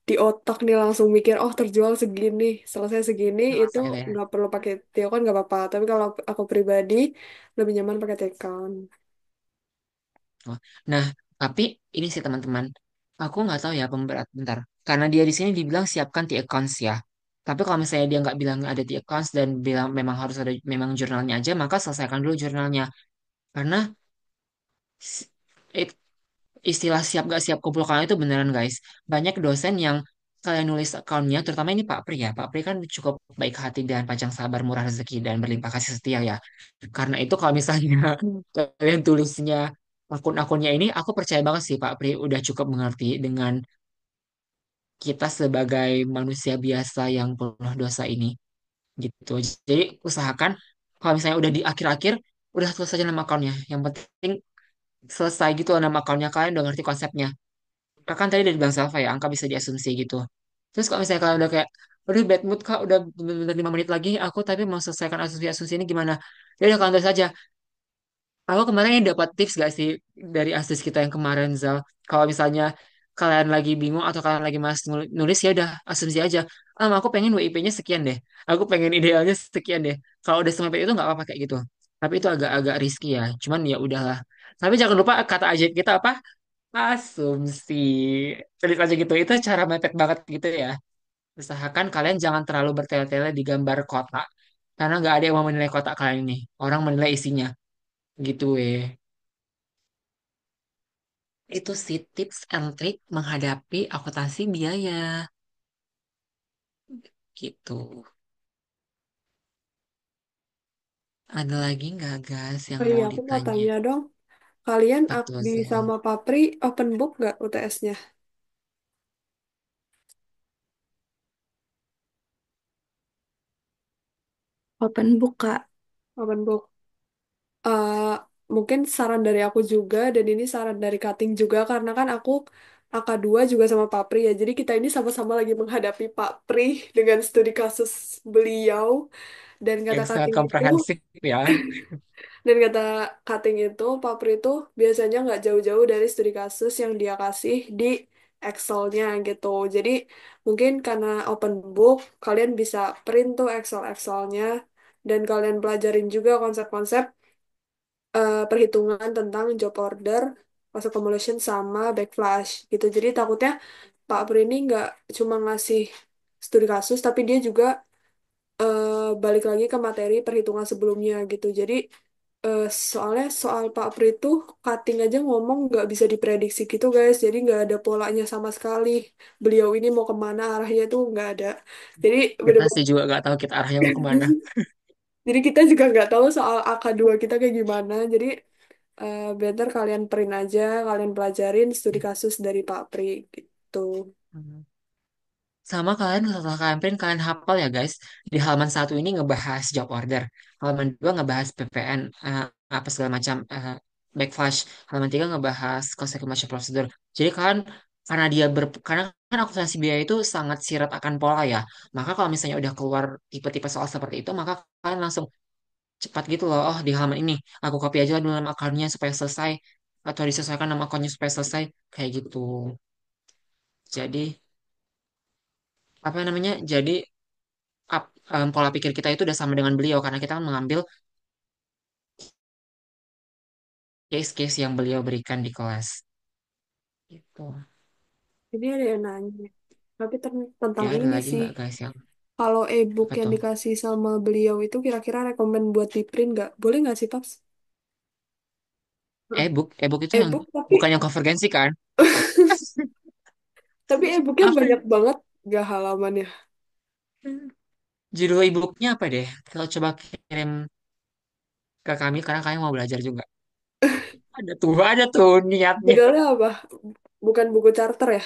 di otak nih langsung mikir, oh terjual segini, selesai segini, itu Selesai deh. nggak perlu pakai Tekon nggak apa-apa. Tapi kalau aku pribadi lebih nyaman pakai Tekon. Oh, nah, tapi ini sih teman-teman, aku nggak tahu ya pemberat bentar. Karena dia di sini dibilang siapkan di accounts ya. Tapi kalau misalnya dia nggak bilang ada di accounts dan bilang memang harus ada memang jurnalnya aja, maka selesaikan dulu jurnalnya. Karena s- it- istilah siap gak siap kumpul kalian itu beneran guys. Banyak dosen yang kalian nulis akunnya, terutama ini Pak Pri ya. Pak Pri kan cukup baik hati dan panjang sabar, murah rezeki dan berlimpah kasih setia ya. Karena itu kalau misalnya kalian tulisnya akun-akunnya ini, aku percaya banget sih Pak Pri udah cukup mengerti dengan kita sebagai manusia biasa yang penuh dosa ini gitu. Jadi usahakan kalau misalnya udah di akhir-akhir udah selesai aja nama akunnya. Yang penting selesai gitu loh nama akunnya kalian udah ngerti konsepnya. Kan tadi dari Bang Salva ya, angka bisa diasumsi gitu. Terus kalau misalnya kalian udah kayak, aduh bad mood kak, udah bener-bener 5 menit lagi, aku tapi mau selesaikan asumsi-asumsi ini gimana? Ya udah kalian tulis aja. Aku kemarin ini dapat tips gak sih dari asis kita yang kemarin, Zal? Kalau misalnya kalian lagi bingung atau kalian lagi mas nulis, ya udah asumsi aja. Aku pengen WIP-nya sekian deh. Aku pengen idealnya sekian deh. Kalau udah sampai itu nggak apa-apa kayak gitu. Tapi itu agak-agak risky ya. Cuman ya udahlah. Tapi jangan lupa kata ajaib kita apa? Asumsi. Tulis aja gitu. Itu cara mepet banget gitu ya. Usahakan kalian jangan terlalu bertele-tele di gambar kotak. Karena nggak ada yang mau menilai kotak kalian ini. Orang menilai isinya. Gitu Itu sih tips and trick menghadapi akuntansi biaya. Gitu. Ada lagi nggak guys yang Oh iya, mau aku mau ditanya? tanya dong, kalian Betul, Akbi Zal. sama Papri open book nggak UTS-nya? Open book, Kak. Open book. eh Mungkin saran dari aku juga, dan ini saran dari Kating juga, karena kan aku AK2 juga sama Pak Pri ya. Jadi kita ini sama-sama lagi menghadapi Pak Pri dengan studi kasus beliau. Dan kata Yang sangat Kating itu, komprehensif ya. dan kata Kating itu, Pak Pri itu biasanya nggak jauh-jauh dari studi kasus yang dia kasih di Excelnya gitu. Jadi mungkin karena open book, kalian bisa print tuh Excelnya, dan kalian pelajarin juga konsep-konsep perhitungan tentang job order, cost accumulation sama backflash gitu. Jadi takutnya Pak Pri ini nggak cuma ngasih studi kasus, tapi dia juga balik lagi ke materi perhitungan sebelumnya gitu. Jadi eh, soalnya soal Pak Pri itu cutting aja ngomong nggak bisa diprediksi gitu guys. Jadi nggak ada polanya sama sekali. Beliau ini mau kemana arahnya itu nggak ada. Jadi Kita bener-bener sih juga nggak tahu kita arahnya mau kemana. jadi kita juga nggak tahu soal AK2 kita kayak gimana. Jadi better kalian print aja, kalian pelajarin studi kasus dari Pak Pri gitu. Sama kalian setelah kalian print, kalian hafal ya guys. Di halaman satu ini ngebahas job order. Halaman dua ngebahas PPN, apa segala macam, backflash. Halaman tiga ngebahas cost estimation procedure. Jadi kalian, karena kan akuntansi biaya itu sangat sirat akan pola ya. Maka kalau misalnya udah keluar tipe-tipe soal seperti itu, maka kalian langsung cepat gitu loh. Oh, di halaman ini aku copy aja dulu nama akunnya supaya selesai, atau disesuaikan nama akunnya supaya selesai, kayak gitu. Jadi apa namanya? Jadi pola pikir kita itu udah sama dengan beliau karena kita kan mengambil case-case yang beliau berikan di kelas. Gitu. Jadi ada yang nanya, tapi tentang Ya ada ini lagi sih, nggak guys yang kalau e-book apa yang tuh? dikasih sama beliau itu kira-kira rekomen buat di print nggak? Boleh nggak sih, Paps? Hah? E-book itu yang E-book bukan tapi yang konvergensi kan? tapi e-booknya Apa? banyak banget gak halamannya. Judul e-booknya apa deh? Kalau coba kirim ke kami karena kami mau belajar juga. Ada tuh niatnya. Judulnya apa? Bukan buku charter ya?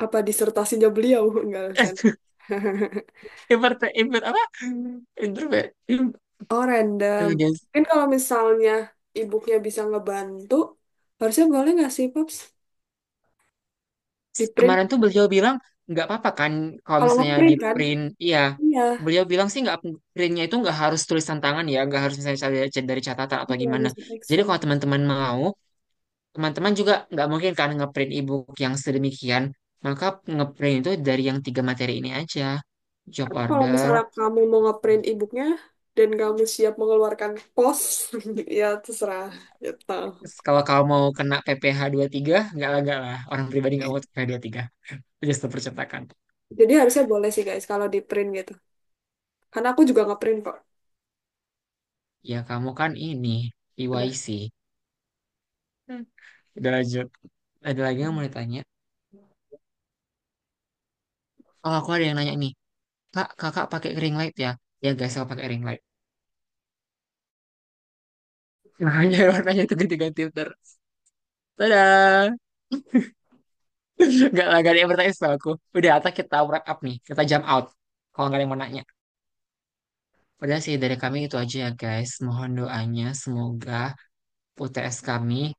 Apa disertasinya beliau? Enggak kan? Apa? Introvert. Oh, random. Intelligence. Mungkin kalau misalnya ibunya bisa ngebantu, harusnya boleh nggak sih, Paps? Di print. Kemarin tuh beliau bilang nggak apa-apa kan kalau Kalau misalnya di ngeprint kan? print, iya. Iya. Beliau bilang sih nggak, printnya itu nggak harus tulisan tangan ya, nggak harus misalnya dari catatan atau Iya, gimana. bisa Jadi Excel. kalau teman-teman mau, teman-teman juga nggak mungkin kan ngeprint ebook yang sedemikian, maka ngeprint itu dari yang tiga materi ini aja, job Tapi kalau order. misalnya kamu mau ngeprint e-booknya dan kamu siap mengeluarkan pos, ya terserah. Gitu. Terus kalau kamu mau kena PPh tiga nggak lah, orang pribadi nggak mau PPh tiga, just percetakan. Jadi harusnya boleh sih guys kalau di print gitu. Karena aku juga ngeprint kok. Ya kamu kan ini Udah. EYC. Udah lanjut. Ada lagi yang mau ditanya? Oh, aku ada yang nanya nih. Kak, kakak pakai ring light ya? Ya guys, aku pakai ring light. Makanya warnanya itu ganti-ganti ntar. Dadah. Gak ada yang bertanya sama aku. Udah, atau kita wrap up nih. Kita jump out. Kalau nggak ada yang mau nanya. Udah sih, dari kami itu aja ya guys. Mohon doanya. Semoga UTS kami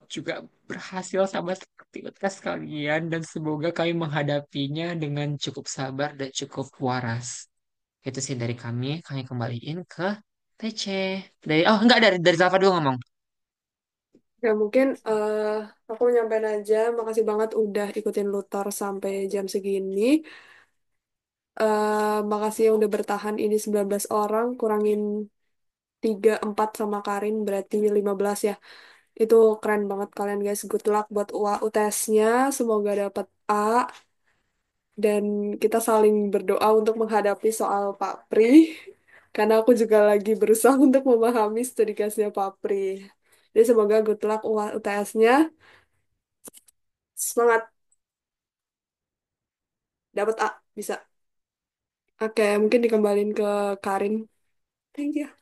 juga berhasil sama seperti UTS kalian. Dan semoga kami menghadapinya dengan cukup sabar dan cukup waras. Itu sih dari kami. Kami kembaliin ke TC. Oh enggak, dari Zalfa dulu ngomong. Ya mungkin aku nyampein aja. Makasih banget udah ikutin Luthor sampai jam segini. Makasih yang udah bertahan ini 19 orang. Kurangin 3 4 sama Karin berarti 15 ya. Itu keren banget kalian guys. Good luck buat UTS-nya. Semoga dapat A. Dan kita saling berdoa untuk menghadapi soal Pak Pri. Karena aku juga lagi berusaha untuk memahami studi case-nya Pak Pri. Jadi semoga good luck UTS-nya. Semangat dapat A bisa. Oke, mungkin dikembaliin ke Karin. Thank you.